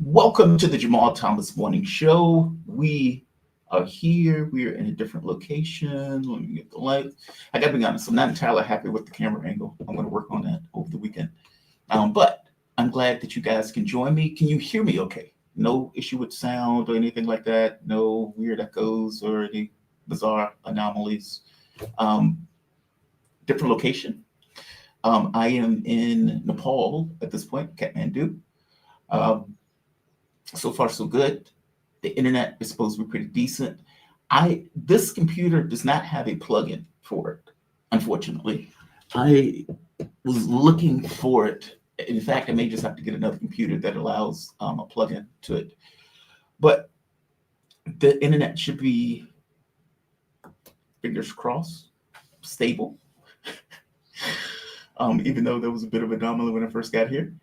Welcome to the Jamal Thomas Morning Show. We are here. We are in a different location. Let me get the light. I gotta be honest, I'm not entirely happy with the camera angle. I'm going to work on that over the weekend. But I'm glad that you guys can join me. Can you hear me okay? No issue with sound or anything like that? No weird echoes or any bizarre anomalies? Different location. I am in Nepal at this point, Kathmandu. So far, so good. The internet is supposed to be pretty decent. This computer does not have a plugin for it, unfortunately. I was looking for it. In fact, I may just have to get another computer that allows a plugin to it. But the internet should be, fingers crossed, stable. Even though there was a bit of a anomaly when I first got here.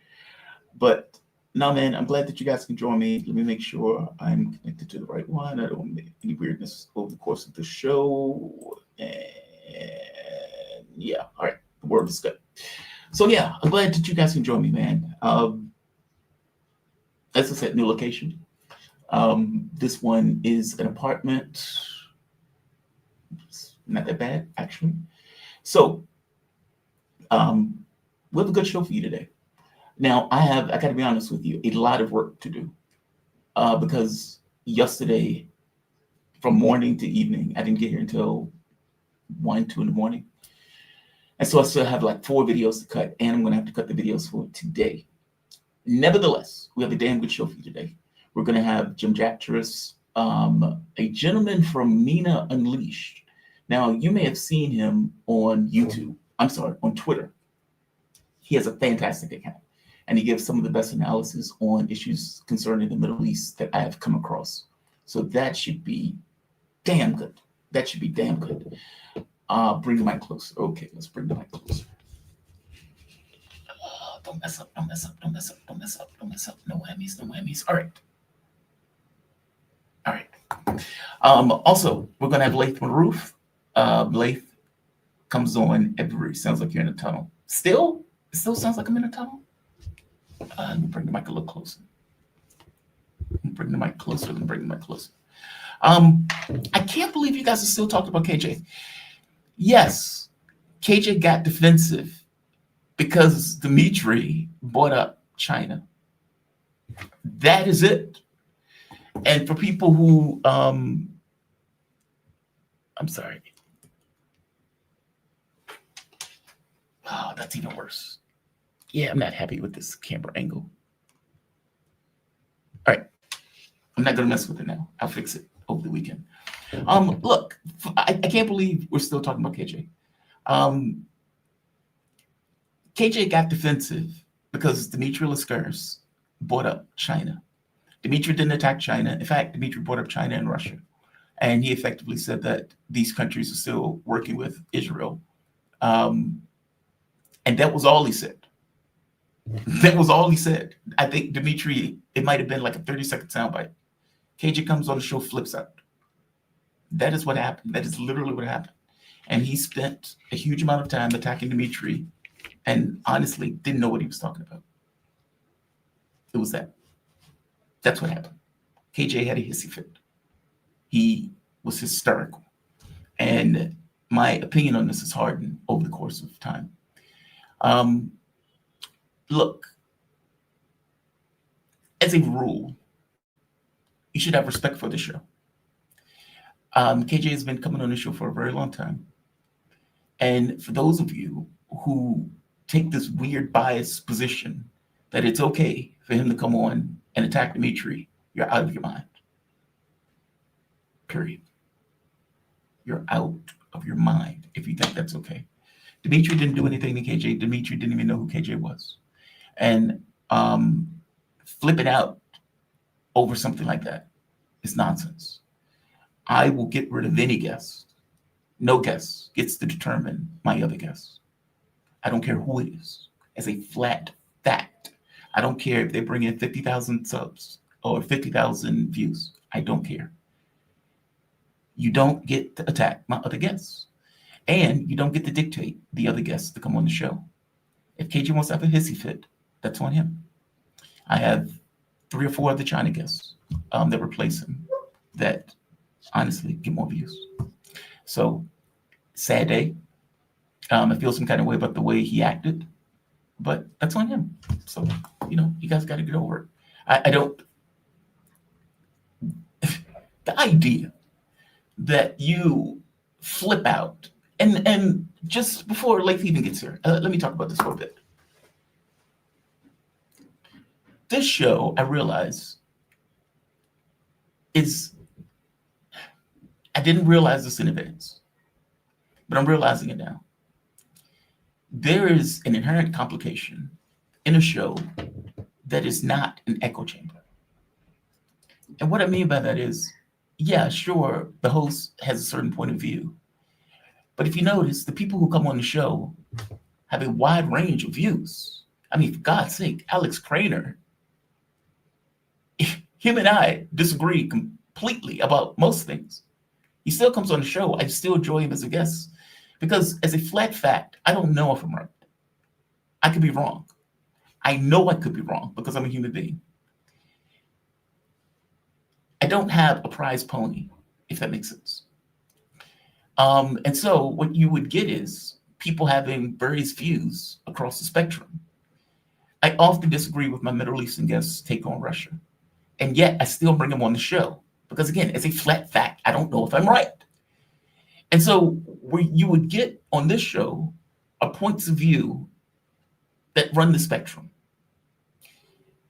But no, man, I'm glad that you guys can join me. Let me make sure I'm connected to the right one. I don't want to make any weirdness over the course of the show. And yeah, all right, the word is good. So yeah, I'm glad that you guys can join me, man. As I said, new location. This one is an apartment. It's not that bad, actually. So we have a good show for you today. Now, I got to be honest with you, a lot of work to do because yesterday, from morning to evening, I didn't get here until 1, 2 in the morning. And so I still have like 4 videos to cut, and I'm going to have to cut the videos for today. Nevertheless, we have a damn good show for you today. We're going to have Jatras, a gentleman from Mena Unleashed. Now, you may have seen him on YouTube. I'm sorry, on Twitter. He has a fantastic account, and he gives some of the best analysis on issues concerning the Middle East that I have come across. So that should be damn good. That should be damn good. Bring the mic closer. Okay, let's bring the mic closer. Don't mess up, don't mess up, don't mess up, don't mess up, don't mess up. No whammies, no whammies. All right. All right. Also, we're going to have Laith Marouf. Laith comes on sounds like you're in a tunnel. It still sounds like I'm in a tunnel. Let me bring the mic a little closer. Bring the mic closer. I can't believe you guys are still talking about KJ. Yes, KJ got defensive because Dimitri brought up China. That is it. And for people who, I'm sorry. Oh, that's even worse. Yeah, I'm not happy with this camera angle. All right. I'm not going to mess with it now. I'll fix it over the weekend. Look, I can't believe we're still talking about KJ. KJ got defensive because Dmitry Lascaris brought up China. Dmitry didn't attack China. In fact, Dmitry brought up China and Russia. And he effectively said that these countries are still working with Israel. And that was all he said. That was all he said. I think Dmitry, it might have been like a 30-second soundbite. KJ comes on the show, flips out. That is what happened. That is literally what happened. And he spent a huge amount of time attacking Dmitry and honestly didn't know what he was talking about. It was that. That's what happened. KJ had a hissy fit. He was hysterical. And my opinion on this has hardened over the course of time. Look, as a rule, you should have respect for the show. KJ has been coming on the show for a very long time. And for those of you who take this weird biased position that it's okay for him to come on and attack Dmitry, you're out of your mind. Period. You're out of your mind if you think that's okay. Dmitry didn't do anything to KJ. Dmitry didn't even know who KJ was. And flipping out over something like that is nonsense. I will get rid of any guest. No guest gets to determine my other guest. I don't care who it is. As a flat fact, I don't care if they bring in 50,000 subs or 50,000 views. I don't care. You don't get to attack my other guests. And you don't get to dictate the other guests to come on the show. If KJ wants to have a hissy fit, that's on him. I have 3 or 4 other China guests that replace him that honestly get more views. So sad day. I feel some kind of way about the way he acted, but that's on him. So, you guys got to get over it. I don't, the idea that you flip out, and just before Laith even gets here, let me talk about this for a bit. This show, I realize, I didn't realize this in advance, but I'm realizing it now. There is an inherent complication in a show that is not an echo chamber. And what I mean by that is, yeah, sure, the host has a certain point of view. But if you notice, the people who come on the show have a wide range of views. I mean, for God's sake, Alex Craner, him and I disagree completely about most things. He still comes on the show. I still enjoy him as a guest because, as a flat fact, I don't know if I'm right. I could be wrong. I know I could be wrong because I'm a human being. I don't have a prize pony, if that makes sense. And so what you would get is people having various views across the spectrum. I often disagree with my Middle Eastern guests' take on Russia. And yet I still bring them on the show because, again, as a flat fact, I don't know if I'm right. And so where you would get on this show are points of view that run the spectrum.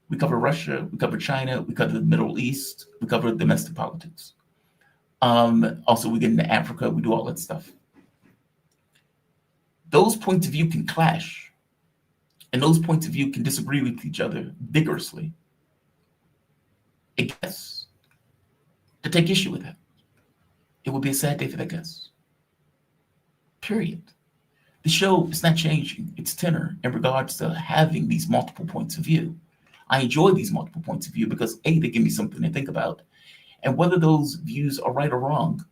We cover Russia, we cover China, we cover the Middle East, we cover domestic politics. Also, we get into Africa, we do all that stuff. Those points of view can clash, and those points of view can disagree with each other vigorously. I guess to take issue with that, it would be a sad day for that guest. Period. The show is not changing its tenor in regards to having these multiple points of view. I enjoy these multiple points of view because A, they give me something to think about. And whether those views are right or wrong,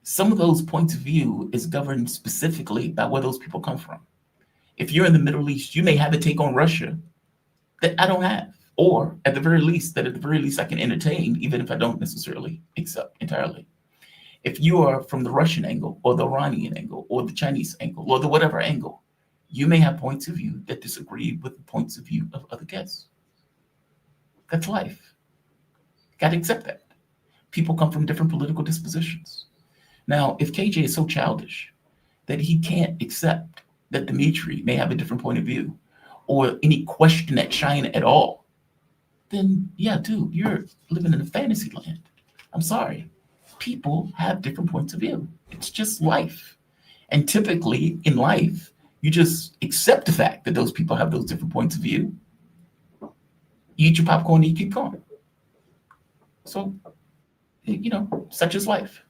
some of those points of view is governed specifically by where those people come from. If you're in the Middle East, you may have a take on Russia that I don't have, or at the very least I can entertain, even if I don't necessarily accept entirely. If you are from the Russian angle or the Iranian angle or the Chinese angle or the whatever angle, you may have points of view that disagree with the points of view of other guests. That's life. Got to accept that. People come from different political dispositions. Now, if KJ is so childish that he can't accept that Dimitri may have a different point of view or any question at China at all, then yeah, dude, you're living in a fantasy land. I'm sorry. People have different points of view. It's just life. And typically in life, you just accept the fact that those people have those different points of view. You eat your popcorn and you keep going. So, such is life.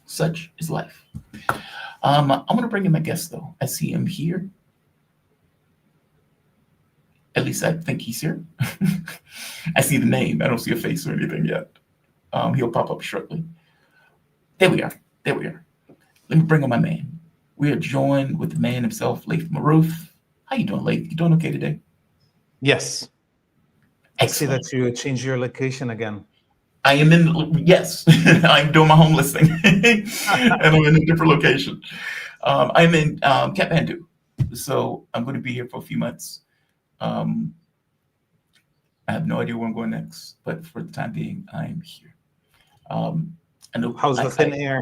Such is life. I'm going to bring in my guest, though. I see him here. At least I think he's here. I see the name. I don't see a face or anything yet. He'll pop up shortly. There we are. Let me bring on my man. We are joined with the man himself, Laith Marouf. How you doing, Laith? You doing okay today? Yes. Excellent. I see that you changed your location again. I am yes, I'm doing my homeless thing. And I'm in a different location. I'm in Kathmandu. So I'm going to be here for a few months. I have no idea where I'm going next, but for the time being, I'm here. I know. How's the thin air?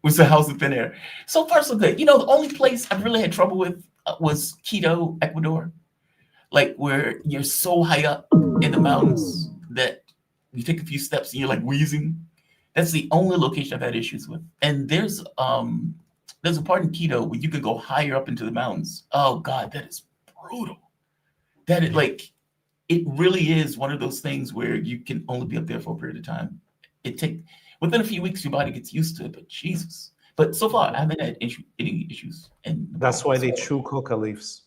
We said, how's the thin air? So far, so good. The only place I've really had trouble with was Quito, Ecuador. Like where you're so high up in the mountains that you take a few steps and you're like wheezing. That's the only location I've had issues with. And there's a part in Quito where you can go higher up into the mountains. Oh God, that is brutal. That is it really is one of those things where you can only be up there for a period of time. Within a few weeks, your body gets used to it, but Jesus. But so far, I haven't had any issues. And that's why they chew coca leaves.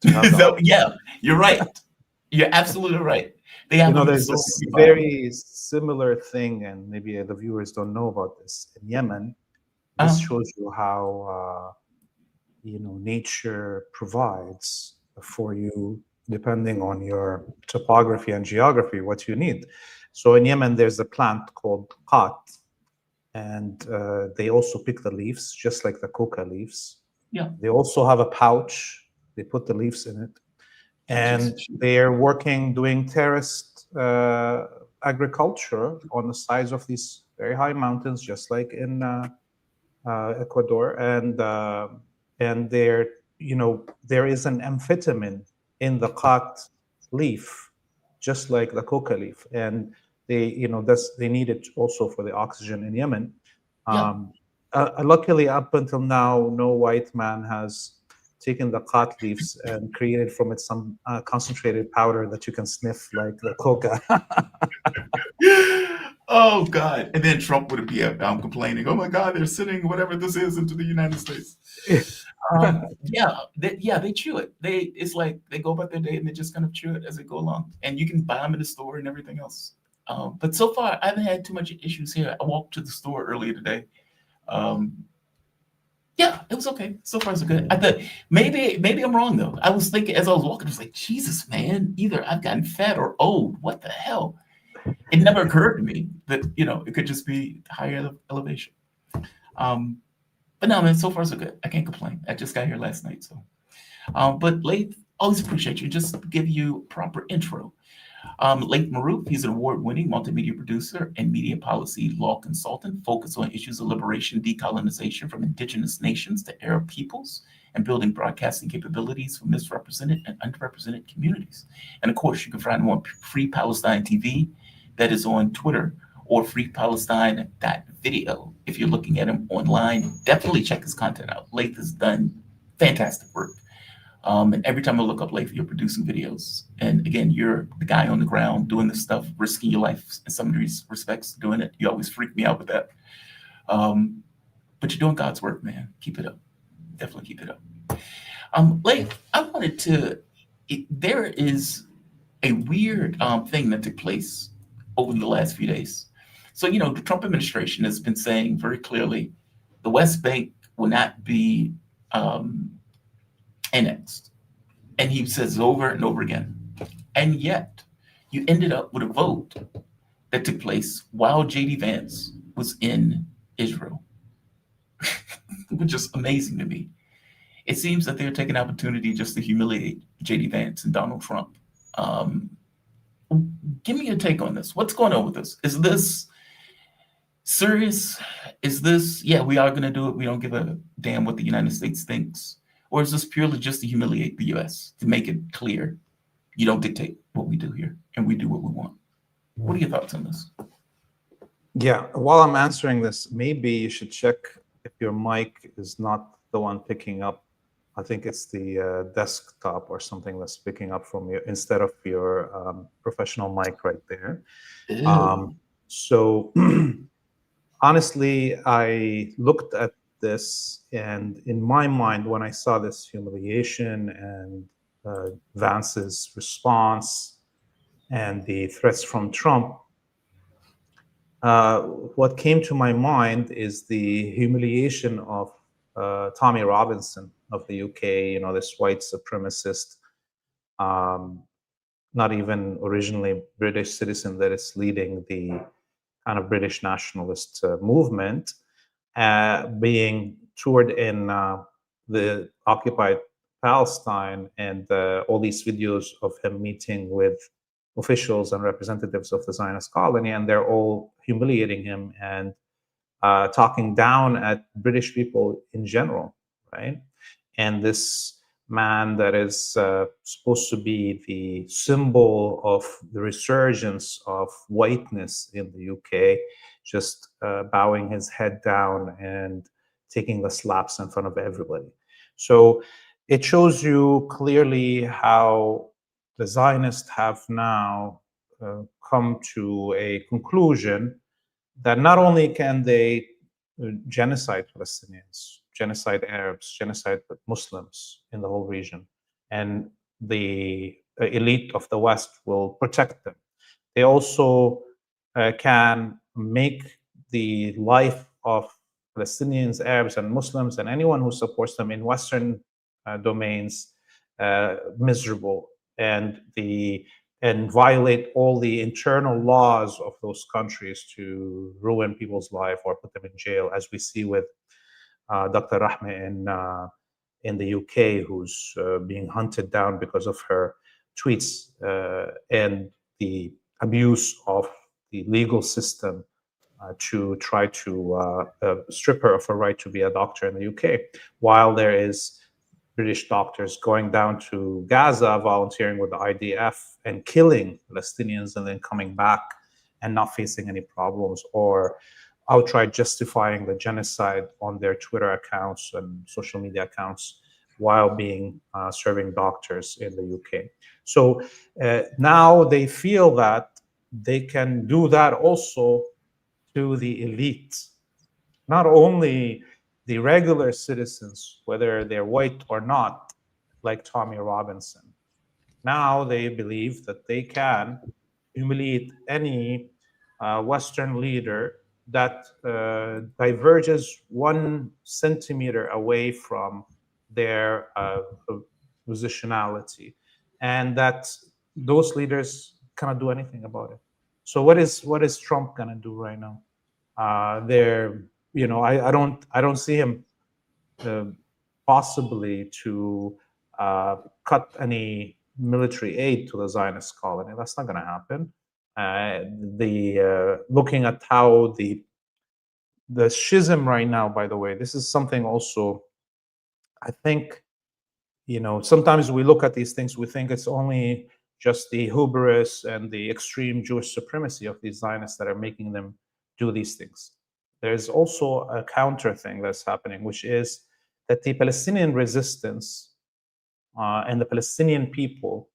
So, yeah, you're right. You're absolutely right. They have there's this very similar thing, and maybe the viewers don't know about this. In Yemen, this shows you how nature provides for you depending on your topography and geography, what you need. So in Yemen, there's a plant called qat, and they also pick the leaves, just like the coca leaves. Yeah. They also have a pouch. They put the leaves in it. And they're working, doing terraced agriculture on the sides of these very high mountains, just like in Ecuador. And there, there is an amphetamine in the qat leaf, just like the coca leaf. And they need it also for the oxygen in Yemen. Luckily, up until now, no white man has taken the qat leaves and created from it some concentrated powder that you can sniff like the coca. Oh God! And then Trump would be up down complaining, "Oh my God, they're sending whatever this is into the United States." They chew it. It's like they go about their day and they just kind of chew it as they go along, and you can buy them in the store and everything else. But so far, I haven't had too much issues here. I walked to the store earlier today. Yeah, it was okay. So far, so good. I thought maybe I'm wrong though. I was thinking as I was walking, I was like, Jesus, man, either I've gotten fat or old. What the hell? It never occurred to me that it could just be higher elevation. But no, man, so far so good. I can't complain. I just got here last night, so. But Laith, always appreciate you. Just to give you proper intro. Laith Marouf, he's an award-winning multimedia producer and media policy law consultant focused on issues of liberation, decolonization from indigenous nations to Arab peoples, and building broadcasting capabilities for misrepresented and underrepresented communities. And of course, you can find him on Free Palestine TV, that is on Twitter, or freepalestine.video. If you're looking at him online, definitely check his content out. Laith has done fantastic work. And every time I look up Laith, you're producing videos. And again, you're the guy on the ground doing this stuff, risking your life in some of these respects, doing it. You always freak me out with that. But you're doing God's work, man. Keep it up. Definitely keep it up. Laith, I wanted to, there is a weird thing that took place over the last few days. So, the Trump administration has been saying very clearly the West Bank will not be annexed. And he says over and over again. And yet, you ended up with a vote that took place while J.D. Vance was in Israel, which is amazing to me. It seems that they're taking opportunity just to humiliate J.D. Vance and Donald Trump. Give me a take on this. What's going on with this? Is this serious? Is this, we are going to do it. We don't give a damn what the United States thinks. Or is this purely just to humiliate the U.S., to make it clear you don't dictate what we do here and we do what we want? What are your thoughts on this? Yeah, while I'm answering this, maybe you should check if your mic is not the one picking up. I think it's the desktop or something that's picking up from you instead of your professional mic right there. So honestly, I looked at this, and in my mind, when I saw this humiliation and Vance's response and the threats from Trump, what came to my mind is the humiliation of Tommy Robinson of the UK, this white supremacist, not even originally British citizen that is leading the kind of British nationalist movement, being toured in the occupied Palestine, and all these videos of him meeting with officials and representatives of the Zionist colony, and they're all humiliating him and talking down at British people in general, right? And this man that is supposed to be the symbol of the resurgence of whiteness in the UK, just bowing his head down and taking the slaps in front of everybody. So it shows you clearly how the Zionists have now come to a conclusion that not only can they genocide Palestinians, genocide Arabs, genocide Muslims in the whole region, and the elite of the West will protect them. They also can make the life of Palestinians, Arabs, and Muslims, and anyone who supports them in Western domains miserable and violate all the internal laws of those countries to ruin people's life or put them in jail, as we see with Dr. Rahma in the UK, who's being hunted down because of her tweets and the abuse of the legal system to try to strip her of her right to be a doctor in the UK, while there is British doctors going down to Gaza, volunteering with the IDF and killing Palestinians and then coming back and not facing any problems, or outright justifying the genocide on their Twitter accounts and social media accounts while being serving doctors in the UK. So now they feel that they can do that also to the elite, not only the regular citizens, whether they're white or not, like Tommy Robinson. Now they believe that they can humiliate any Western leader that diverges 1 centimeter away from their positionality, and that those leaders cannot do anything about it. So what is Trump gonna do right now? I don't see him possibly to cut any military aid to the Zionist colony. That's not going to happen. Looking at how the schism right now, by the way, this is something also, I think, sometimes we look at these things, we think it's only just the hubris and the extreme Jewish supremacy of these Zionists that are making them do these things. There's also a counter thing that's happening, which is that the Palestinian resistance and the Palestinian people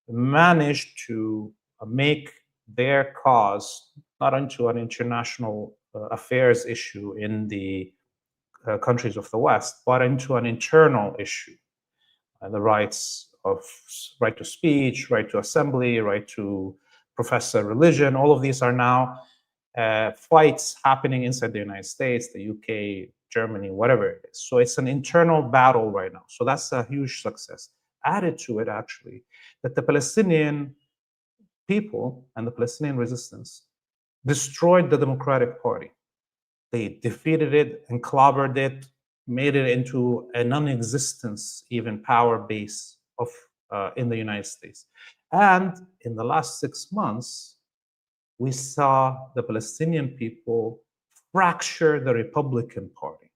managed to make their cause not into an international affairs issue in the countries of the West, but into an internal issue. The right to speech, right to assembly, right to profess a religion, all of these are now fights happening inside the United States, the UK, Germany, whatever it is. So it's an internal battle right now. So that's a huge success. Added to it, actually, that the Palestinian people and the Palestinian resistance destroyed the Democratic Party. They defeated it and clobbered it, made it into a non-existence even power base of in the United States. And in the last 6 months, we saw the Palestinian people fracture the Republican Party,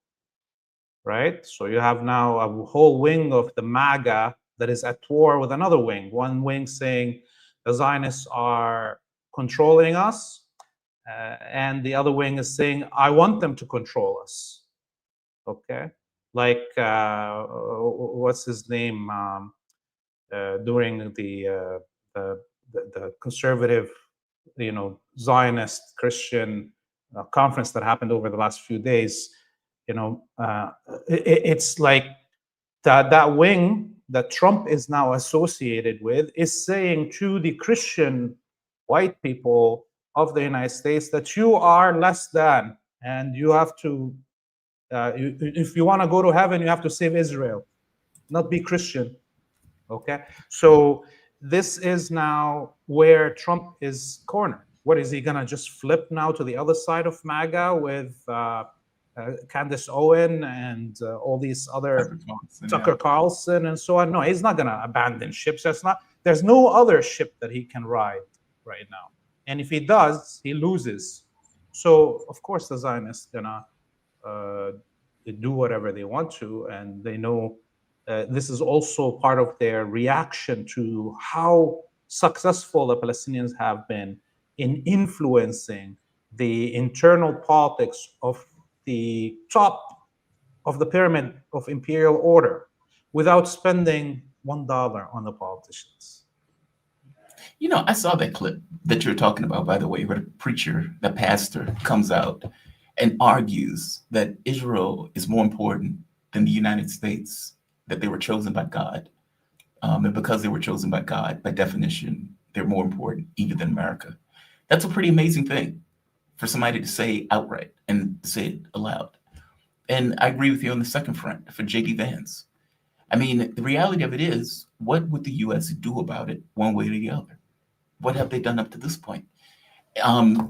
right? So you have now a whole wing of the MAGA that is at war with another wing. One wing saying the Zionists are controlling us, and the other wing is saying, I want them to control us, okay? Like, what's his name? During the conservative, Zionist Christian conference that happened over the last few days, it's like that wing that Trump is now associated with is saying to the Christian white people of the United States that you are less than, and you have to, if you want to go to heaven, you have to save Israel, not be Christian. Okay, so this is now where Trump is cornered. What is he gonna just flip now to the other side of MAGA with Candace Owen and all these other Tucker Carlson and so on? No, he's not gonna abandon ships. There's no other ship that he can ride right now. And if he does, he loses. So of course the Zionists gonna do whatever they want to, and they know. This is also part of their reaction to how successful the Palestinians have been in influencing the internal politics of the top of the pyramid of imperial order without spending $1 on the politicians. I saw that clip that you're talking about, by the way, where the pastor comes out and argues that Israel is more important than the United States, that they were chosen by God. And because they were chosen by God, by definition, they're more important even than America. That's a pretty amazing thing for somebody to say outright and say it aloud. And I agree with you on the second front for J.D. Vance. I mean, the reality of it is, what would the U.S. do about it, one way or the other? What have they done up to this point?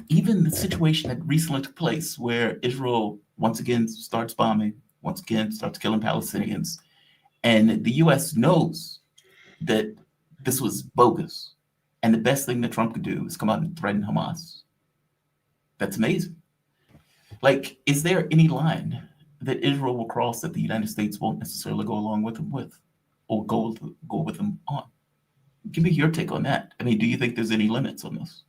Even the situation that recently took place, where Israel once again starts bombing, once again starts killing Palestinians, and the U.S. knows that this was bogus, and the best thing that Trump could do is come out and threaten Hamas. That's amazing. Like, is there any line that Israel will cross that the United States won't necessarily go along with them with, or go with them on? Give me your take on that. I mean, do you think there's any limits on this?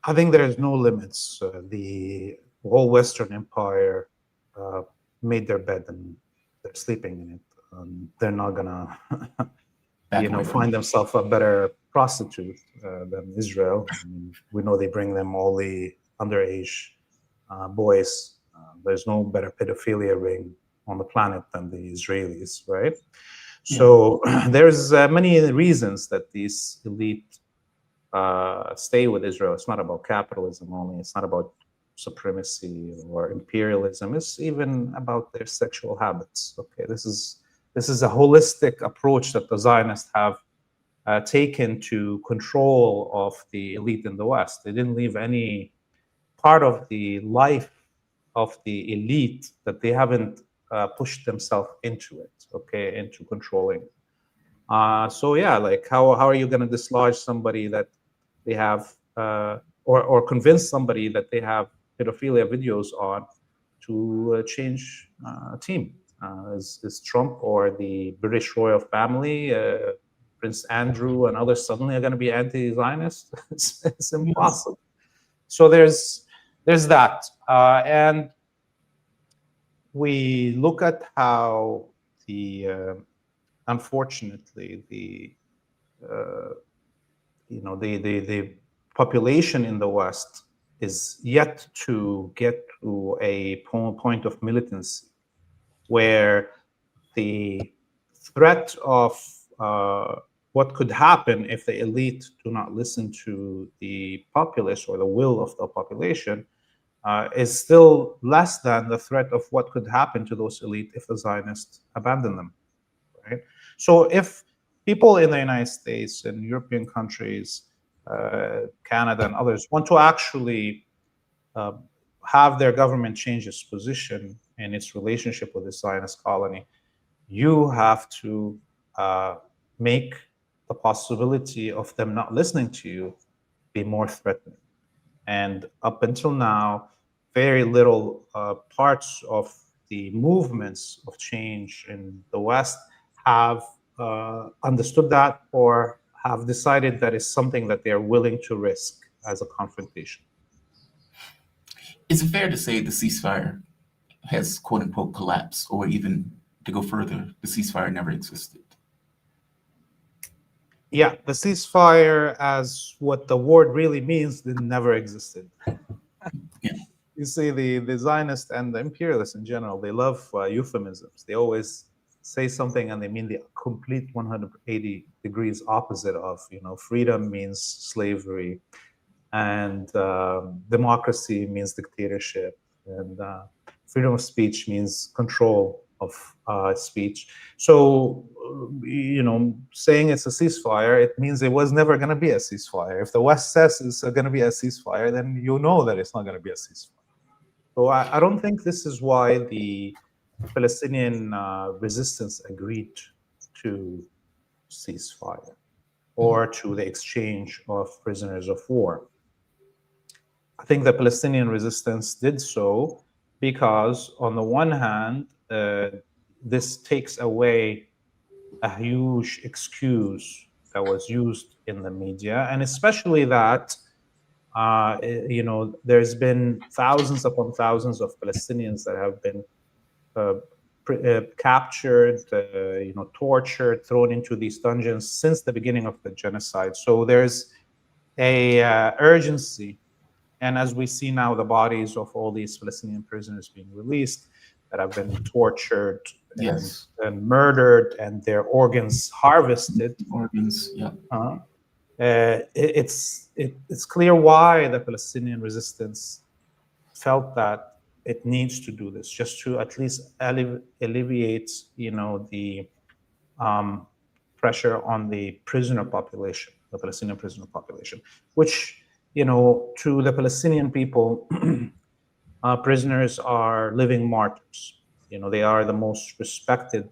I think there's no limits. The whole Western Empire made their bed and they're sleeping in it. They're not gonna, find themselves a better prostitute than Israel. I mean, we know they bring them all the underage boys. There's no better pedophilia ring on the planet than the Israelis, right? Yeah. So there's many reasons that these elite stay with Israel. It's not about capitalism only. It's not about supremacy or imperialism. It's even about their sexual habits. Okay, this is a holistic approach that the Zionists have taken to control of the elite in the West. They didn't leave any part of the life of the elite that they haven't pushed themselves into it. Okay, into controlling. So yeah, like how are you going to dislodge somebody that they have, or convince somebody that they have pedophilia videos on to change team? Is Trump or the British royal family, Prince Andrew and others, suddenly are going to be anti-Zionist? It's impossible. So there's that, and we look at how the unfortunately the population in the West is yet to get to a point of militancy where the threat of what could happen if the elite do not listen to the populace or the will of the population is still less than the threat of what could happen to those elite if the Zionists abandon them, right? So if people in the United States and European countries, Canada and others want to actually have their government change its position in its relationship with the Zionist colony, you have to make the possibility of them not listening to you be more threatening. And up until now, very little parts of the movements of change in the West have understood that or have decided that it's something that they are willing to risk as a confrontation. Is it fair to say the ceasefire has quote unquote collapsed, or even to go further, the ceasefire never existed? Yeah, the ceasefire, as what the word really means, never existed. Yeah. You see, the Zionists and the imperialists in general, they love euphemisms. They always say something and they mean the complete 180 degrees opposite of, freedom means slavery, and democracy means dictatorship, and freedom of speech means control of speech. So, saying it's a ceasefire, it means it was never going to be a ceasefire. If the West says it's going to be a ceasefire, then you know that it's not going to be a ceasefire. So I don't think this is why the Palestinian resistance agreed to ceasefire or to the exchange of prisoners of war. I think the Palestinian resistance did so because, on the one hand, this takes away a huge excuse that was used in the media, and especially that there's been thousands upon thousands of Palestinians that have been captured, tortured, thrown into these dungeons since the beginning of the genocide. So there's a urgency. And as we see now, the bodies of all these Palestinian prisoners being released that have been tortured Yes. and murdered, and their organs harvested. Organs, yeah. It's clear why the Palestinian resistance felt that it needs to do this just to at least alleviate, the pressure on the prisoner population, the Palestinian prisoner population, which, to the Palestinian people, prisoners are living martyrs. They are the most respected,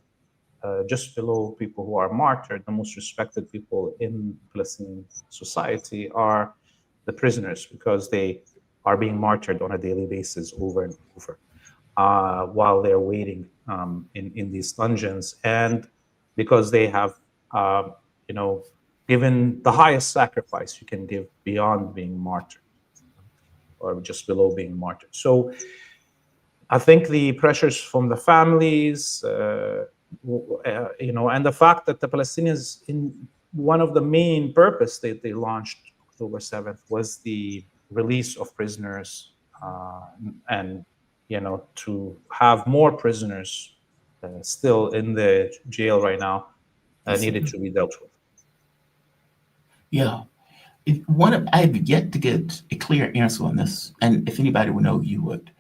just below people who are martyred, the most respected people in Palestinian society are the prisoners, because they are being martyred on a daily basis over and over, while they're waiting in these dungeons, and because they have, given the highest sacrifice you can give beyond being martyred, or just below being martyred. So I think the pressures from the families, and the fact that the Palestinians, in one of the main purpose that they launched October 7th was the release of prisoners, and to have more prisoners still in the jail right now needed to be dealt with. Yeah. I have yet to get a clear answer on this, and if anybody would know, you would.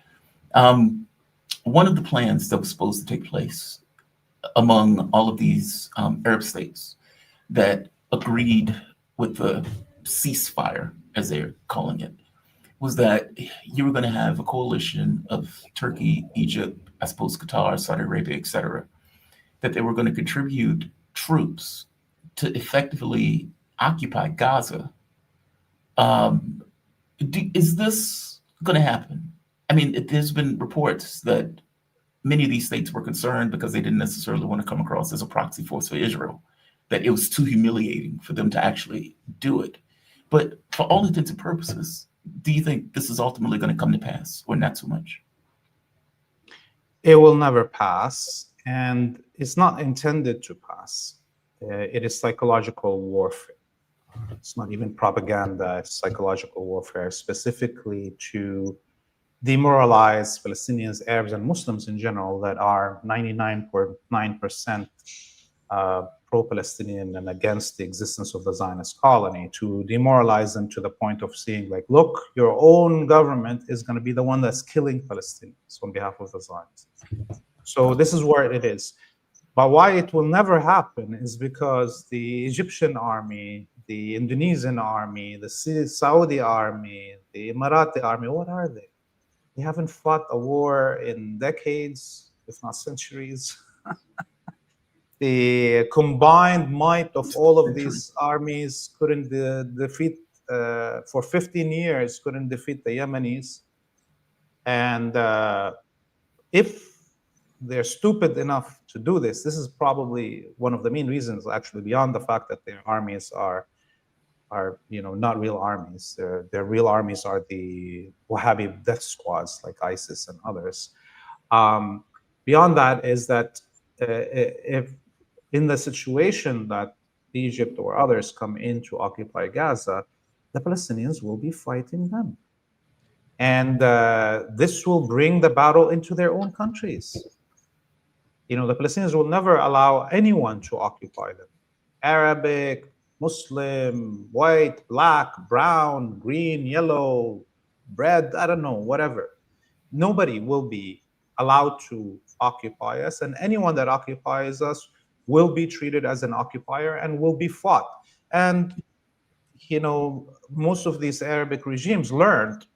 One of the plans that was supposed to take place among all of these Arab states that agreed with the ceasefire, as they're calling it, was that you were going to have a coalition of Turkey, Egypt, I suppose Qatar, Saudi Arabia, etc., that they were going to contribute troops to effectively occupy Gaza. Is this going to happen? I mean, there's been reports that many of these states were concerned because they didn't necessarily want to come across as a proxy force for Israel, that it was too humiliating for them to actually do it. But for all intents and purposes, do you think this is ultimately going to come to pass, or not so much? It will never pass, and it's not intended to pass. It is psychological warfare. It's not even propaganda, it's psychological warfare, specifically to demoralize Palestinians, Arabs, and Muslims in general that are 99.9% pro-Palestinian and against the existence of the Zionist colony, to demoralize them to the point of saying, like, look, your own government is going to be the one that's killing Palestinians on behalf of the Zionists. So this is where it is. But why it will never happen is because the Egyptian army, the Indonesian army, the Saudi army, the Emirati army, what are they? They haven't fought a war in decades, if not centuries. The combined might of all of these armies couldn't defeat, for 15 years, couldn't defeat the Yemenis. And if they're stupid enough to do this, this is probably one of the main reasons, actually, beyond the fact that their armies are not real armies. Their real armies are the Wahhabi death squads like ISIS and others. Beyond that is that if in the situation that Egypt or others come in to occupy Gaza, the Palestinians will be fighting them. And this will bring the battle into their own countries. The Palestinians will never allow anyone to occupy them. Arabic, Muslim, white, black, brown, green, yellow, red, I don't know, whatever. Nobody will be allowed to occupy us, and anyone that occupies us will be treated as an occupier and will be fought. And, most of these Arabic regimes learned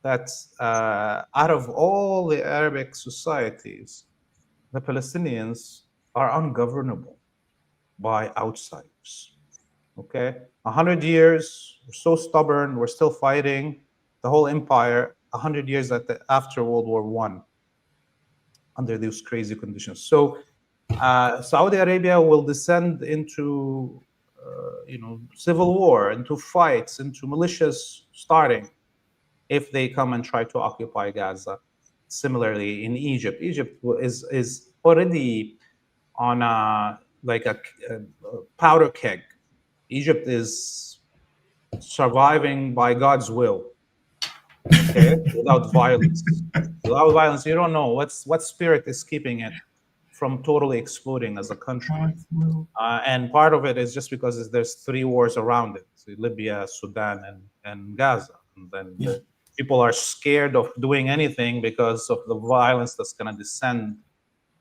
that out of all the Arabic societies, the Palestinians are ungovernable by outsiders. Okay, 100 years, we're so stubborn, we're still fighting the whole empire. 100 years after World War I, under these crazy conditions. So Saudi Arabia will descend into civil war, into fights, into militias starting if they come and try to occupy Gaza. Similarly, in Egypt, Egypt is already on a powder keg. Egypt is surviving by God's will, okay, without violence. Without violence, you don't know what spirit is keeping it from totally exploding as a country. And part of it is just because there's 3 wars around it: Libya, Sudan, and Gaza. And then people are scared of doing anything because of the violence that's going to descend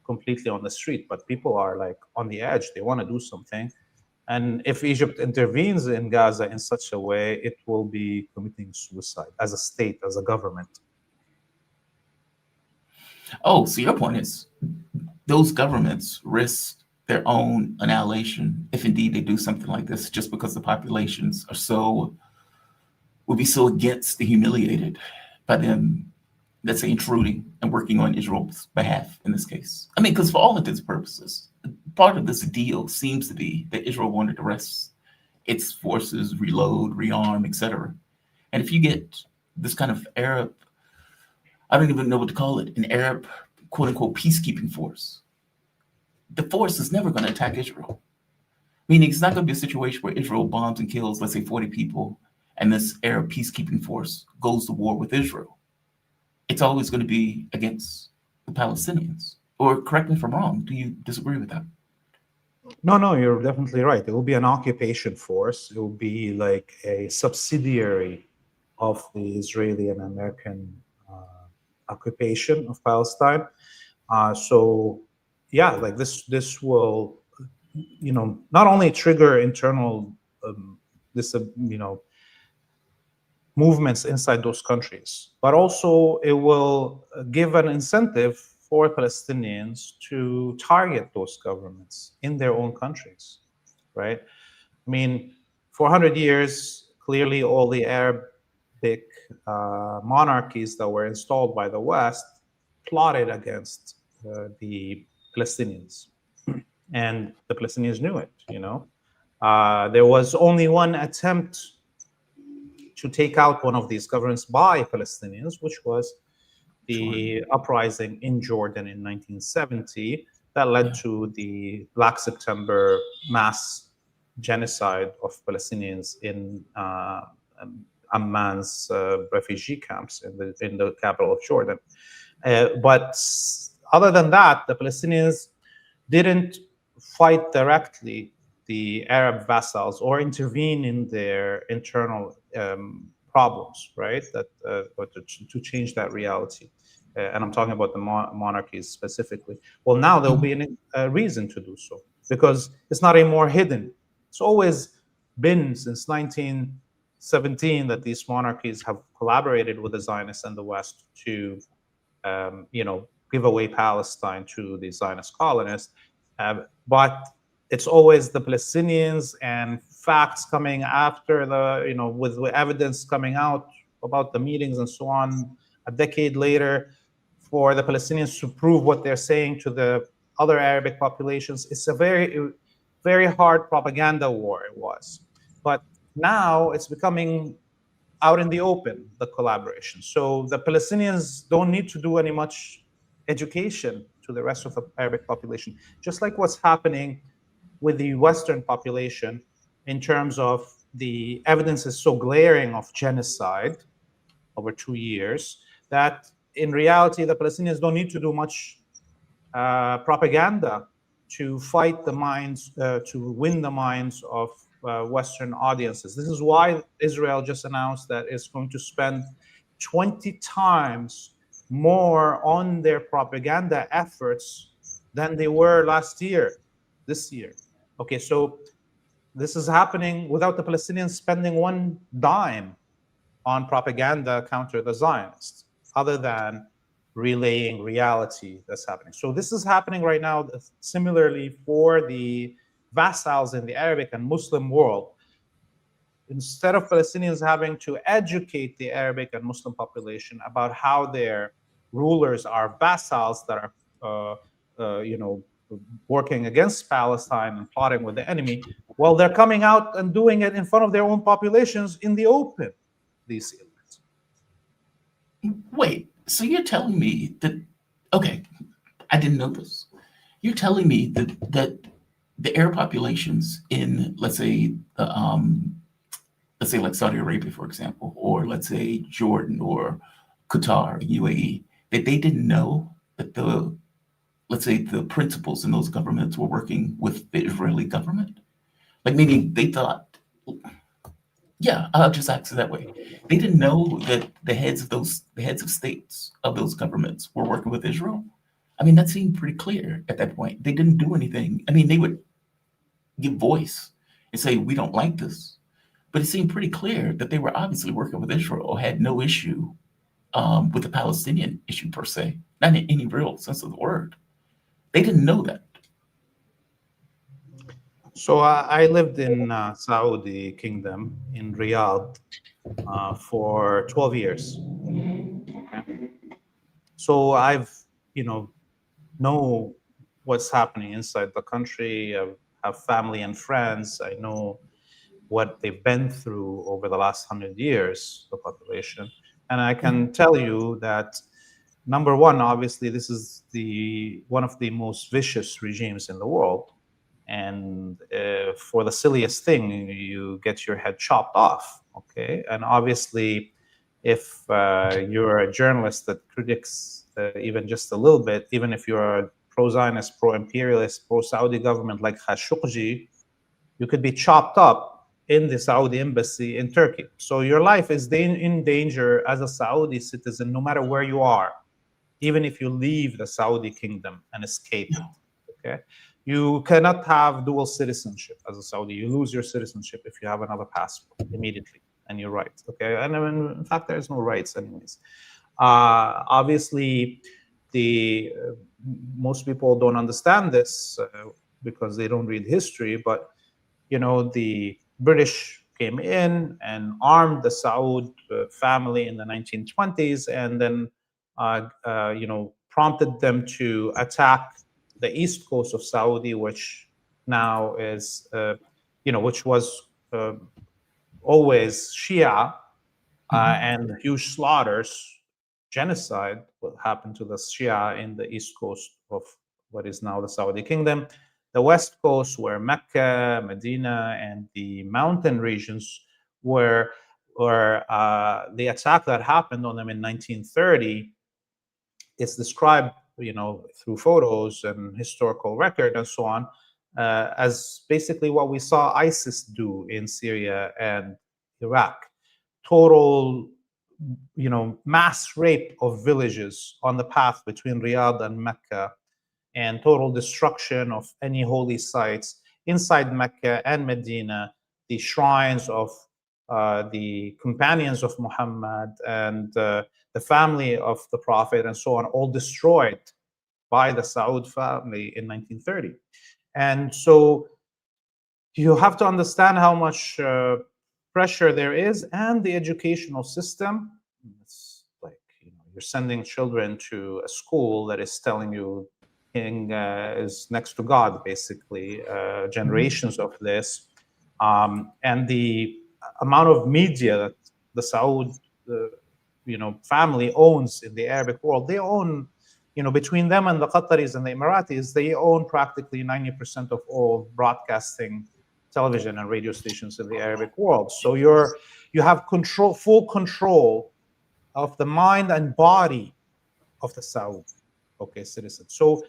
completely on the street. But people are like on the edge. They want to do something. And if Egypt intervenes in Gaza in such a way, it will be committing suicide as a state, as a government. Oh, so your point is those governments risk their own annihilation if indeed they do something like this, just because the populations are so would be so against the humiliated by them, let's say, intruding and working on Israel's behalf in this case. I mean, because for all intents and purposes, part of this deal seems to be that Israel wanted to rest its forces, reload, rearm, etc. And if you get this kind of Arab, I don't even know what to call it, an Arab quote unquote peacekeeping force, the force is never going to attack Israel. Meaning it's not going to be a situation where Israel bombs and kills, let's say, 40 people, and this Arab peacekeeping force goes to war with Israel. It's always going to be against the Palestinians. Or correct me if I'm wrong. Do you disagree with that? No, you're definitely right. It will be an occupation force. It will be like a subsidiary of the Israeli and American occupation of Palestine. So, yeah, like this will, not only trigger internal, movements inside those countries, but also it will give an incentive for Palestinians to target those governments in their own countries, right? I mean, for 100 years, clearly all the Arabic monarchies that were installed by the West plotted against the Palestinians. And the Palestinians knew it, There was only one attempt to take out one of these governments by Palestinians, which was the uprising in Jordan in 1970 that led to the Black September mass genocide of Palestinians in Amman's refugee camps in the capital of Jordan. But other than that, the Palestinians didn't fight directly the Arab vassals or intervene in their internal problems, right? Or to change that reality. And I'm talking about the monarchies specifically. Well, now there will be a reason to do so because it's not anymore hidden. It's always been since 1917 that these monarchies have collaborated with the Zionists and the West to, give away Palestine to the Zionist colonists. But it's always the Palestinians and facts coming after with evidence coming out about the meetings and so on a decade later for the Palestinians to prove what they're saying to the other Arabic populations. It's a very, very hard propaganda war, it was. But now it's becoming out in the open, the collaboration. So the Palestinians don't need to do any much education to the rest of the Arabic population, just like what's happening with the Western population in terms of the evidence is so glaring of genocide over 2 years that in reality, the Palestinians don't need to do much propaganda to fight the minds, to win the minds of Western audiences. This is why Israel just announced that it's going to spend 20 times more on their propaganda efforts than they were this year. Okay, so this is happening without the Palestinians spending one dime on propaganda counter the Zionists, other than relaying reality that's happening. So this is happening right now, similarly for the vassals in the Arabic and Muslim world. Instead of Palestinians having to educate the Arabic and Muslim population about how their rulers are vassals that are, working against Palestine and plotting with the enemy, well, they're coming out and doing it in front of their own populations in the open, these elements. Wait, so you're telling me that, okay, I didn't know this. You're telling me that the Arab populations in, let's say like Saudi Arabia, for example, or let's say Jordan or Qatar, UAE, that they didn't know that let's say the principals in those governments were working with the Israeli government? Like meaning they thought Yeah, I'll just answer that way. They didn't know that the heads of states of those governments were working with Israel. I mean, that seemed pretty clear at that point. They didn't do anything. I mean, they would give voice and say, we don't like this. But it seemed pretty clear that they were obviously working with Israel or had no issue with the Palestinian issue per se, not in any real sense of the word. They didn't know that. So I lived in Saudi Kingdom in Riyadh for 12 years. Okay. So I've, you know what's happening inside the country. I have family and friends. I know what they've been through over the last 100 years, the population. And I can tell you that number one, obviously, this is the one of the most vicious regimes in the world. And for the silliest thing, you get your head chopped off. Okay, and obviously, if you're a journalist that critiques even just a little bit, even if you're a pro-Zionist, pro-imperialist, pro-Saudi government like Khashoggi, you could be chopped up in the Saudi embassy in Turkey. So your life is in danger as a Saudi citizen, no matter where you are, even if you leave the Saudi kingdom and escape it. Okay, you cannot have dual citizenship as a Saudi. You lose your citizenship if you have another passport immediately, and your rights. Okay, and in fact, there's no rights anyways. Obviously, the most people don't understand this because they don't read history, but the British came in and armed the Saud family in the 1920s, and then prompted them to attack the east coast of Saudi, which now is which was always Shia, and huge slaughters, genocide, what happened to the Shia in the east coast of what is now the Saudi kingdom. The west coast, where Mecca, Medina, and the mountain regions were the attack that happened on them in 1930, it's described, through photos and historical record and so on, as basically what we saw ISIS do in Syria and Iraq. Total, mass rape of villages on the path between Riyadh and Mecca, and total destruction of any holy sites inside Mecca and Medina, the shrines of the companions of Muhammad and the family of the Prophet and so on, all destroyed by the Saud family in 1930. And so you have to understand how much pressure there is, and the educational system. It's like, you're sending children to a school that is telling you king is next to God, basically, generations of this. And the amount of media that the Saud family owns in the Arabic world, they own, between them and the Qataris and the Emiratis, they own practically 90% of all broadcasting television and radio stations in the Arabic world. So you have full control of the mind and body of the Saud, citizen. So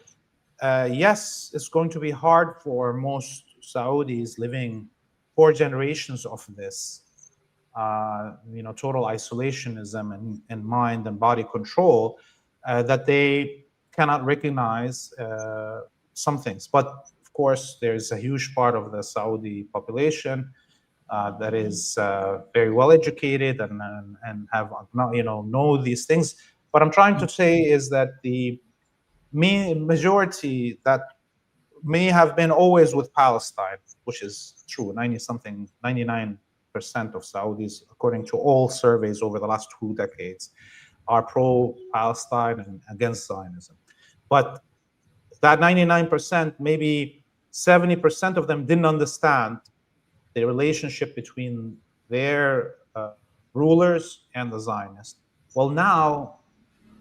yes, it's going to be hard for most Saudis living 4 generations of this, total isolationism and mind and body control, that they cannot recognize some things. But of course, there's a huge part of the Saudi population that is very well educated and have know these things. What I'm trying to say is that the majority that may have been always with Palestine, which is true, 99% of Saudis, according to all surveys over the last 2 decades, are pro-Palestine and against Zionism. But that 99%, maybe 70% of them didn't understand the relationship between their rulers and the Zionists. Well, now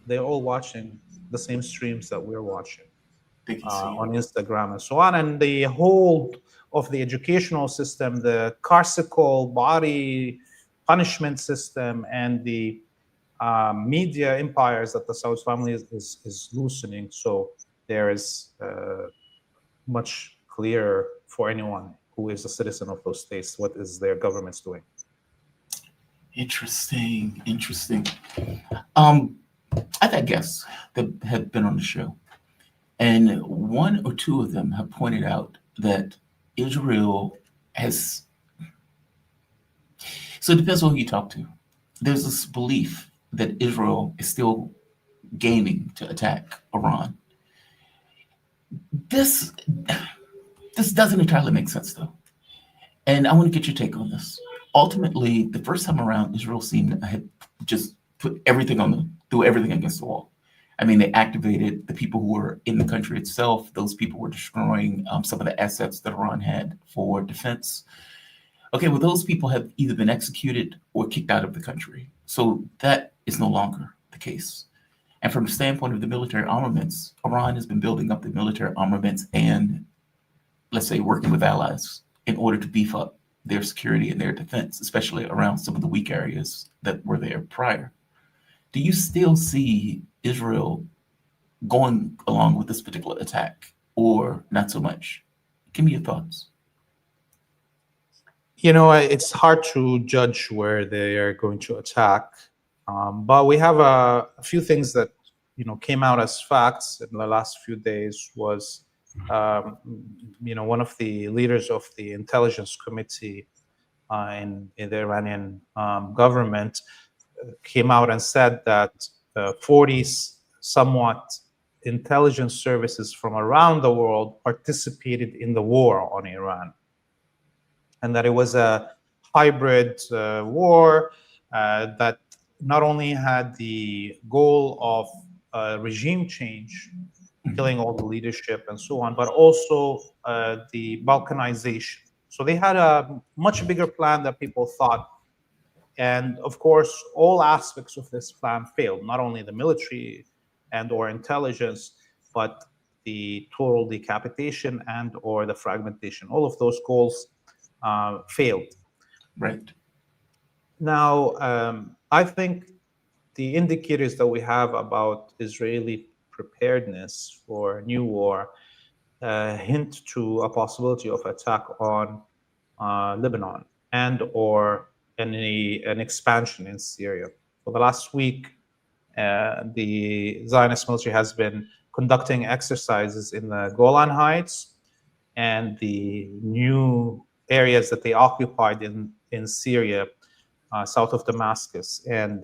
they're all watching the same streams that we're watching on Instagram and so on. And the whole of the educational system, the carceral body punishment system, and the media empires that the Saud family is loosening. So there is much clearer for anyone who is a citizen of those states what is their governments doing. Interesting. Interesting. Um, I've had guests that have been on the show, and one or two of them have pointed out that Israel has. So it depends on who you talk to. There's this belief that Israel is still gaming to attack Iran. This this doesn't entirely make sense though, and I want to get your take on this. Ultimately, the first time around, Israel seemed to have just put everything on the threw everything against the wall. I mean, they activated the people who were in the country itself. Those people were destroying some of the assets that Iran had for defense. Okay, well, those people have either been executed or kicked out of the country. So that is no longer the case. And from the standpoint of the military armaments, Iran has been building up the military armaments and, let's say, working with allies in order to beef up their security and their defense, especially around some of the weak areas that were there prior. Do you still see Israel going along with this particular attack or not so much? Give me your thoughts. It's hard to judge where they are going to attack, but we have a few things that came out as facts in the last few days. Was one of the leaders of the intelligence committee in the Iranian government came out and said that 40 somewhat intelligence services from around the world participated in the war on Iran, and that it was a hybrid war that not only had the goal of regime change, killing all the leadership and so on, but also the balkanization. So they had a much bigger plan than people thought. And of course, all aspects of this plan failed, not only the military and or intelligence, but the total decapitation and or the fragmentation. All of those goals failed. Right. Now, I think the indicators that we have about Israeli preparedness for a new war hint to a possibility of attack on Lebanon and or an expansion in Syria. For the last week, the Zionist military has been conducting exercises in the Golan Heights and the new areas that they occupied in Syria, south of Damascus. And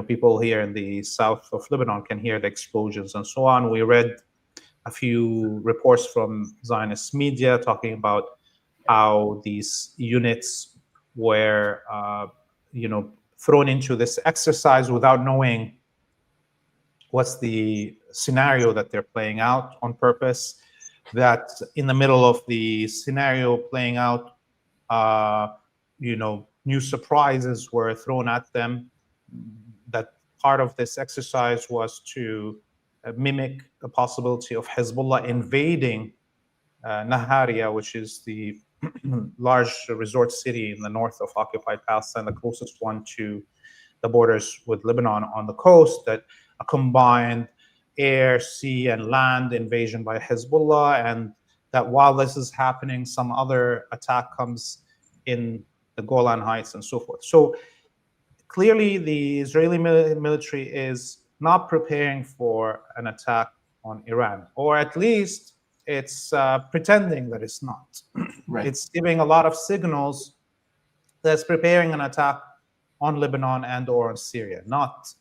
people here in the south of Lebanon can hear the explosions and so on. We read a few reports from Zionist media talking about how these units were, thrown into this exercise without knowing what's the scenario that they're playing out on purpose. That in the middle of the scenario playing out, new surprises were thrown at them. That part of this exercise was to mimic the possibility of Hezbollah invading Naharia, which is the large resort city in the north of occupied Palestine, the closest one to the borders with Lebanon on the coast, that a combined air, sea, and land invasion by Hezbollah, and that while this is happening, some other attack comes in the Golan Heights and so forth. So clearly, the Israeli military is not preparing for an attack on Iran, or at least it's pretending that it's not. Right. It's giving a lot of signals that it's preparing an attack on Lebanon and or on Syria, not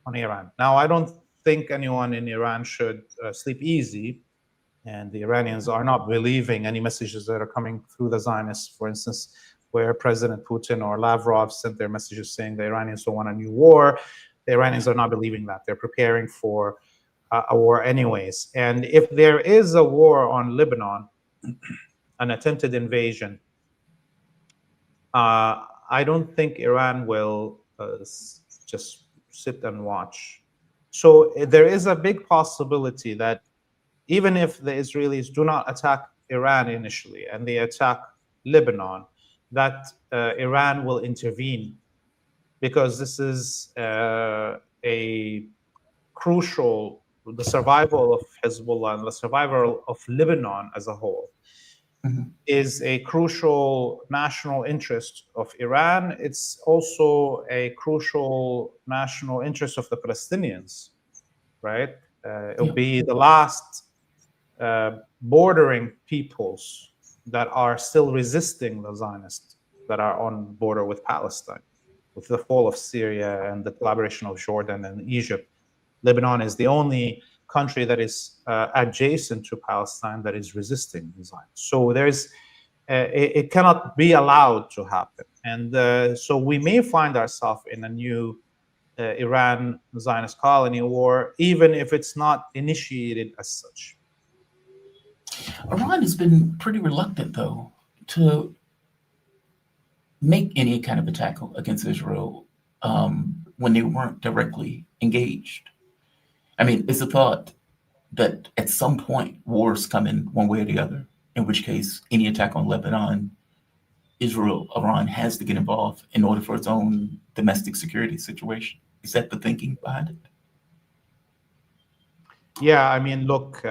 on Iran. Now, I don't think anyone in Iran should sleep easy, and the Iranians are not believing any messages that are coming through the Zionists, for instance, where President Putin or Lavrov sent their messages saying the Iranians don't want a new war. The Iranians are not believing that. They're preparing for a war anyways. And if there is a war on Lebanon, an attempted invasion, I don't think Iran will just sit and watch. So there is a big possibility that even if the Israelis do not attack Iran initially and they attack Lebanon, that Iran will intervene, because this is a crucial, the survival of Hezbollah and the survival of Lebanon as a whole. is a crucial national interest of Iran. It's also a crucial national interest of the Palestinians, right? It'll be the last bordering peoples that are still resisting the Zionists that are on border with Palestine. With the fall of Syria and the collaboration of Jordan and Egypt, Lebanon is the only country that is adjacent to Palestine that is resisting the Zionists. So it cannot be allowed to happen. And so we may find ourselves in a new Iran Zionist colony war, even if it's not initiated as such. Iran has been pretty reluctant, though, to make any kind of attack against Israel when they weren't directly engaged. I mean, it's a thought that at some point wars come in one way or the other, in which case any attack on Lebanon, Iran has to get involved in order for its own domestic security situation. Is that the thinking behind it? Yeah, I mean, look,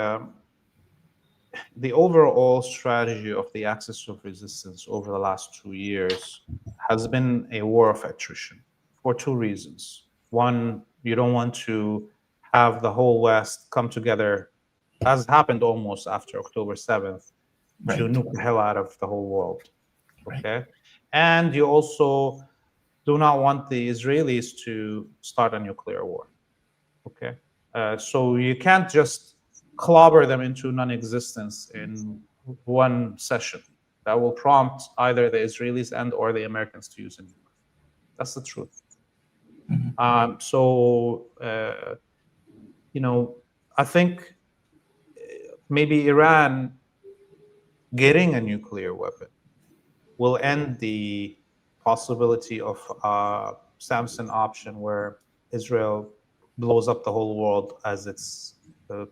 the overall strategy of the axis of resistance over the last 2 years has been a war of attrition for two reasons. One, you don't want to have the whole West come together, as happened almost after October 7th, to nuke the hell out of the whole world. Okay. And you also do not want the Israelis to start a nuclear war. Okay. So you can't just clobber them into non-existence in one session. That will prompt either the Israelis and or the Americans to use a nuke. That's the truth. I think maybe Iran getting a nuclear weapon will end the possibility of a Samson option where Israel blows up the whole world as it's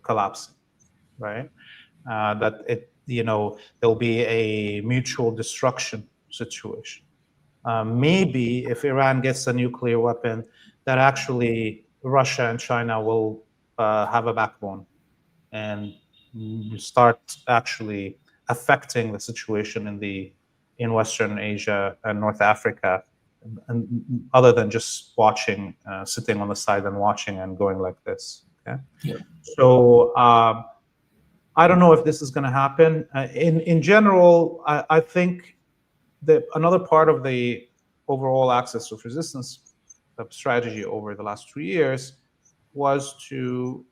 collapsing, right? There'll be a mutual destruction situation. Maybe if Iran gets a nuclear weapon, that actually Russia and China will have a backbone and start actually affecting the situation in Western Asia and North Africa, and other than just watching, sitting on the side and watching and going like this. Okay. Yeah. So I don't know if this is going to happen. In general, I think that another part of the overall axis of resistance strategy over the last 2 years was to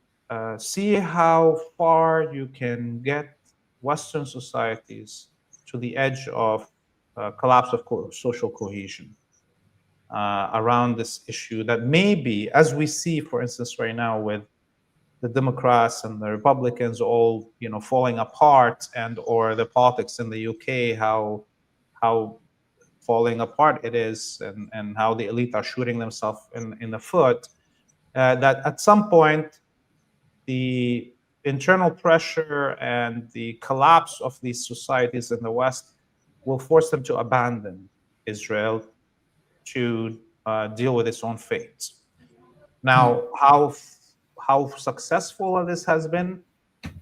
see how far you can get Western societies to the edge of collapse of social cohesion around this issue that maybe, as we see, for instance, right now with the Democrats and the Republicans all falling apart, and or the politics in the UK, how falling apart it is, and how the elite are shooting themselves in the foot, that at some point the internal pressure and the collapse of these societies in the West will force them to abandon Israel to deal with its own fate. Now, how successful this has been,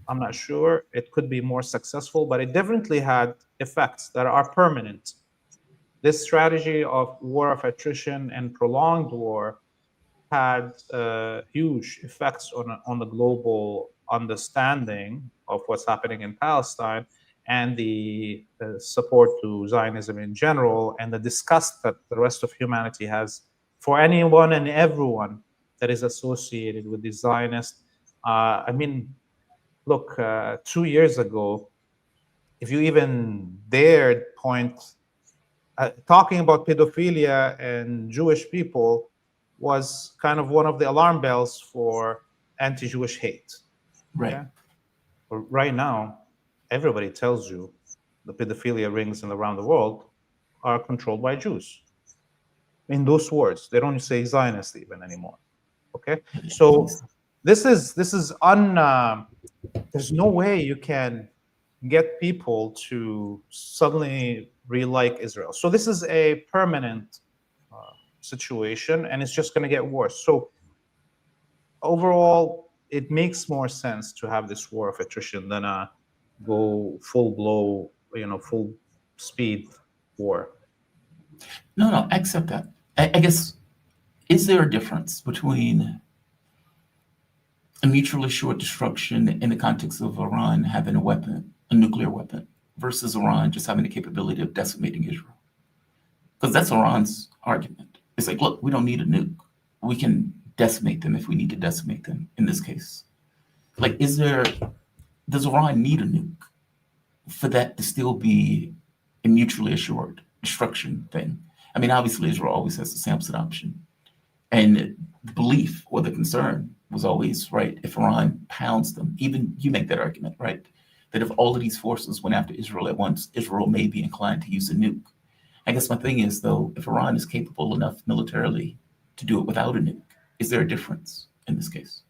I'm not sure. It could be more successful, but it definitely had effects that are permanent. This strategy of war of attrition and prolonged war had huge effects on the global understanding of what's happening in Palestine, and the support to Zionism in general, and the disgust that the rest of humanity has for anyone and everyone that is associated with the Zionists. Look, 2 years ago, if you even dared point, talking about pedophilia and Jewish people was kind of one of the alarm bells for anti-Jewish hate. Right. Okay? But right now, everybody tells you the pedophilia rings around the world are controlled by Jews. In those words, they don't say Zionist even anymore. Okay, so this is there's no way you can get people to suddenly re-like Israel. So this is a permanent situation, and it's just going to get worse. So overall, it makes more sense to have this war of attrition than a go full blow full speed war. No, no, I accept that. I guess, is there a difference between a mutually assured destruction in the context of Iran having a weapon, a nuclear weapon, versus Iran just having the capability of decimating Israel? Because that's Iran's argument. It's like, look, we don't need a nuke. We can decimate them if we need to decimate them in this case. Like, does Iran need a nuke for that to still be a mutually assured destruction thing? I mean, obviously, Israel always has the Samson option. And the belief or the concern was always, right, if Iran pounds them, even you make that argument, right, that if all of these forces went after Israel at once, Israel may be inclined to use a nuke. I guess my thing is, though, if Iran is capable enough militarily to do it without a nuke, is there a difference in this case?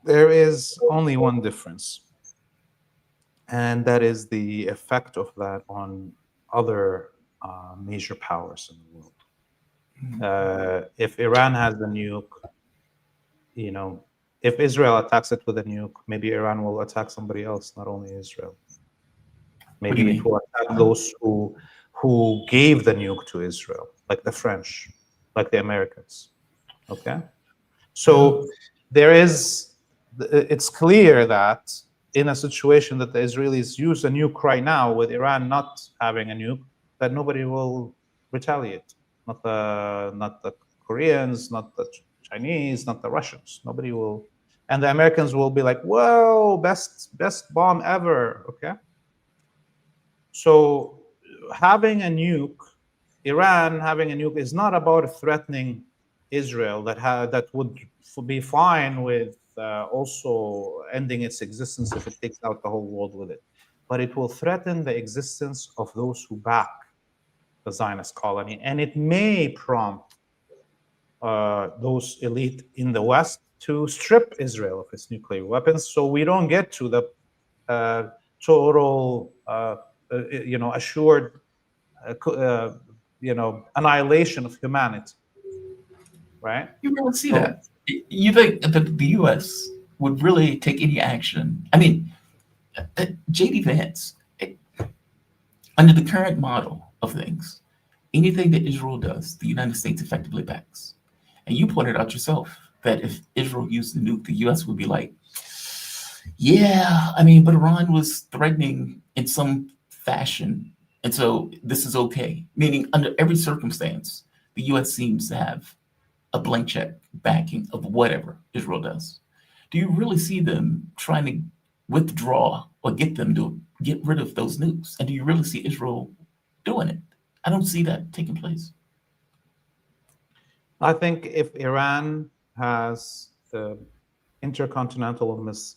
There is only one difference, and that is the effect of that on other major powers in the world. If Iran has the nuke, if Israel attacks it with a nuke, maybe Iran will attack somebody else, not only Israel. Maybe it will attack those who gave the nuke to Israel, like the French, like the Americans. Okay, so it's clear that in a situation that the Israelis use a nuke right now, with Iran not having a nuke, that nobody will retaliate. Not the Koreans, not the Chinese, not the Russians. Nobody will, and the Americans will be like, "Whoa, best bomb ever." Okay. So having a nuke, Iran having a nuke, is not about threatening Israel. That would be fine with also ending its existence if it takes out the whole world with it. But it will threaten the existence of those who back the Zionist colony, and it may prompt those elite in the West to strip Israel of its nuclear weapons, so we don't get to the total, assured, annihilation of humanity, right? You really see that? You think that the U.S. would really take any action? I mean, J.D. Vance, under the current model of things, anything that Israel does, the United States effectively backs. And you pointed out yourself that if Israel used the nuke, the U.S. would be like, yeah, I mean, but Iran was threatening in some fashion, and so this is okay. Meaning, under every circumstance, the U.S. seems to have a blank check backing of whatever Israel does. Do you really see them trying to withdraw or get them to get rid of those nukes? And do you really see Israel doing it? I don't see that taking place. I think if Iran has intercontinental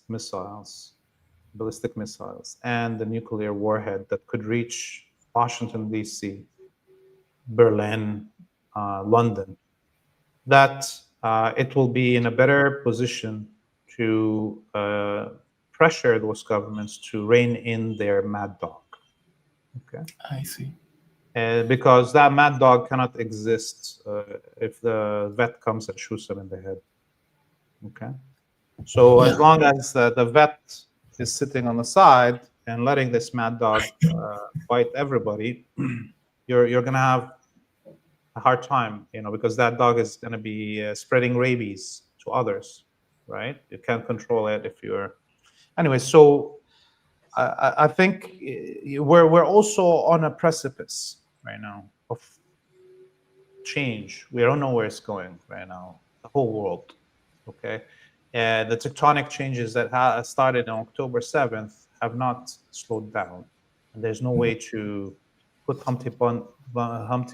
missiles, ballistic missiles, and the nuclear warhead that could reach Washington, D.C., Berlin, London, that it will be in a better position to pressure those governments to rein in their mad dog. Okay, I see. Because that mad dog cannot exist if the vet comes and shoots him in the head. Okay, so as long as the vet is sitting on the side and letting this mad dog bite everybody, you're gonna have a hard time, because that dog is gonna be spreading rabies to others, right? You can't control it if you're. Anyway, so I think we're also on a precipice right now of change. We don't know where it's going right now, the whole world. Okay, and the tectonic changes that started on October 7th have not slowed down, and there's no way to put Humpty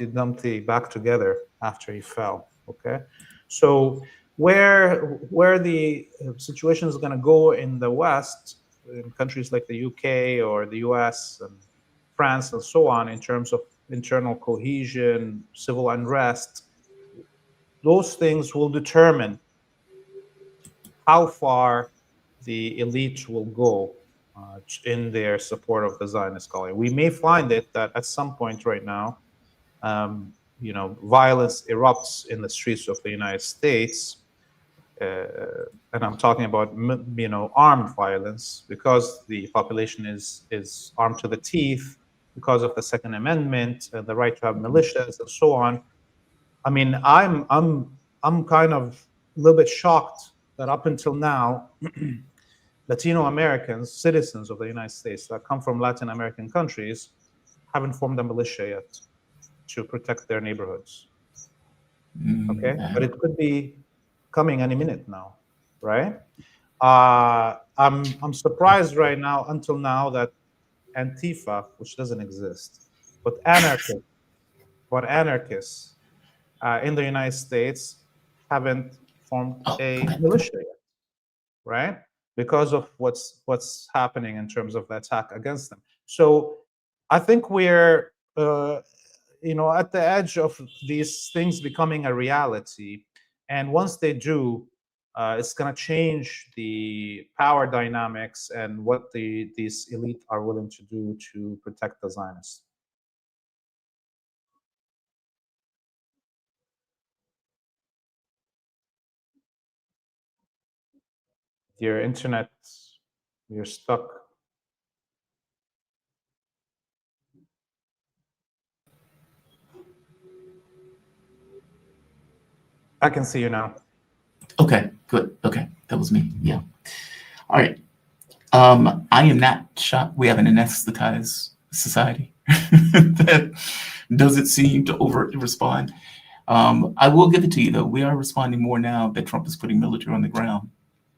Dumpty back together after he fell. Okay, so where the situation is going to go in the West, in countries like the UK or the US and France and so on, in terms of internal cohesion, civil unrest, those things will determine how far the elite will go in their support of the Zionist colony. We may find it that at some point right now, violence erupts in the streets of the United States, and I'm talking about armed violence, because the population is armed to the teeth because of the Second Amendment, the right to have militias and so on. I mean, I'm kind of a little bit shocked that up until now, Latino Americans, citizens of the United States that come from Latin American countries, haven't formed a militia yet to protect their neighborhoods. Okay, but it could be coming any minute now, right? I'm surprised right now, until now, that Antifa, which doesn't exist, but anarchists in the United States haven't formed Oh, a come back. militia yet, right? Because of what's happening in terms of the attack against them. So I think we're at the edge of these things becoming a reality, and once they do, it's going to change the power dynamics and what these elite are willing to do to protect the Zionists. Your internet, you're stuck. I can see you now. Okay, good. Okay, that was me. Yeah. All right. I am not shocked. We have an anesthetized society that doesn't seem to overtly respond. I will give it to you, though. We are responding more now that Trump is putting military on the ground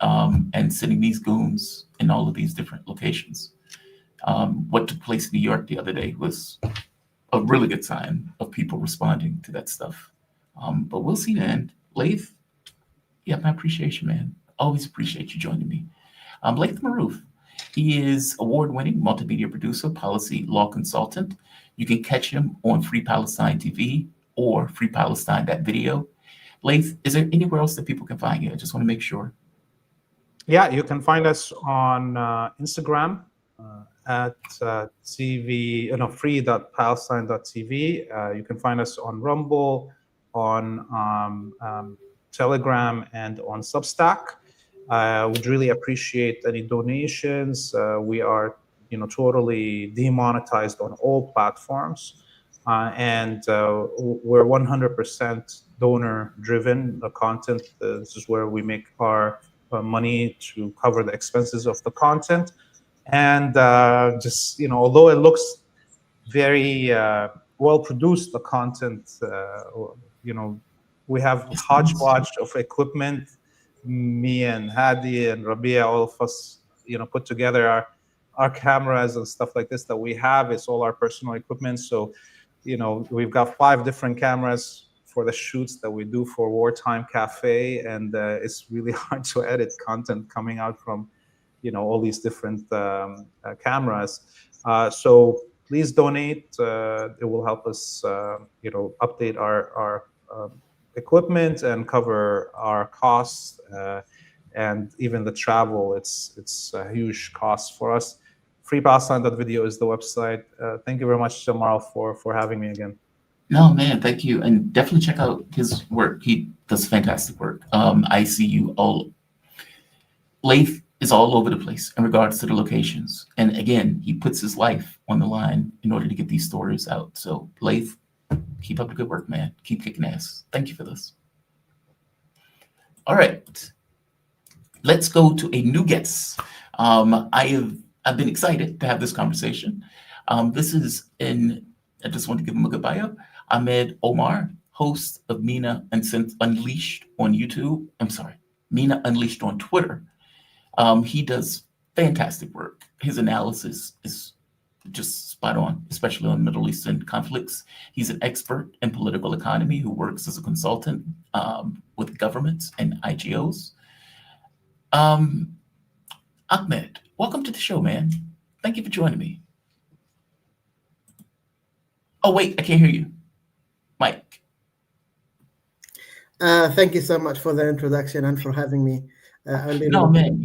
and sending these goons in all of these different locations. What took place in New York the other day was a really good sign of people responding to that stuff. But we'll see then. Laith, yeah, my appreciation, man. Always appreciate you joining me. Laith Marouf. He is award-winning multimedia producer, policy law consultant. You can catch him on Free Palestine TV or freepalestine.video. Laith, is there anywhere else that people can find you? I just want to make sure. Yeah, you can find us on Instagram at free.palestine.tv. You can find us on Rumble, on Telegram, and on Substack. Would really appreciate any donations. We are, totally demonetized on all platforms, and we're 100% donor-driven content. This is where we make our money to cover the expenses of the content. And just, although it looks very well produced, the content, we have hodgepodge of equipment. Me and Hadi and Rabia, all of us, put together our cameras and stuff like this that we have. It's all our personal equipment. So, we've got 5 different cameras for the shoots that we do for Wartime Cafe, and it's really hard to edit content coming out from, all these different cameras. So please donate. It will help us, update our equipment and cover our costs, and even the travel. It's a huge cost for us. freepalestine.video is the website. Thank you very much, Jamal, for having me again. No, man, thank you. And definitely check out his work. He does fantastic work. I see you all. Laith is all over the place in regards to the locations. And again, he puts his life on the line in order to get these stories out. So, Laith, keep up the good work, man. Keep kicking ass. Thank you for this. All right. Let's go to a new guest. I've been excited to have this conversation. This is I just want to give him a good bio. Ahmed Omar, host of Mena Unleashed on YouTube. I'm sorry, Mena Unleashed on Twitter. He does fantastic work. His analysis is just spot on, especially on Middle Eastern conflicts. He's an expert in political economy who works as a consultant with governments and IGOs. Ahmed, welcome to the show, man. Thank you for joining me. Oh, wait, I can't hear you. Mike. Thank you so much for the introduction and for having me. No, man,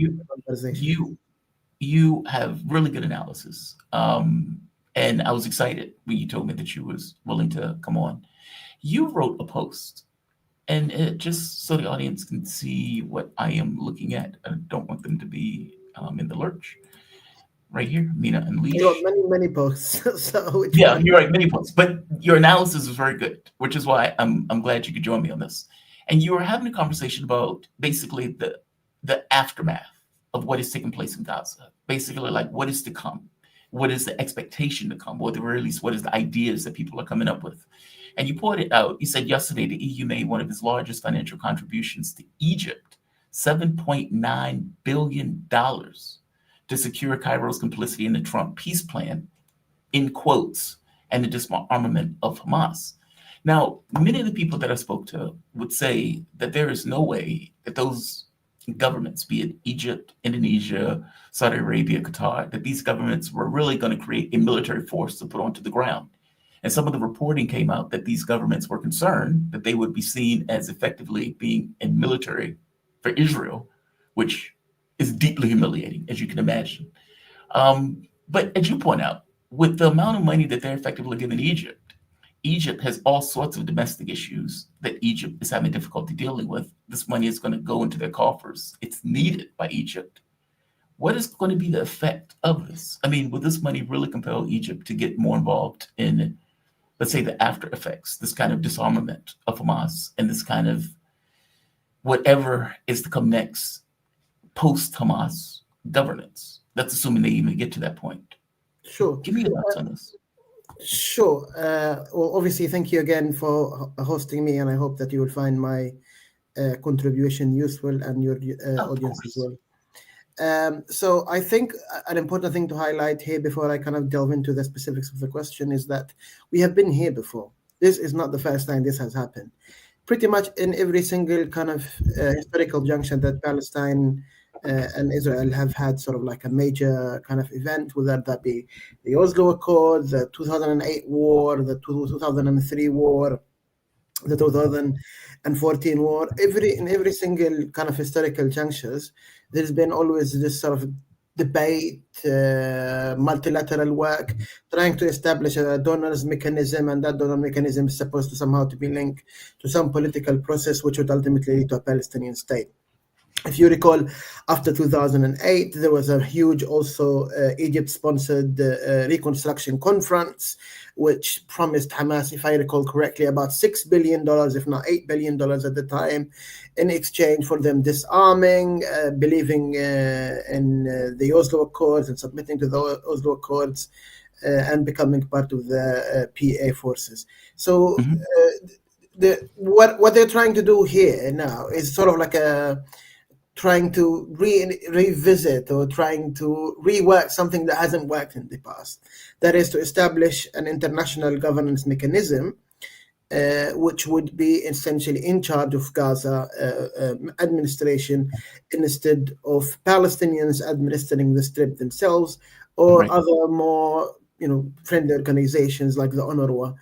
you have really good analysis. And I was excited when you told me that you was willing to come on. You wrote a post And just so the audience can see what I am looking at, I don't want them to be in the lurch. Right here, Mena I got Unleashed. many posts. So which Yeah, one? you're right, many points. But your analysis is very good, which is why I'm glad you could join me on this. And you were having a conversation about basically the aftermath of what is taking place in Gaza. Basically, like what is to come, what is the expectation to come, or at the very least, what is the ideas that people are coming up with. And you pointed out, you said yesterday the EU made one of its largest financial contributions to Egypt, $7.9 billion to secure Cairo's complicity in the Trump peace plan, in quotes, and the disarmament of Hamas. Now, many of the people that I spoke to would say that there is no way that those governments, be it Egypt, Indonesia, Saudi Arabia, Qatar, that these governments were really going to create a military force to put onto the ground. And some of the reporting came out that these governments were concerned that they would be seen as effectively being a military for Israel, which is deeply humiliating, as you can imagine. But as you point out, with the amount of money that they're effectively giving Egypt, Egypt has all sorts of domestic issues that Egypt is having difficulty dealing with. This money is going to go into their coffers. It's needed by Egypt. What is going to be the effect of this? I mean, will this money really compel Egypt to get more involved in, let's say, the after effects, this kind of disarmament of Hamas and this kind of whatever is to come next post-Hamas governance? That's assuming they even get to that point. Sure. Give me your thoughts on this. Sure. Well, obviously, thank you again for hosting me, and I hope that you will find my contribution useful and your audience as well. So I think an important thing to highlight here before I kind of delve into the specifics of the question is that we have been here before. This is not the first time this has happened. Pretty much in every single kind of historical junction that Palestine and Israel have had sort of like a major kind of event, whether that be the Oslo Accord, the 2008 war, the 2003 war, the 2014 war. In every single kind of historical junctures, there's been always this sort of debate, multilateral work, trying to establish a donors mechanism, and that donor mechanism is supposed to somehow to be linked to some political process which would ultimately lead to a Palestinian state. If you recall, after 2008, there was a huge also Egypt-sponsored reconstruction conference, which promised Hamas, if I recall correctly, about $6 billion, if not $8 billion at the time, in exchange for them disarming, believing in the Oslo Accords and submitting to the Oslo Accords and becoming part of the PA forces. So what they're trying to do here now is sort of like trying to revisit or trying to rework something that hasn't worked in the past. That is to establish an international governance mechanism, which would be essentially in charge of Gaza administration instead of Palestinians administering the strip themselves or other more, friendly organizations like the UNRWA.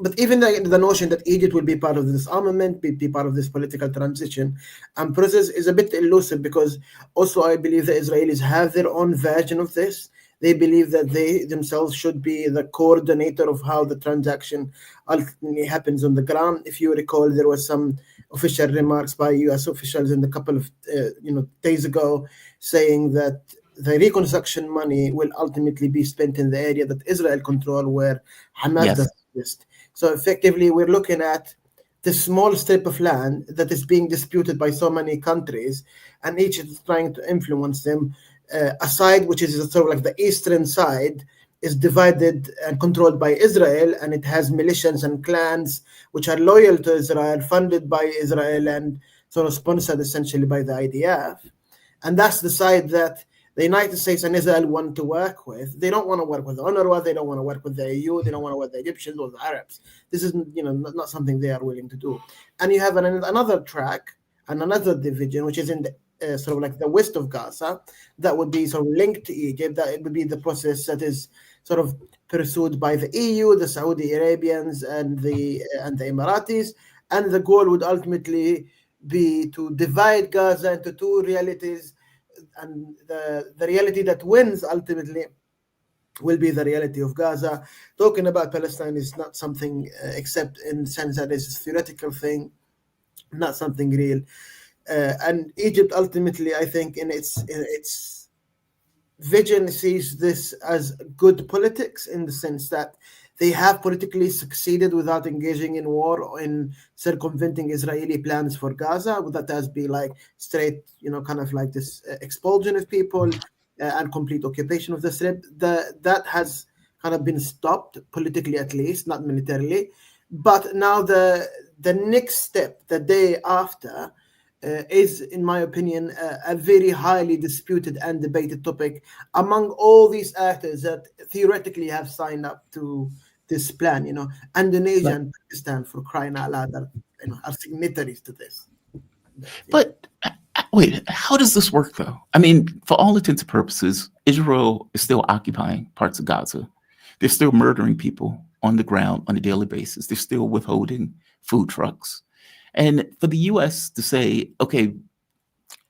But even the notion that Egypt will be part of this armament, be part of this political transition and process is a bit elusive, because also I believe the Israelis have their own version of this. They believe that they themselves should be the coordinator of how the transaction ultimately happens on the ground. If you recall, there was some official remarks by U.S. officials in a couple of days ago saying that the reconstruction money will ultimately be spent in the area that Israel control, where Hamas doesn't exist. So effectively, we're looking at this small strip of land that is being disputed by so many countries, and each is trying to influence them. A side, which is sort of like the eastern side, is divided and controlled by Israel, and it has militias and clans which are loyal to Israel, funded by Israel, and sort of sponsored essentially by the IDF. And that's the side that the United States and Israel want to work with. They don't want to work with UNRWA. They don't want to work with the EU. They don't want to work with the Egyptians or the Arabs. This is, not something they are willing to do. And you have another track and another division, which is in the sort of like the west of Gaza, that would be sort of linked to Egypt. That it would be the process that is sort of pursued by the EU, the Saudi Arabians, and the Emiratis. And the goal would ultimately be to divide Gaza into two realities. And the reality that wins ultimately will be the reality of Gaza. Talking about Palestine is not something except in the sense that it's a theoretical thing, not something real. And Egypt ultimately, I think, in its vision, sees this as good politics in the sense that they have politically succeeded without engaging in war or in circumventing Israeli plans for Gaza. Would that has be like straight, kind of like this expulsion of people and complete occupation of the Strip. That has kind of been stopped politically, at least, not militarily. But now the next step, the day after, is, in my opinion, a very highly disputed and debated topic among all these actors that theoretically have signed up to this plan. Indonesia and Pakistan, for crying out loud, are signatories to this. But wait, how does this work, though? I mean, for all intents and purposes, Israel is still occupying parts of Gaza. They're still murdering people on the ground on a daily basis. They're still withholding food trucks. And for the U.S. to say, okay,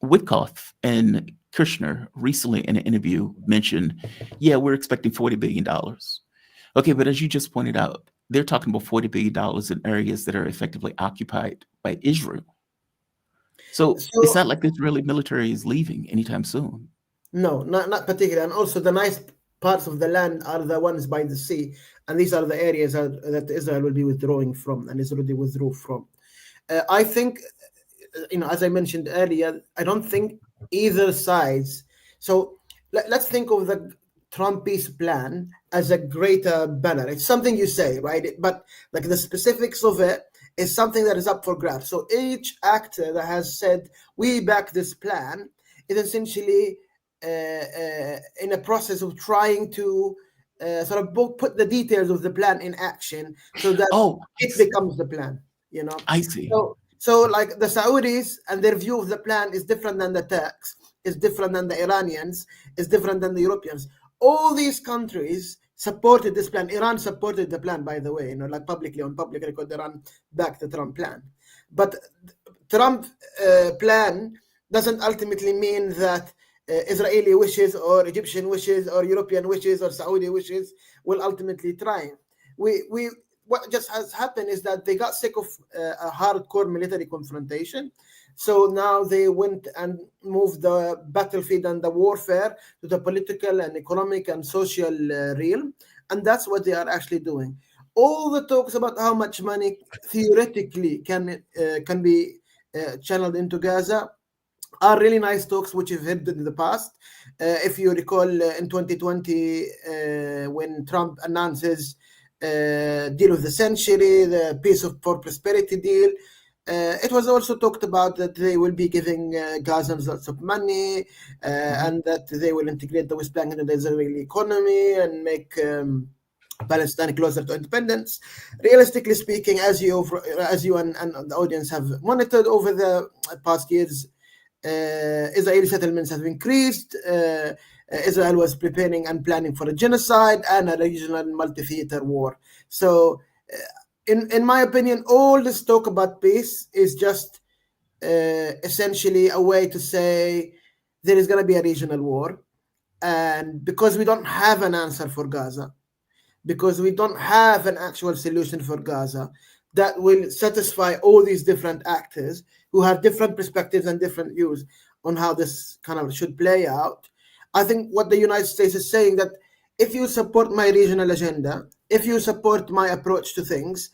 Witkoff and Kushner recently in an interview mentioned, yeah, we're expecting $40 billion. Okay, but as you just pointed out, they're talking about $40 billion in areas that are effectively occupied by Israel. So it's not like the Israeli military is leaving anytime soon. No, not particularly. And also the nice parts of the land are the ones by the sea. And these are the areas that Israel will be withdrawing from and is already withdrew from. I think, as I mentioned earlier, I don't think either sides. So let's think of the Trump peace plan as a greater banner. It's something you say, right? But like the specifics of it is something that is up for grabs. So each actor that has said, we back this plan, is essentially in a process of trying to sort of put the details of the plan in action so that it becomes the plan. I see. So like the Saudis and their view of the plan is different than the Turks, is different than the Iranians, is different than the Europeans. All these countries supported this plan. Iran supported the plan, by the way, like publicly on public record, Iran backed the Trump plan. But Trump plan doesn't ultimately mean that Israeli wishes or Egyptian wishes or European wishes or Saudi wishes will ultimately triumph. What just has happened is that they got sick of a hardcore military confrontation. So now they went and moved the battlefield and the warfare to the political and economic and social realm. And that's what they are actually doing. All the talks about how much money theoretically can be channeled into Gaza are really nice talks, which have happened in the past. If you recall, in 2020, when Trump announced his deal of the century, the Peace for Prosperity deal, it was also talked about that they will be giving Gazans lots of money and that they will integrate the West Bank into the Israeli economy and make Palestine closer to independence. Realistically speaking, as you and the audience have monitored over the past years, Israeli settlements have increased. Israel was preparing and planning for a genocide and a regional multi-theater war. So, in my opinion, all this talk about peace is just essentially a way to say there is going to be a regional war. And because we don't have an answer for Gaza, because we don't have an actual solution for Gaza that will satisfy all these different actors who have different perspectives and different views on how this kind of should play out, I think what the United States is saying that if you support my regional agenda, if you support my approach to things,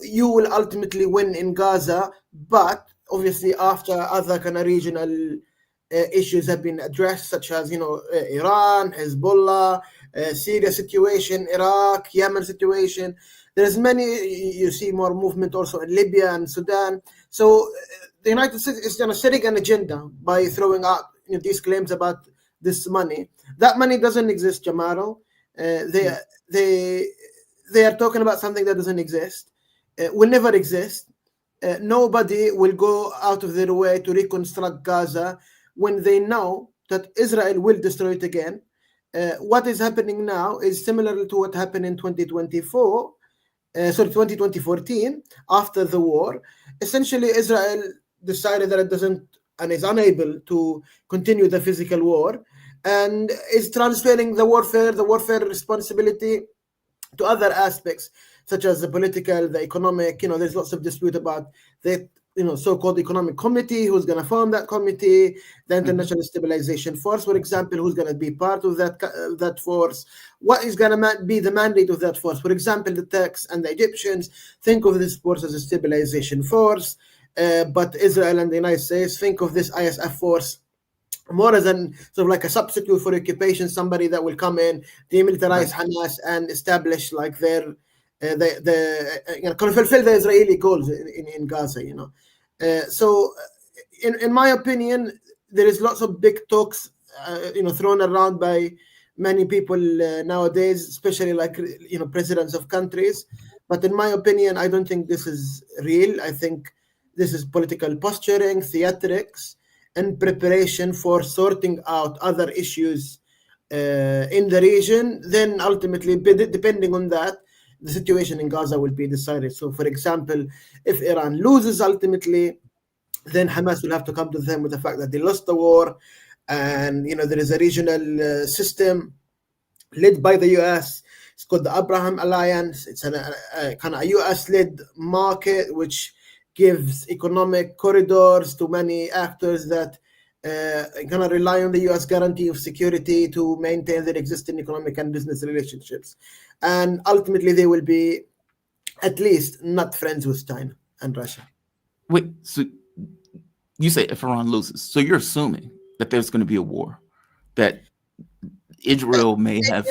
you will ultimately win in Gaza. But obviously, after other kind of regional issues have been addressed, such as Iran, Hezbollah, Syria situation, Iraq, Yemen situation, there's many. You see more movement also in Libya and Sudan. So the United States is setting an agenda by throwing out these claims about this money. That money doesn't exist, Jamaro. They are talking about something that doesn't exist, will never exist. Nobody will go out of their way to reconstruct Gaza when they know that Israel will destroy it again. What is happening now is similar to what happened in 2014, after the war. Essentially, Israel decided that it doesn't and is unable to continue the physical war, and is transferring the warfare responsibility to other aspects, such as the political, the economic. There's lots of dispute about the so-called economic committee, who's going to form that committee, the international stabilization force, for example, who's going to be part of that force, what is going to be the mandate of that force. For example, the Turks and the Egyptians think of this force as a stabilization force, but Israel and the United States think of this ISF force more as an sort of like a substitute for occupation, somebody that will come in, demilitarize Hamas, and establish like their kind of fulfill the Israeli goals in Gaza. So in my opinion, there is lots of big talks thrown around by many people nowadays, especially like presidents of countries. But in my opinion, I don't think this is real. I think this is political posturing, theatrics, in preparation for sorting out other issues in the region. Then ultimately, depending on that, the situation in Gaza will be decided. So, for example, if Iran loses ultimately, then Hamas will have to come to them with the fact that they lost the war, and there is a regional system led by the US. It's called the Abraham Alliance. It's a kind of a US-led market which gives economic corridors to many actors that going to rely on the US guarantee of security to maintain their existing economic and business relationships. And ultimately, they will be at least not friends with China and Russia. Wait, so you say if Iran loses, so you're assuming that there's going to be a war, that Israel may have...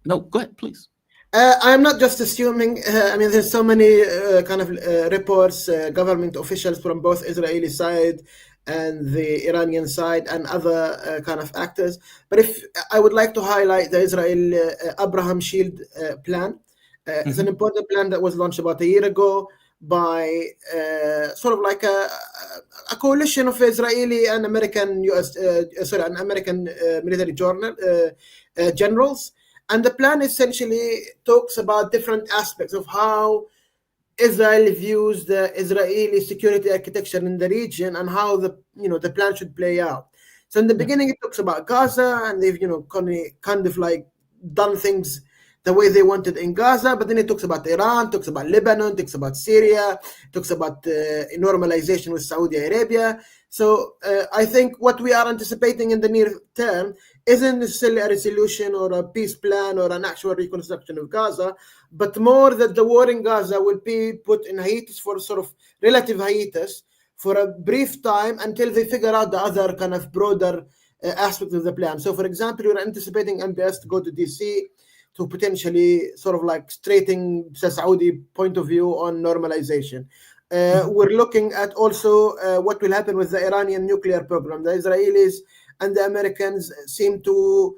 No, go ahead, please. I'm not just assuming. There's so many kind of reports, government officials from both Israeli side and the Iranian side and other kind of actors. But if I would like to highlight the Israel Abraham Shield plan. It's an important plan that was launched about a year ago by sort of like a coalition of Israeli and American American military generals. And the plan essentially talks about different aspects of how Israel views the Israeli security architecture in the region and how the plan should play out. So in the beginning, it talks about Gaza, and they've kind of like done things the way they wanted in Gaza, but then it talks about Iran, talks about Lebanon, talks about Syria, talks about normalization with Saudi Arabia. So I think what we are anticipating in the near term isn't necessarily a resolution or a peace plan or an actual reconstruction of Gaza, but more that the war in Gaza will be put in hiatus, for sort of relative hiatus, for a brief time until they figure out the other kind of broader aspects of the plan. So, for example, we're anticipating MBS to go to DC to potentially sort of like straighten the Saudi point of view on normalization. We're looking at also what will happen with the Iranian nuclear program. The Israelis and the Americans seem to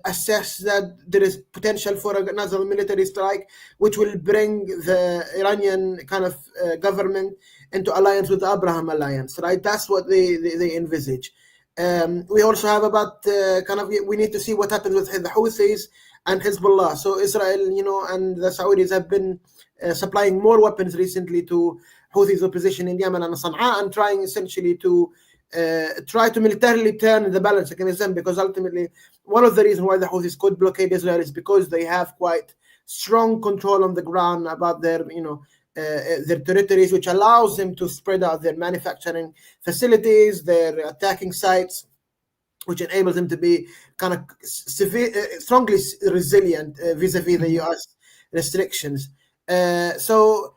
assess that there is potential for another military strike, which will bring the Iranian kind of government into alliance with the Abraham Alliance, right? That's what they envisage. We also have about we need to see what happens with the Houthis and Hezbollah. So Israel, and the Saudis have been supplying more weapons recently to Houthis opposition in Yemen and Sana'a, and trying essentially to try to militarily turn the balance against them, because ultimately one of the reasons why the Houthis could blockade Israel is because they have quite strong control on the ground about their territories, which allows them to spread out their manufacturing facilities, their attacking sites, which enables them to be kind of strongly resilient vis-a-vis the US restrictions. So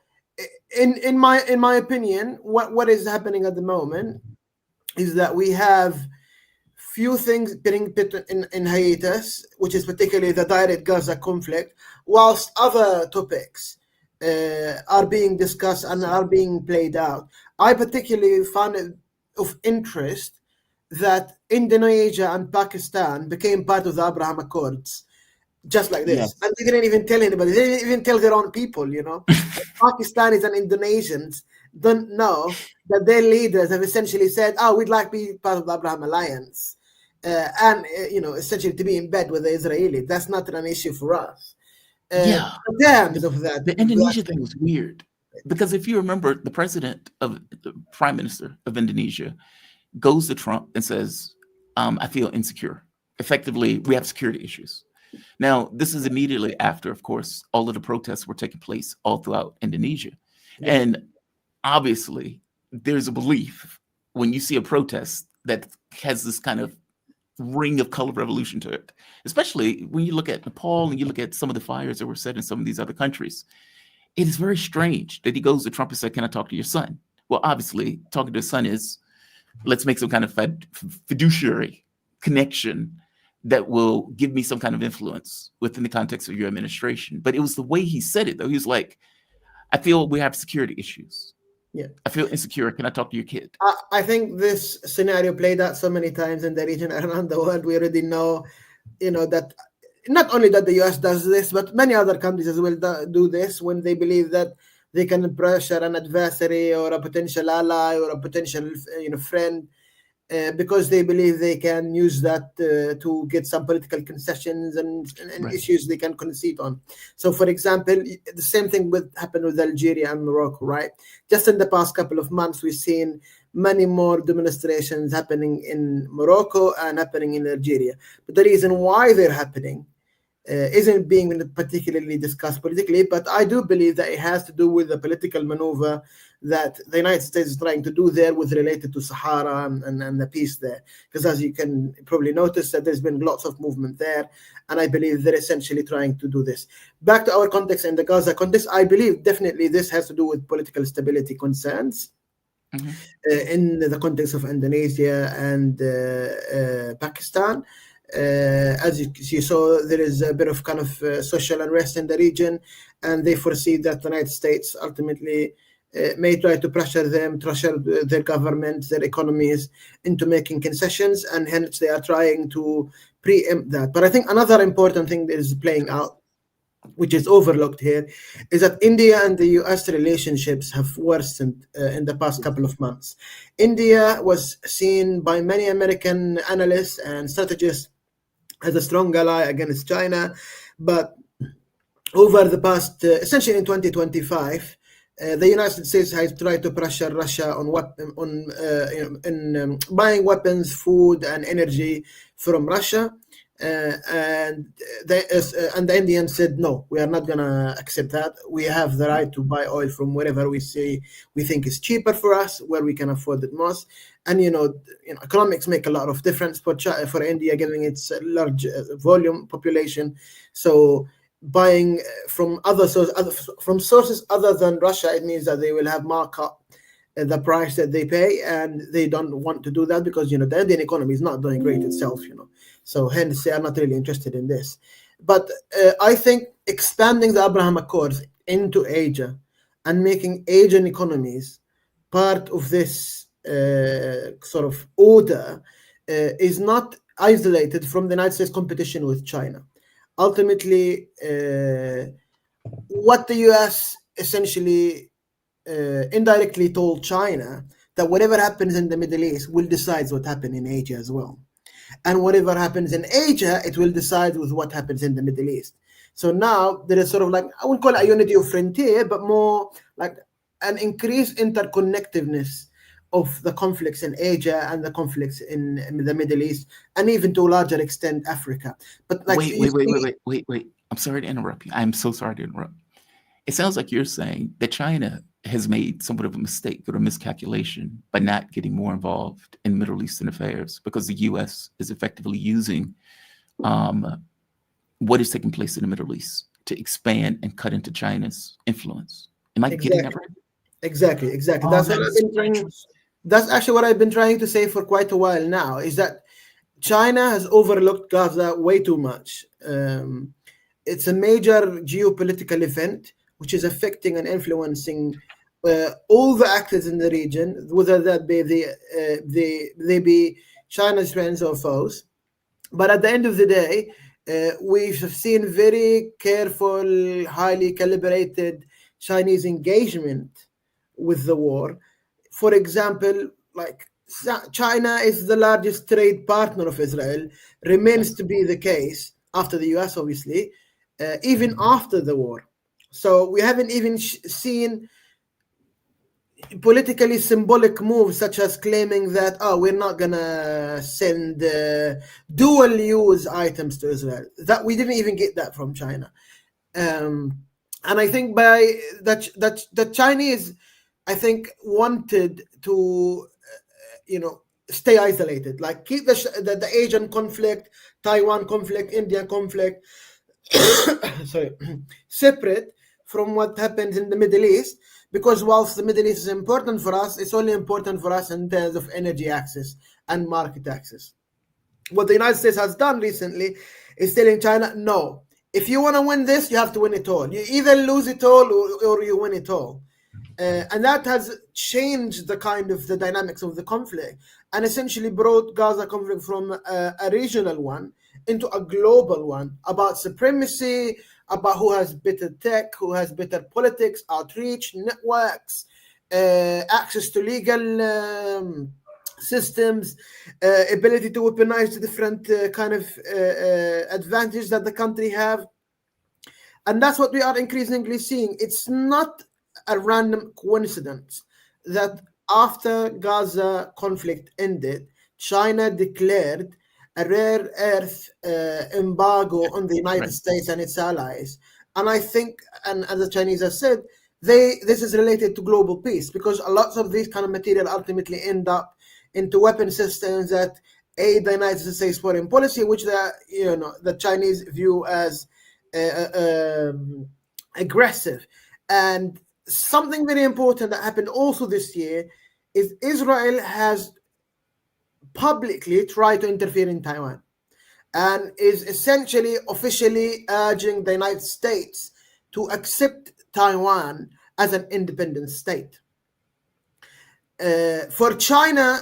in my opinion, what is happening at the moment is that we have few things being put in hiatus, which is particularly the direct Gaza conflict, whilst other topics are being discussed and are being played out. I particularly found it of interest that Indonesia and Pakistan became part of the Abraham Accords, just like this. Yes. And they didn't even tell anybody. They didn't even tell their own people, Pakistanis and Indonesians don't know that their leaders have essentially said, we'd like to be part of the Abraham Alliance. And essentially to be in bed with the Israelis. That's not an issue for us. The Indonesia thing was weird, because if you remember, the prime minister of Indonesia goes to Trump and says, I feel insecure. Effectively, we have security issues. Now, this is immediately after, of course, all of the protests were taking place all throughout Indonesia. Yeah. And obviously, there's a belief when you see a protest that has this kind of ring of color revolution to it, especially when you look at Nepal and you look at some of the fires that were set in some of these other countries. It is very strange that he goes to Trump and said, "Can I talk to your son?" Well, obviously, talking to his son is, let's make some kind of fiduciary connection that will give me some kind of influence within the context of your administration. But it was the way he said it, though. He was like, "I feel we have security issues. Yeah. I feel insecure. Can I talk to your kid?" I think this scenario played out so many times in the region and around the world. We already know, that not only that the US does this, but many other countries as well do this when they believe that they can pressure an adversary or a potential ally or a potential friend, because they believe they can use that to get some political concessions and Right. issues they can concede on. So, for example, the same thing happened with Algeria and Morocco, right? Just in the past couple of months, we've seen many more demonstrations happening in Morocco and happening in Algeria. But the reason why they're happening isn't being particularly discussed politically, but I do believe that it has to do with the political maneuver that the United States is trying to do there with related to Sahara and the peace there. Because as you can probably notice that there's been lots of movement there, and I believe they're essentially trying to do this. Back to our context in the Gaza context, I believe definitely this has to do with political stability concerns. In the context of Indonesia and Pakistan. As you saw, there is a bit of kind of social unrest in the region, and they foresee that the United States ultimately may try to pressure their government, their economies into making concessions, and hence they are trying to preempt that. But I think another important thing that is playing out, which is overlooked here, is that India and the US relationships have worsened in the past couple of months. India was seen by many American analysts and strategists as a strong ally against China, but over the past, essentially in 2025, the United States has tried to pressure Russia on buying weapons, food, and energy from Russia. And the Indians said, no, we are not going to accept that. We have the right to buy oil from wherever we think is cheaper for us, where we can afford it most. And economics make a lot of difference for India, given its large volume population. So buying from sources other than Russia, it means that they will have markup the price that they pay, and they don't want to do that because the Indian economy is not doing great itself. So hence they are not really interested in this. But I think expanding the Abraham Accords into Asia and making Asian economies part of this sort of order is not isolated from the United States competition with China. Ultimately, what the US essentially indirectly told China that whatever happens in the Middle East will decide what happens in Asia as well. And whatever happens in Asia, it will decide with what happens in the Middle East. So now there is sort of like, I wouldn't call it a unity of frontier, but more like an increased interconnectedness of the conflicts in Asia and the conflicts in the Middle East, and even to a larger extent, Africa. But like, wait. I'm sorry to interrupt you. I'm so sorry to interrupt. It sounds like you're saying that China has made somewhat of a mistake or a miscalculation by not getting more involved in Middle Eastern affairs, because the U.S. is effectively using what is taking place in the Middle East to expand and cut into China's influence. Am I getting that right? Exactly. Oh, That's actually what I've been trying to say for quite a while now, is that China has overlooked Gaza way too much. It's a major geopolitical event which is affecting and influencing all the actors in the region, whether that be they be China's friends or foes. But at the end of the day, we've seen very careful, highly calibrated Chinese engagement with the war. For example, like China is the largest trade partner of Israel, remains to be the case after the US, obviously, even after the war. So we haven't even seen politically symbolic moves such as claiming that we're not gonna send dual use items to Israel. That we didn't even get that from China. And I think by that the Chinese, I think, wanted to stay isolated, like keep the Asian conflict, Taiwan conflict, India conflict sorry, separate from what happens in the Middle East, because whilst the Middle East is important for us, it's only important for us in terms of energy access and market access. What the United States has done recently is telling China, no, if you want to win this, you have to win it all. You either lose it all or you win it all. And that has changed the dynamics of the conflict and essentially brought Gaza conflict from a regional one into a global one about supremacy, about who has better tech, who has better politics, outreach, networks, access to legal systems, ability to weaponize the different advantages that the country have. And that's what we are increasingly seeing. It's not a random coincidence that after Gaza conflict ended, China declared a rare earth embargo on the United States and its allies. And I think, and as the Chinese have said, this is related to global peace, because a lot of these kind of material ultimately end up into weapon systems that aid the United States foreign policy, which the Chinese view as aggressive. And something very important that happened also this year is Israel has publicly tried to interfere in Taiwan and is essentially officially urging the United States to accept Taiwan as an independent state. For China,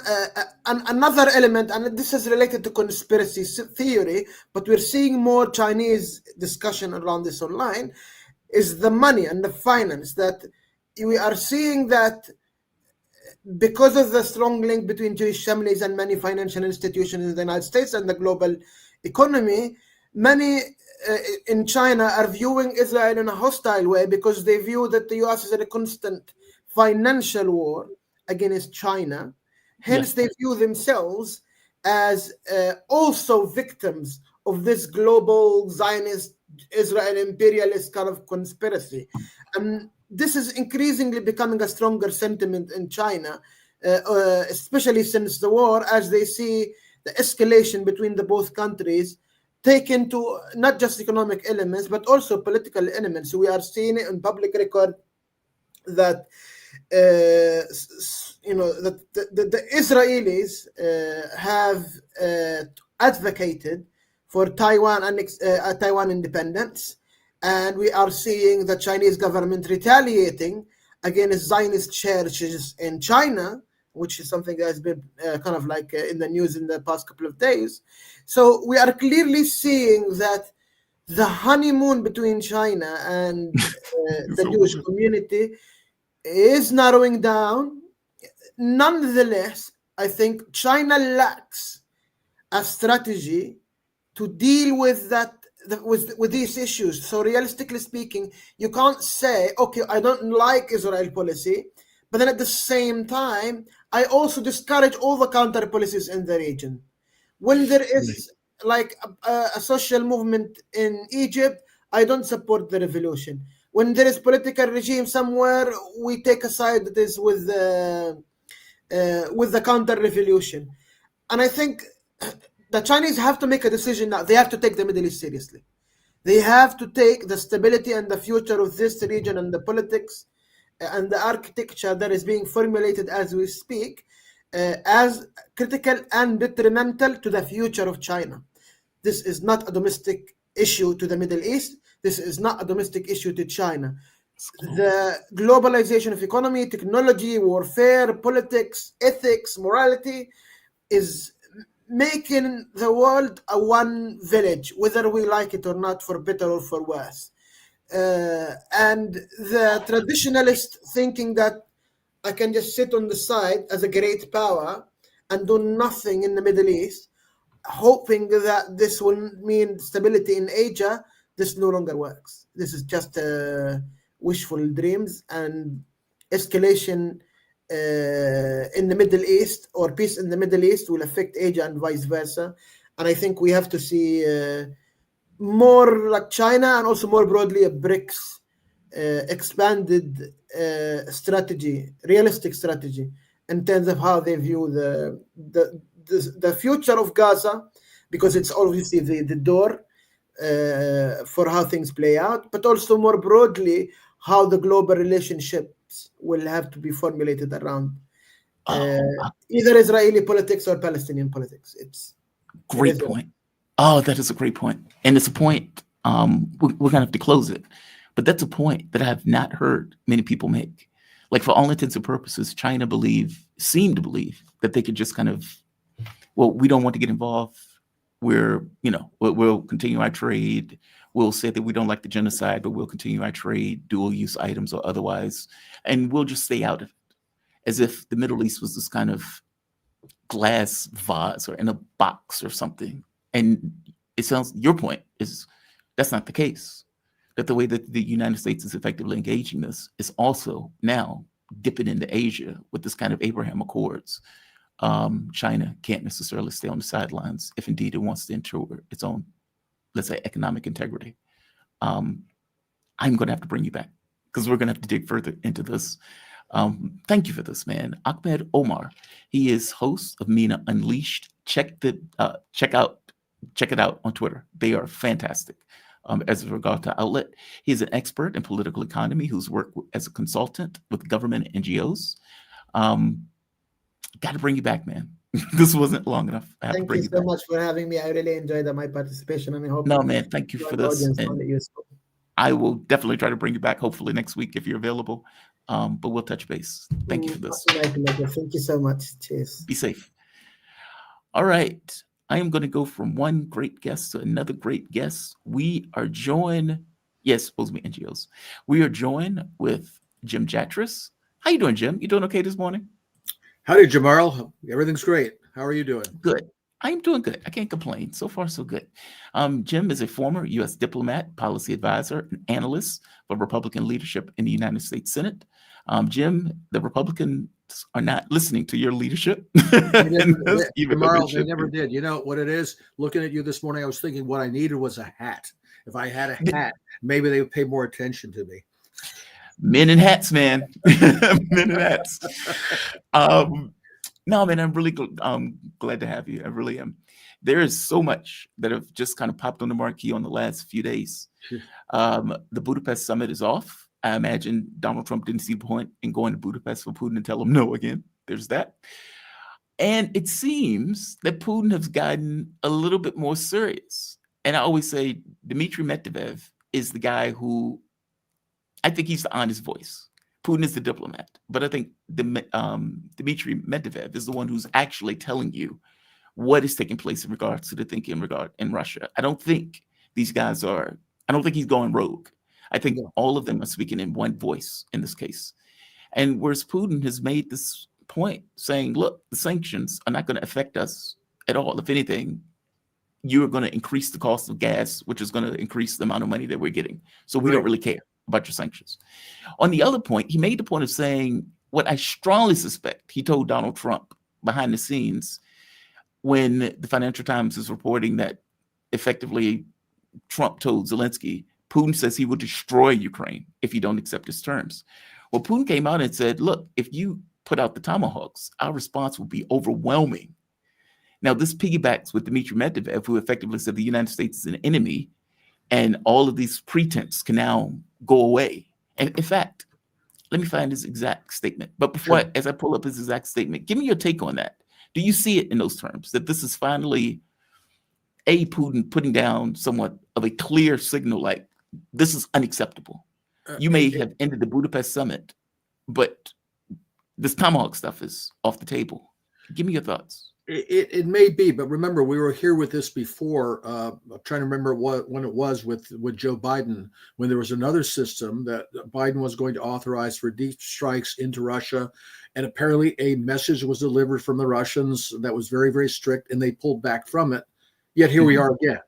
another element, and this is related to conspiracy theory, but we're seeing more Chinese discussion around this online, is the money and the finance. That we are seeing that because of the strong link between Jewish families and many financial institutions in the United States and the global economy, many in China are viewing Israel in a hostile way because they view that the US is in a constant financial war against China. Hence, they view themselves as also victims of this global Zionist, Israel imperialist kind of conspiracy. And this is increasingly becoming a stronger sentiment in China, especially since the war, as they see the escalation between the both countries taken to not just economic elements, but also political elements. We are seeing it in public record that that the Israelis have advocated for Taiwan and Taiwan independence, and we are seeing the Chinese government retaliating against Zionist churches in China, which is something that has been in the news in the past couple of days. So we are clearly seeing that the honeymoon between China and the Jewish community is narrowing down. Nonetheless, I think China lacks a strategy to deal with that, with these issues. So realistically speaking, you can't say, okay, I don't like Israel policy, but then at the same time, I also discourage all the counter policies in the region. When there is like a social movement in Egypt, I don't support the revolution. When there is political regime somewhere, we take a side that is with the counter-revolution. And I think the Chinese have to make a decision now. They have to take the Middle East seriously. They have to take the stability and the future of this region and the politics and the architecture that is being formulated as we speak as critical and detrimental to the future of China. This is not a domestic issue to the Middle East. This is not a domestic issue to China. The globalization of economy, technology, warfare, politics, ethics, morality is making the world a one village, whether we like it or not, for better or for worse. And the traditionalist thinking that I can just sit on the side as a great power and do nothing in the Middle East, hoping that this will mean stability in Asia, this no longer works. This is just wishful dreams, and escalation in the Middle East, or peace in the Middle East will affect Asia and vice versa. And I think we have to see more like China, and also more broadly a BRICS expanded strategy, realistic strategy, in terms of how they view the future of Gaza, because it's obviously the door for how things play out, but also more broadly how the global relationships will have to be formulated around either Israeli politics or Palestinian politics. Great point. Oh, that is a great point. And it's a point, we're going to have to close it, but that's a point that I have not heard many people make. Like, for all intents and purposes, China seem to believe that they could just kind of, well, we don't want to get involved. We'll continue our trade. We'll say that we don't like the genocide, but we'll continue our trade, dual use items or otherwise, and we'll just stay out of it. As if the Middle East was this kind of glass vase or in a box or something. And it sounds, your point is that's not the case. That the way that the United States is effectively engaging this is also now dipping into Asia with this kind of Abraham Accords. China can't necessarily stay on the sidelines if indeed it wants to ensure its own, let's say, economic integrity. I'm going to have to bring you back because we're going to have to dig further into this. Thank you for this, man. Ahmed Omar, he is host of Mena Unleashed. Check it out on Twitter. They are fantastic. As regard to Outlet, he is an expert in political economy who's worked as a consultant with government and NGOs. Got to bring you back, man. This wasn't long enough. Thank you so much for having me. I really enjoyed my participation, and I hope. No, man, thank you for this. I will definitely try to bring you back, hopefully next week if you're available. But we'll touch base. Thank you for this. Thank you so much. Cheers. Be safe. All right. I am going to go from one great guest to another great guest. We are joined, yes, supposed to be NGOs. We are joined with Jim Jatras. How you doing, Jim? You doing okay this morning? Howdy, Jamarl. Everything's great. How are you doing? Good. I am doing good. I can't complain. So far, so good. Jim is a former U.S. diplomat, policy advisor, and analyst for Republican leadership in the United States Senate. Jim, the Republicans are not listening to your leadership. Jamarl, they never did. You know what it is? Looking at you this morning, I was thinking what I needed was a hat. If I had a hat, maybe they would pay more attention to me. Men in hats, man. Men in hats. No, man, I'm really glad to have you. I really am. There is so much that have just kind of popped on the marquee on the last few days. The Budapest summit is off. I imagine Donald Trump didn't see the point in going to Budapest for Putin to tell him no again. There's that. And it seems that Putin has gotten a little bit more serious. And I always say Dmitry Medvedev is the guy who, I think he's the honest voice. Putin is the diplomat. But I think Dmitry Medvedev is the one who's actually telling you what is taking place in regards to the thinking in Russia. I don't think these guys are, I don't think he's going rogue. I think all of them are speaking in one voice in this case. And whereas Putin has made this point saying, look, the sanctions are not going to affect us at all. If anything, you're going to increase the cost of gas, which is going to increase the amount of money that we're getting. So we don't really care about your sanctions. On the other point, he made the point of saying what I strongly suspect he told Donald Trump behind the scenes when the Financial Times is reporting that effectively Trump told Zelensky, Putin says he will destroy Ukraine if you don't accept his terms. Well, Putin came out and said, look, if you put out the tomahawks, our response will be overwhelming. Now, this piggybacks with Dmitry Medvedev, who effectively said the United States is an enemy, and all of these pretense can now go away. And in fact, let me find his exact statement. But before, as I pull up his exact statement, give me your take on that. Do you see it in those terms, that this is finally Putin putting down somewhat of a clear signal, like this is unacceptable? You may have ended the Budapest summit, but this tomahawk stuff is off the table. Give me your thoughts. It may be, but remember, we were here with this before. I'm trying to remember when it was with Joe Biden, when there was another system that Biden was going to authorize for deep strikes into Russia. And apparently a message was delivered from the Russians that was very, very strict, and they pulled back from it. Yet here we are again.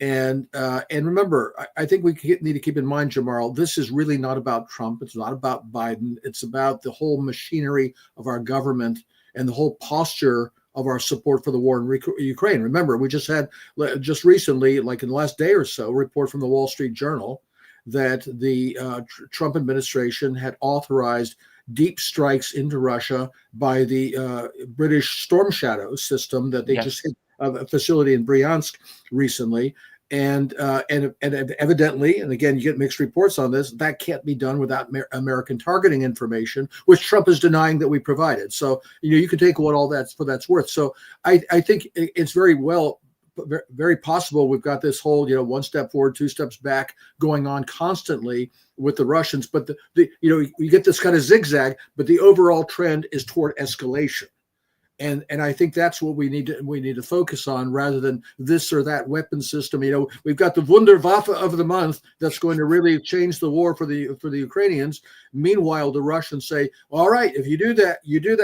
And remember, I think we need to keep in mind, Jamarl, this is really not about Trump. It's not about Biden. It's about the whole machinery of our government and the whole posture of our support for the war in Ukraine. Remember, we just had just recently, like in the last day or so, a report from the Wall Street Journal that the Trump administration had authorized deep strikes into Russia by the British Storm Shadow system that they just hit a facility in Bryansk recently. And evidently, and again, you get mixed reports on this, that can't be done without American targeting information, which Trump is denying that we provided. So, you can take what all that's worth. So I think it's very possible we've got this whole, one step forward, two steps back going on constantly with the Russians. But you get this kind of zigzag, but the overall trend is toward escalation. And I think that's what we need to focus on, rather than this or that weapon system. We've got the Wunderwaffe of the month that's going to really change the war for the Ukrainians. Meanwhile, the Russians say, "All right, if you do that,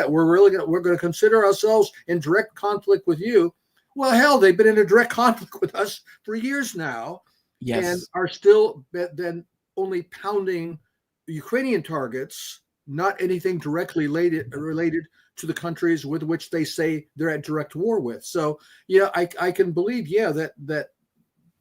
we're going to consider ourselves in direct conflict with you." Well, hell, they've been in a direct conflict with us for years now, and are still then only pounding Ukrainian targets, not anything directly related to the countries with which they say they're at direct war with. So, I can believe, that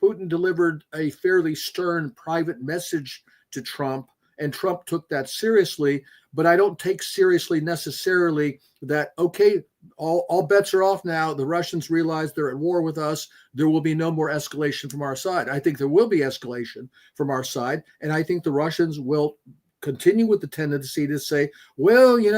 Putin delivered a fairly stern private message to Trump, and Trump took that seriously. But I don't take seriously necessarily that, okay, all bets are off now. The Russians realize they're at war with us. There will be no more escalation from our side. I think there will be escalation from our side. And I think the Russians will continue with the tendency to say, well, we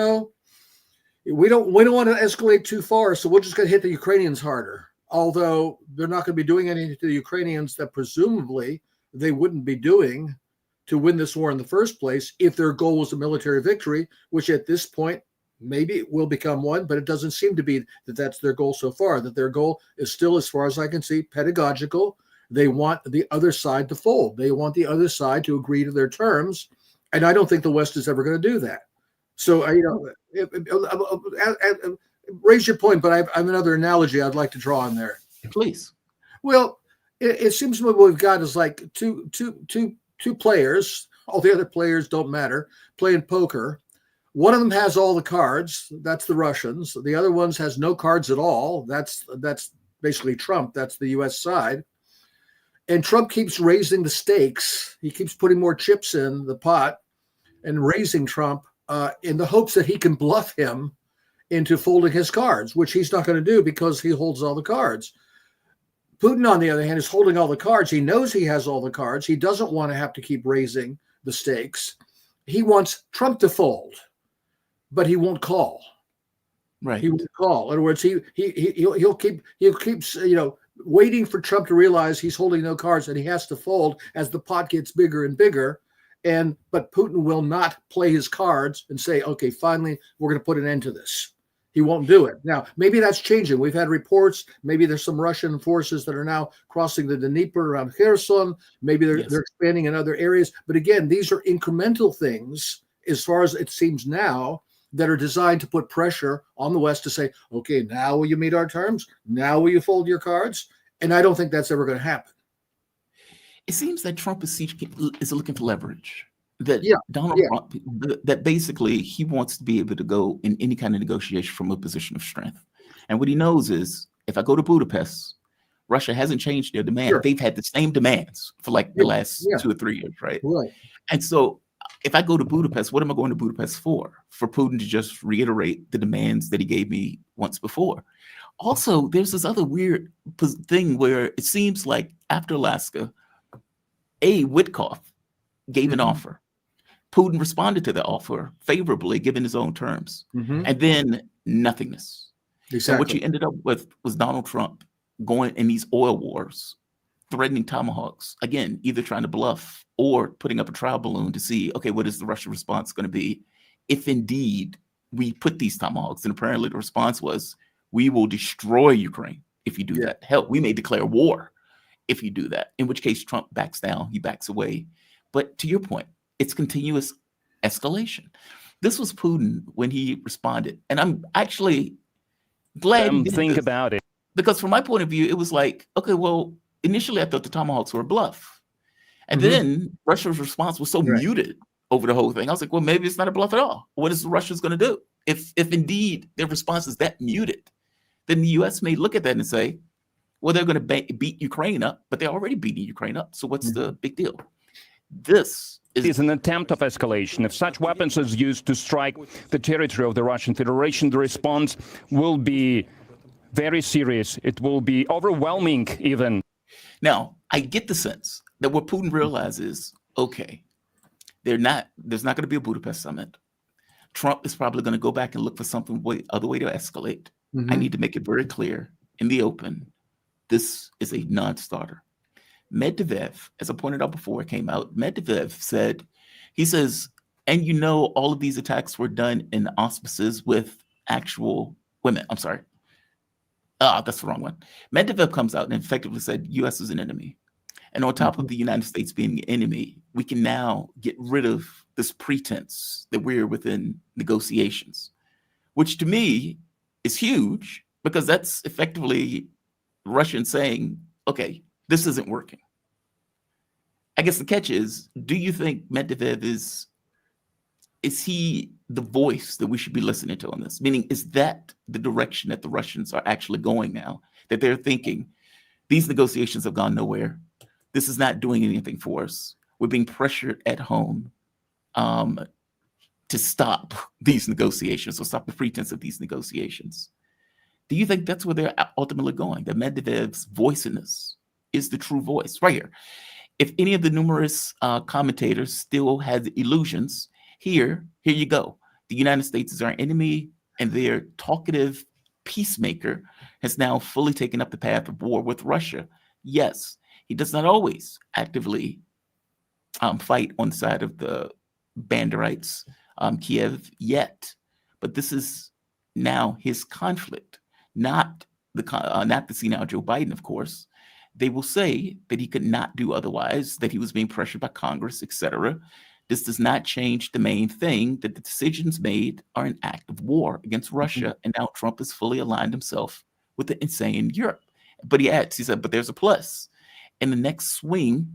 don't want to escalate too far, so we're just going to hit the Ukrainians harder. Although they're not going to be doing anything to the Ukrainians that presumably they wouldn't be doing to win this war in the first place if their goal was a military victory, which at this point maybe it will become one, but it doesn't seem to be that that's their goal so far. That their goal is still, as far as I can see, pedagogical. They want the other side to fold. They want the other side to agree to their terms, and I don't think the West is ever going to do that. So, raise your point, but I have another analogy I'd like to draw on there. Please. Well, it seems what we've got is like two players. All the other players don't matter. Playing poker. One of them has all the cards. That's the Russians. The other one has no cards at all. That's basically Trump. That's the U.S. side. And Trump keeps raising the stakes. He keeps putting more chips in the pot and raising Trump, in the hopes that he can bluff him into folding his cards, which he's not going to do because he holds all the cards. Putin, on the other hand, is holding all the cards. He knows he has all the cards. He doesn't want to have to keep raising the stakes. He wants Trump to fold, but he won't call. Right. He won't call. In other words, he'll keep waiting for Trump to realize he's holding no cards and he has to fold as the pot gets bigger and bigger. But Putin will not play his cards and say, okay, finally, we're going to put an end to this. He won't do it. Now, maybe that's changing. We've had reports. Maybe there's some Russian forces that are now crossing the Dnieper around Kherson. Maybe they're expanding in other areas. But again, these are incremental things, as far as it seems now, that are designed to put pressure on the West to say, okay, now will you meet our terms? Now will you fold your cards? And I don't think that's ever going to happen. It seems that Trump is looking for leverage. That Donald Trump, that basically he wants to be able to go in any kind of negotiation from a position of strength. And what he knows is, if I go to Budapest, Russia hasn't changed their demand. Sure. They've had the same demands for like the last 2 or 3 years, right? Right. And so if I go to Budapest, what am I going to Budapest for? For Putin to just reiterate the demands that he gave me once before. Also, there's this other weird thing where it seems like after Alaska, Witkoff gave an offer. Putin responded to the offer favorably, given his own terms, and then nothingness. Exactly. So what you ended up with was Donald Trump going in these oil wars, threatening tomahawks, again, either trying to bluff or putting up a trial balloon to see, okay, what is the Russian response going to be if indeed we put these tomahawks? And apparently the response was, we will destroy Ukraine if you do that. Hell, we may declare war if you do that, in which case Trump backs down, he backs away. But to your point, it's continuous escalation. This was Putin when he responded. And I'm actually glad he did think this, about it. because from my point of view, it was like, okay, well, initially I thought the Tomahawks were a bluff. And Mhm. then Russia's response was so Right. muted over the whole thing. I was like, well, maybe it's not a bluff at all. What is the Russians going to do? If indeed their response is that muted, then the U.S. may look at that and say, well, they're going to beat Ukraine up, but they're already beating Ukraine up. So what's the big deal? This is an attempt of escalation. If such weapons is used to strike the territory of the Russian Federation, the response will be very serious. It will be overwhelming even. Now, I get the sense that what Putin realizes, okay, there's not going to be a Budapest summit. Trump is probably going to go back and look for some other way to escalate. I need to make it very clear in the open, this is a non-starter. Medvedev, as I pointed out before it came out, Medvedev said, he says, and you know, all of these attacks were done in auspices with actual women. I'm sorry. That's the wrong one. Medvedev comes out and effectively said, U.S. is an enemy. And on top of the United States being an enemy, we can now get rid of this pretense that we're within negotiations, which to me is huge because that's effectively Russians saying, okay, this isn't working. I guess the catch is, do you think Medvedev is he the voice that we should be listening to on this? Meaning, is that the direction that the Russians are actually going now? That they're thinking, these negotiations have gone nowhere. This is not doing anything for us. We're being pressured at home to stop these negotiations or stop the pretense of these negotiations. Do you think that's where they're ultimately going? That Medvedev's voice in this is the true voice right here. If any of the numerous commentators still had illusions, here you go. The United States is our enemy, and their talkative peacemaker has now fully taken up the path of war with Russia. Yes, he does not always actively fight on the side of the Banderites, Kiev yet, but this is now his conflict, not the senile Joe Biden, of course. They will say that he could not do otherwise, that he was being pressured by Congress, etc. This does not change the main thing, that the decisions made are an act of war against Russia, and now Trump has fully aligned himself with the insane Europe. But he adds, he said, but there's a plus. In the next swing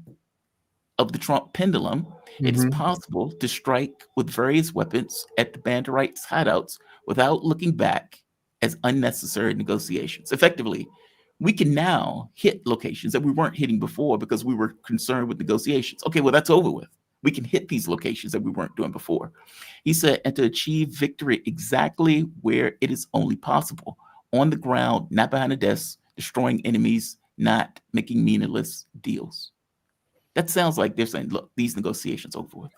of the Trump pendulum, it is possible to strike with various weapons at the Banderites' hideouts without looking back as unnecessary negotiations. Effectively, we can now hit locations that we weren't hitting before because we were concerned with negotiations. Okay, well, that's over with. We can hit these locations that we weren't doing before. He said, and to achieve victory exactly where it is only possible, on the ground, not behind a desk, destroying enemies, not making meaningless deals. That sounds like they're saying, look, these negotiations over with.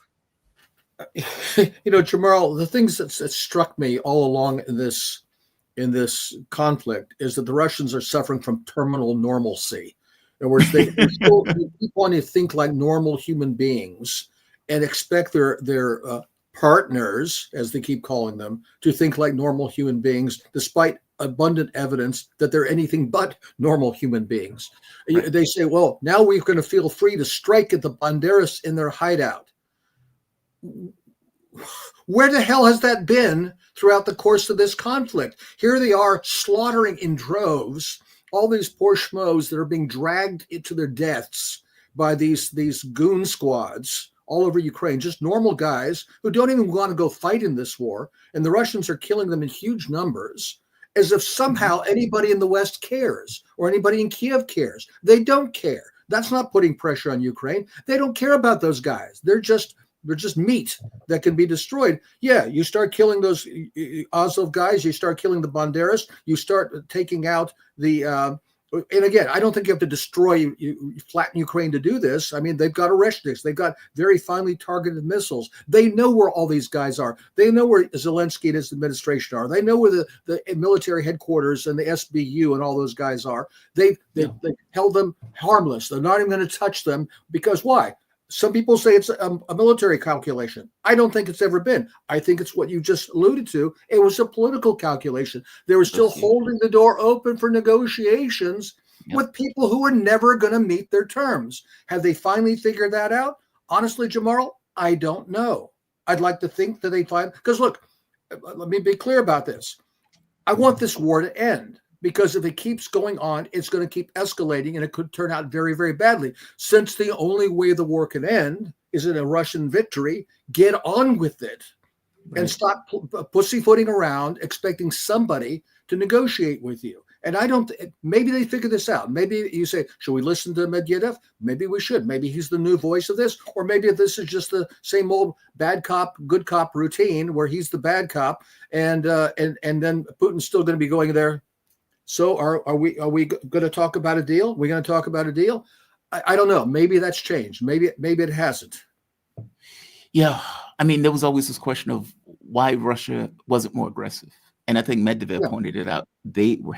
You know, Jamal, the things that struck me all along in this conflict is that the Russians are suffering from terminal normalcy. In other words, they keep wanting to think like normal human beings and expect their partners, as they keep calling them, to think like normal human beings, despite abundant evidence that they're anything but normal human beings. Right. They say, well, now we're going to feel free to strike at the Banderas in their hideout. Where the hell has that been throughout the course of this conflict? Here they are slaughtering in droves all these poor schmoes that are being dragged into their deaths by these goon squads all over Ukraine, just normal guys who don't even want to go fight in this war. And the Russians are killing them in huge numbers, as if somehow anybody in the West cares or anybody in Kiev cares. They don't care. That's not putting pressure on Ukraine. They don't care about those guys. They're just meat that can be destroyed. Yeah, you start killing those Azov guys, you start killing the Banderas, you start taking out the, and again, I don't think you have to destroy, flatten Ukraine to do this. I mean, they've got Oreshniks, they've got very finely targeted missiles. They know where all these guys are. They know where Zelensky and his administration are. They know where the military headquarters and the SBU and all those guys are. They held them harmless. They're not even going to touch them because why? Some people say it's a military calculation. I don't think it's ever been. I think it's what you just alluded to. It was a political calculation. They were still holding the door open for negotiations with people who were never going to meet their terms. Have they finally figured that out? Honestly, Jamal, I don't know. I'd like to think that they find, because look, let me be clear about this. I want this war to end. because if it keeps going on, it's going to keep escalating and it could turn out very, very badly. Since the only way the war can end is in a Russian victory, get on with it and stop pussyfooting around expecting somebody to negotiate with you. And I don't, maybe they figure this out. Maybe you say, should we listen to Medvedev? Maybe we should. Maybe he's the new voice of this, or maybe this is just the same old bad cop, good cop routine where he's the bad cop, and then Putin's still going to be going there. So are we going to talk about a deal? We're going to talk about a deal? I don't know. Maybe that's changed. Maybe it hasn't. Yeah, I mean, there was always this question of why Russia wasn't more aggressive. And I think Medvedev pointed it out. They were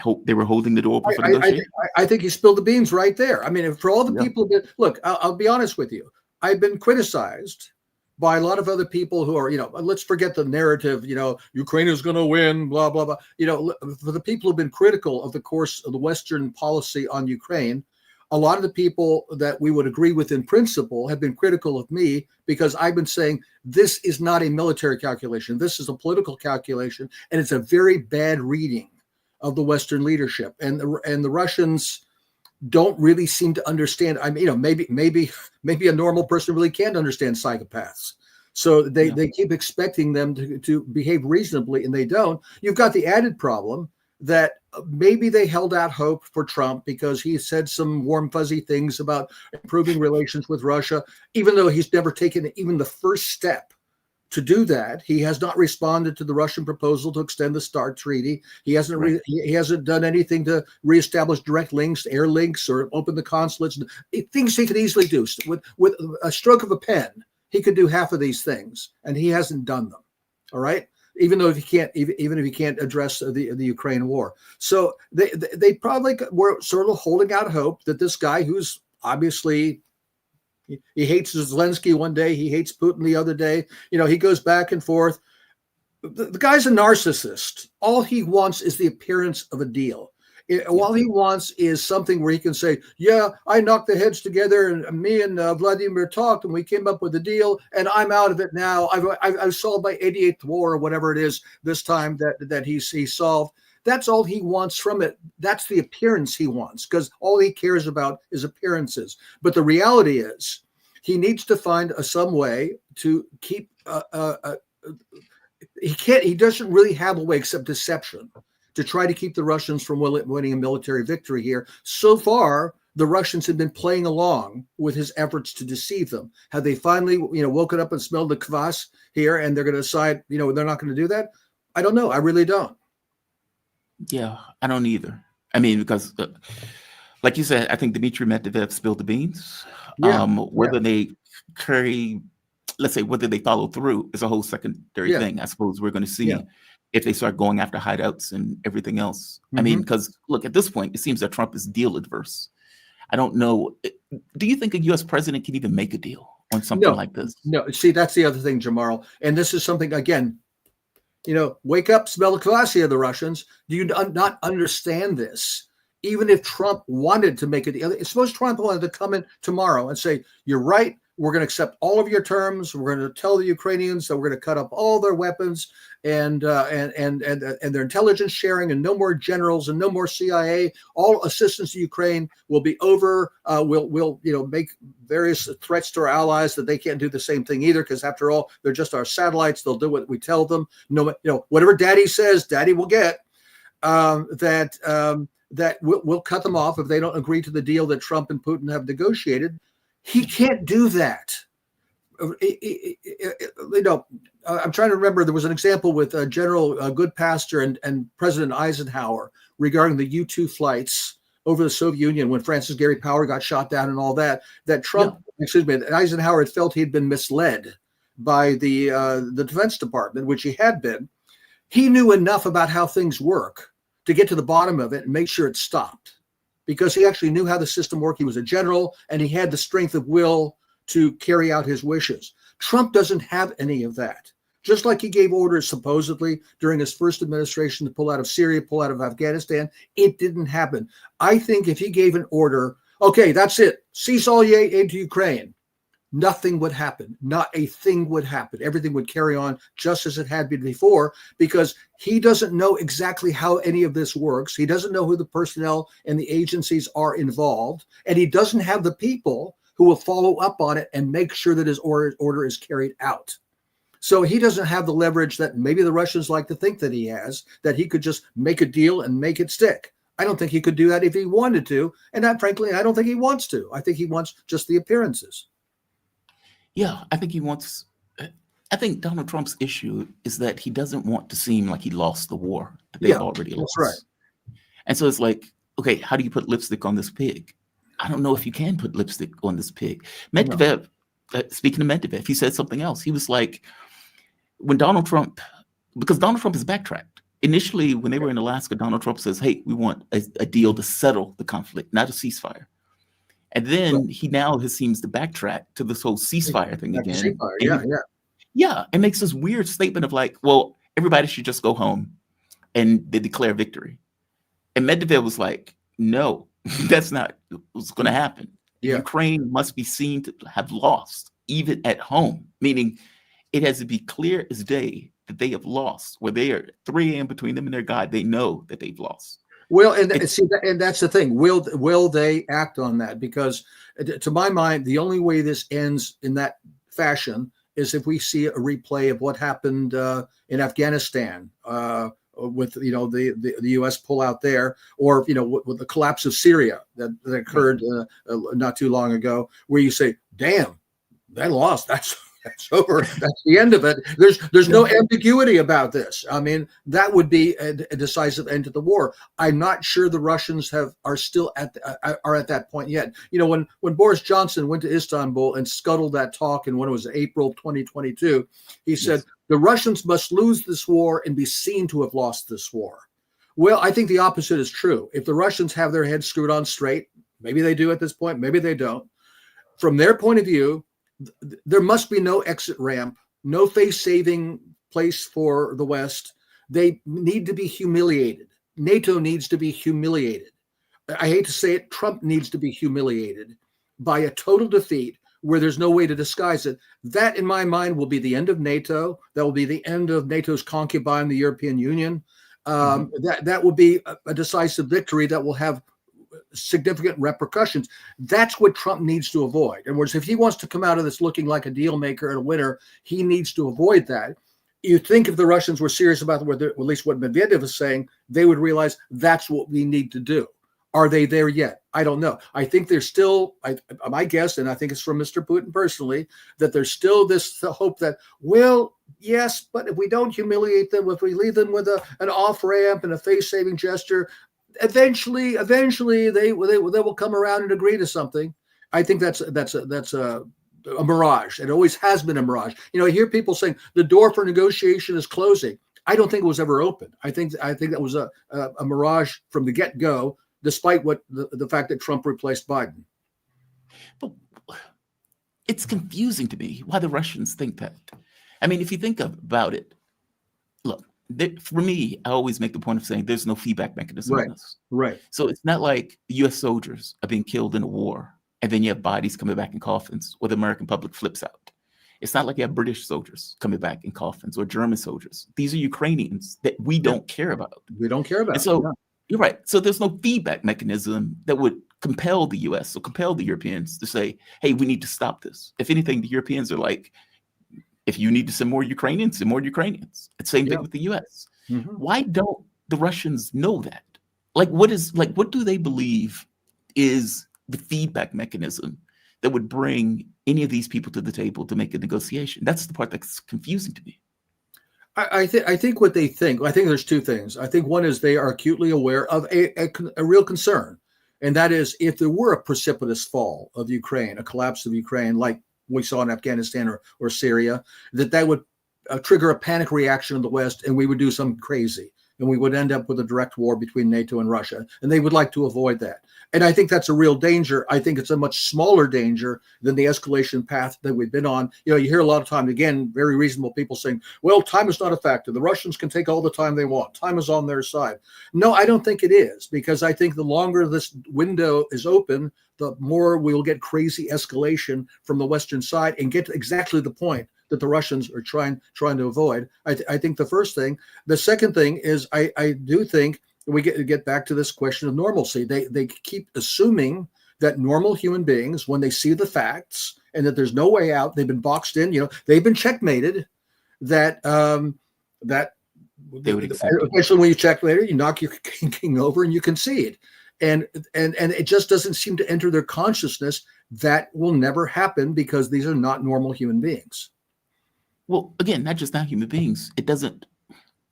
holding the door open for negotiation. I think he spilled the beans right there. I mean, for all the people that look, I'll be honest with you. I've been criticized by a lot of other people who are, let's forget the narrative, Ukraine is going to win, blah, blah, blah. For the people who've been critical of the course of the Western policy on Ukraine, a lot of the people that we would agree with in principle have been critical of me because I've been saying this is not a military calculation. This is a political calculation, and it's a very bad reading of the Western leadership. And the Russians don't really seem to understand. I mean, maybe a normal person really can't understand psychopaths. So they keep expecting them to behave reasonably, and they don't. You've got the added problem that maybe they held out hope for Trump because he said some warm, fuzzy things about improving relations with Russia, even though he's never taken even the first step to do that. He has not responded to the Russian proposal to extend the START treaty. He hasn't he hasn't done anything to reestablish direct links, air links, or open the consulates. Things he could easily do with a stroke of a pen. He could do half of these things, and he hasn't done them. All right. Even though if he can't, even if he can't address the Ukraine war, so they probably were sort of holding out hope that this guy, who's obviously he hates Zelensky one day, he hates Putin the other day, he goes back and forth. The guy's a narcissist. All he wants is the appearance of a deal. All he wants is something where he can say, yeah, I knocked the heads together and me and Vladimir talked and we came up with a deal and I'm out of it now. I've solved my 88th war or whatever it is this time that he solved. That's all he wants from it. That's the appearance he wants because all he cares about is appearances. But the reality is he needs to find some way to keep, he doesn't really have a way except deception to try to keep the Russians from winning a military victory here. So far, the Russians have been playing along with his efforts to deceive them. Have they finally, woken up and smelled the kvass here and they're going to decide, they're not going to do that? I don't know. I really don't. Yeah, I don't either. I mean, because like you said, I think Dmitry Medvedev spilled the beans. Whether they carry, let's say, whether they follow through is a whole secondary thing. I suppose we're going to see if they start going after hideouts and everything else. I mean, because look, at this point, it seems that Trump is deal adverse. I don't know. Do you think a U.S. president can even make a deal on something like this? No. See, that's the other thing, Jamarl. And this is something, again, wake up, smell the kvass of the Russians. Do you not understand this? Even if Trump wanted to make a deal, suppose Trump wanted to come in tomorrow and say, you're right, we're going to accept all of your terms. We're going to tell the Ukrainians that we're going to cut up all their weapons and their intelligence sharing, and no more generals and no more CIA. All assistance to Ukraine will be over. We'll make various threats to our allies that they can't do the same thing either, because after all, they're just our satellites. They'll do what we tell them. No, whatever Daddy says, Daddy will get. That we'll cut them off if they don't agree to the deal that Trump and Putin have negotiated. He can't do that. I'm trying to remember. There was an example with General Goodpaster and President Eisenhower regarding the U-2 flights over the Soviet Union when Francis Gary Powell got shot down and all that. That Eisenhower had felt he had been misled by the Defense Department, which he had been. He knew enough about how things work to get to the bottom of it and make sure it stopped, because he actually knew how the system worked. He was a general, and he had the strength of will to carry out his wishes. Trump doesn't have any of that. Just like he gave orders, supposedly, during his first administration to pull out of Syria, pull out of Afghanistan, it didn't happen. I think if he gave an order, okay, that's it, cease all aid to Ukraine, nothing would happen. Not a thing would happen. Everything would carry on just as it had been before, because he doesn't know exactly how any of this works. He doesn't know who the personnel and the agencies are involved, and he doesn't have the people who will follow up on it and make sure that his order is carried out. So he doesn't have the leverage that maybe the Russians like to think that he has, that he could just make a deal and make it stick. I don't think he could do that if he wanted to. And that, frankly, I don't think he wants to. I think he wants just the appearances. Yeah, I think he wants. I think Donald Trump's issue is that he doesn't want to seem like he lost the war that they've already lost. That's right. And so it's like, okay, how do you put lipstick on this pig? I don't know if you can put lipstick on this pig. Medvedev, speaking of Medvedev, he said something else. He was like, when Donald Trump, because Donald Trump has backtracked. Initially, when they were in Alaska, Donald Trump says, hey, we want a deal to settle the conflict, not a ceasefire. And then he now seems to backtrack to this whole ceasefire thing again. Yeah, it makes this weird statement of like, well, everybody should just go home and they declare victory. And Medvedev was like, no, that's not what's going to happen. Yeah. Ukraine must be seen to have lost, even at home, meaning it has to be clear as day that they have lost, where they are 3 a.m. between them and their God. They know that they've lost. Well, and see, and that's the thing. Will they act on that? Because to my mind, the only way this ends in that fashion is if we see a replay of what happened in Afghanistan with the U.S. pullout there, or with the collapse of Syria that occurred not too long ago, where you say, "Damn, they lost. That's over. That's the end of it." There's no ambiguity about this. I mean, that would be a decisive end to the war. I'm not sure the Russians are still at that point yet. When Boris Johnson went to Istanbul and scuttled that talk in when it was April 2022, he said the Russians must lose this war and be seen to have lost this war. Well, I think the opposite is true. If the Russians have their heads screwed on straight, maybe they do at this point, maybe they don't. From their point of view, there must be no exit ramp, no face-saving place for the West. They need to be humiliated. NATO needs to be humiliated. I hate to say it, Trump needs to be humiliated by a total defeat where there's no way to disguise it. That, in my mind, will be the end of NATO. That will be the end of NATO's concubine, the European Union. That will be a decisive victory that will have significant repercussions. That's what Trump needs to avoid. In other words, if he wants to come out of this looking like a deal maker and a winner, he needs to avoid that. You think if the Russians were serious about at least what Medvedev is saying, they would realize that's what we need to do. Are they there yet? I don't know. I think there's still, my guess, and I think it's from Mr. Putin personally, that there's still this hope that, well, yes, but if we don't humiliate them, if we leave them with an off ramp and a face-saving gesture, eventually they will come around and agree to something. I think that's a mirage. It always has been a mirage. I hear people saying the door for negotiation is closing. I don't think it was ever open. I think that was a mirage from the get-go, despite what the fact that Trump replaced Biden. But it's confusing to me why the Russians think that. I mean, if you think about it, look, for me, I always make the point of saying there's no feedback mechanism in this. Right. So it's not like U.S. soldiers are being killed in a war, and then you have bodies coming back in coffins, or the American public flips out. It's not like you have British soldiers coming back in coffins, or German soldiers. These are Ukrainians that we don't care about. We don't care about. And so you're right. So there's no feedback mechanism that would compel the U.S. or compel the Europeans to say, hey, we need to stop this. If anything, the Europeans are like, if you need to send more Ukrainians, send more Ukrainians. It's the same thing with the U.S. Why don't the Russians know that? What do they believe is the feedback mechanism that would bring any of these people to the table to make a negotiation? That's the part that's confusing to me. I think what they think, I think there's two things. I think one is they are acutely aware of a real concern. And that is, if there were a precipitous fall of Ukraine, a collapse of Ukraine, like we saw in Afghanistan or Syria, that would trigger a panic reaction in the West, and we would do something crazy. and we would end up with a direct war between NATO and Russia. And they would like to avoid that. And I think that's a real danger. I think it's a much smaller danger than the escalation path that we've been on. You hear a lot of time, again, very reasonable people saying, well, time is not a factor. The Russians can take all the time they want. Time is on their side. No, I don't think it is, because I think the longer this window is open, the more we'll get crazy escalation from the Western side and get to exactly the point that the Russians are trying to avoid. I think the first thing. The second thing is I do think we get back to this question of normalcy. They keep assuming that normal human beings, when they see the facts and that there's no way out, they've been boxed in, they've been checkmated, that they would accept it. Especially when you check later, you knock your king over and you concede. And it just doesn't seem to enter their consciousness that will never happen, because these are not normal human beings. Well, again, not just not human beings. It doesn't.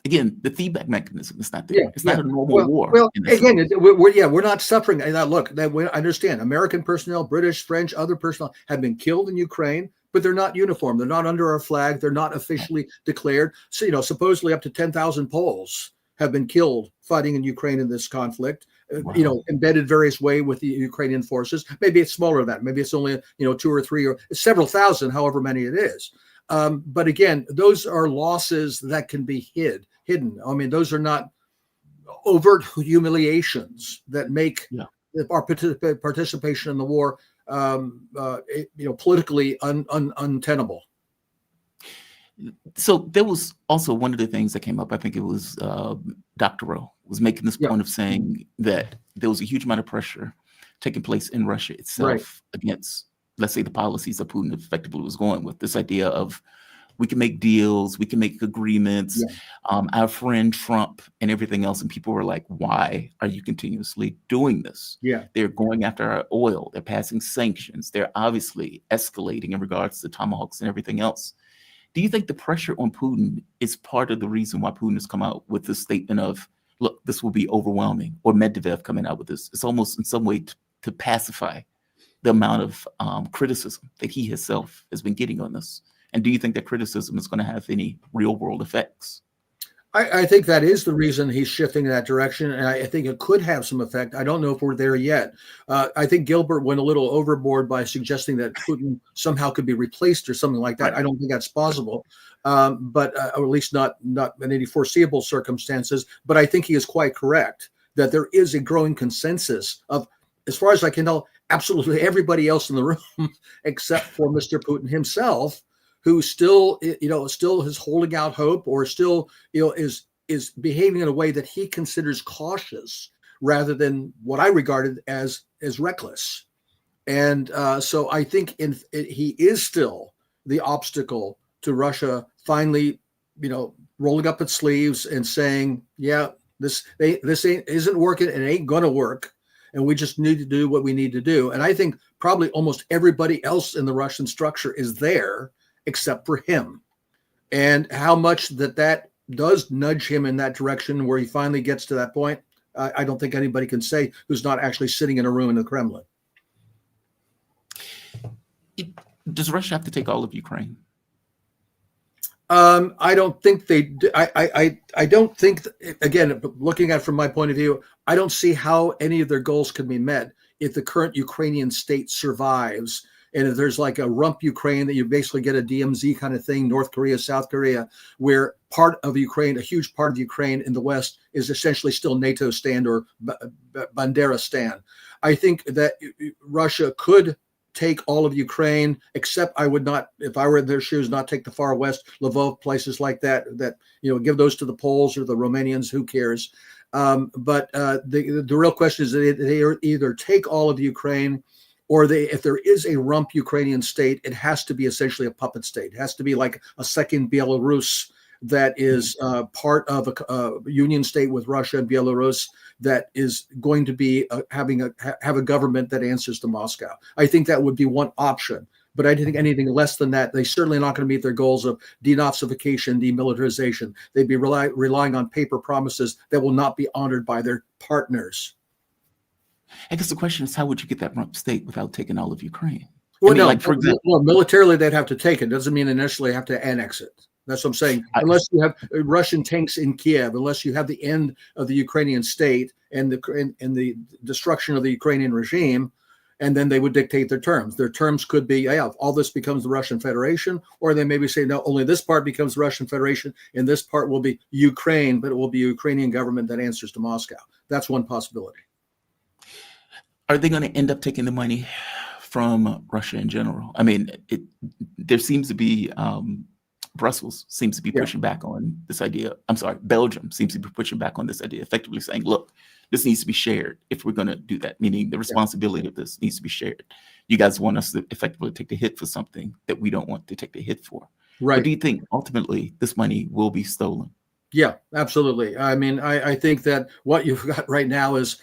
Again, the feedback mechanism is not there. It's not a normal war. Well, again, we're not suffering. And look, I understand. American personnel, British, French, other personnel have been killed in Ukraine, but they're not uniformed. They're not under our flag. They're not officially declared. So, supposedly up to 10,000 Poles have been killed fighting in Ukraine in this conflict. Wow. Embedded various way with the Ukrainian forces. Maybe it's smaller than that. Maybe it's only 2 or 3 or several thousand, however many it is. But again, those are losses that can be hidden. I mean, those are not overt humiliations that make our participation in the war, politically untenable. So there was also one of the things that came up. I think it was Dr. Rowe was making this point of saying that there was a huge amount of pressure taking place in Russia itself against, let's say, the policies that Putin effectively was going with. This idea of we can make deals, we can make agreements, our friend Trump and everything else. And people were like, why are you continuously doing this? They're going after our oil. They're passing sanctions. They're obviously escalating in regards to tomahawks and everything else. Do you think the pressure on Putin is part of the reason why Putin has come out with this statement of, look, this will be overwhelming, or Medvedev coming out with this? It's almost in some way to pacify the amount of criticism that he himself has been getting on this. And do you think that criticism is going to have any real world effects? I think that is the reason he's shifting in that direction. And I think it could have some effect. I don't know if we're there yet. I think Gilbert went a little overboard by suggesting that Putin somehow could be replaced or something like that. I don't think that's possible, but or at least not in any foreseeable circumstances. But I think he is quite correct that there is a growing consensus of, as far as I can tell, absolutely everybody else in the room except for Mr. Putin himself, who still is holding out hope, or still, is behaving in a way that he considers cautious rather than what I regarded as reckless. And so I think he is still the obstacle to Russia finally, rolling up its sleeves and saying, this isn't working and it ain't gonna work. And we just need to do what we need to do. And I think probably almost everybody else in the Russian structure is there except for him. And how much that does nudge him in that direction where he finally gets to that point, I don't think anybody can say who's not actually sitting in a room in the Kremlin. Does Russia have to take all of Ukraine? I don't think they do. I don't think, again, looking at it from my point of view, I don't see how any of their goals can be met if the current Ukrainian state survives. And if there's like a rump Ukraine, that you basically get a DMZ kind of thing, North Korea, South Korea, where part of Ukraine, a huge part of Ukraine in the West, is essentially still NATO stand or Bandera stand. I think that Russia could take all of Ukraine, except I would not, if I were in their shoes, not take the far west, Lvov, places like that, give those to the Poles or the Romanians, who cares? But the real question is that they either take all of Ukraine, or if there is a rump Ukrainian state, it has to be essentially a puppet state. It has to be like a second Belarus that is part of a union state with Russia and Belarus that is going to be have a government that answers to Moscow. I think that would be one option. But I think anything less than that, they certainly not going to meet their goals of denazification, demilitarization. They'd be relying on paper promises that will not be honored by their partners. I guess the question is, how would you get that rump state without taking all of Ukraine? Well, for example, militarily they'd have to take it. Doesn't mean initially have to annex it. That's what I'm saying. Unless you have Russian tanks in Kiev, unless you have the end of the Ukrainian state and the destruction of the Ukrainian regime, and then they would dictate their terms. Their terms could be, yeah, all this becomes the Russian Federation, or they maybe say, no, only this part becomes the Russian Federation, and this part will be Ukraine, but it will be a Ukrainian government that answers to Moscow. That's one possibility. Are they going to end up taking the money from Russia in general? I mean, there seems to be Brussels seems to be pushing back on this idea. I'm sorry, Belgium seems to be pushing back on this idea, effectively saying, look, this needs to be shared if we're going to do that, meaning the responsibility of this needs to be shared. You guys want us to effectively take the hit for something that we don't want to take the hit for. Right. But do you think ultimately this money will be stolen? Yeah, absolutely. I mean, I think that what you've got right now is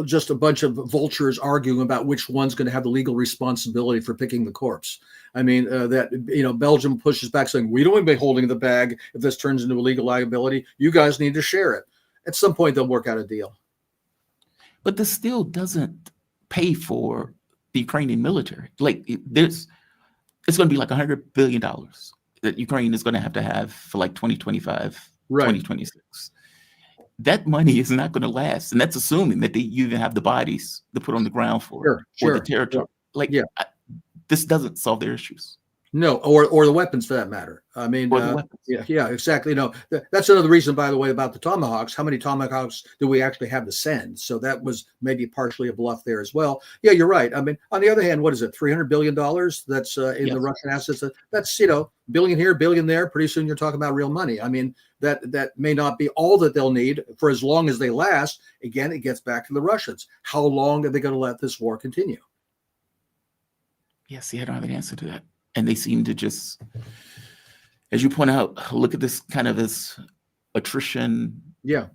just a bunch of vultures arguing about which one's going to have the legal responsibility for picking the corpse. I mean, Belgium pushes back saying, we don't want to be holding the bag if this turns into a legal liability. You guys need to share it. At some point, they'll work out a deal. But this still doesn't pay for the Ukrainian military. Like, it's going to be like $100 billion that Ukraine is going to have for like 2025, 2026. That money is not going to last. And that's assuming that you even have the bodies to put on the ground for or the territory. This doesn't solve their issues. No, or the weapons for that matter. I mean, yeah, exactly. No, that's another reason, by the way, about the Tomahawks. How many Tomahawks do we actually have to send? So that was maybe partially a bluff there as well. Yeah, you're right. I mean, on the other hand, what is it? $300 billion that's in the Russian assets. That's, billion here, billion there. Pretty soon you're talking about real money. I mean, that may not be all that they'll need for as long as they last. Again, it gets back to the Russians. How long are they going to let this war continue? See, I don't have an answer to that. And they seem to just, as you point out, look at this kind of this attrition,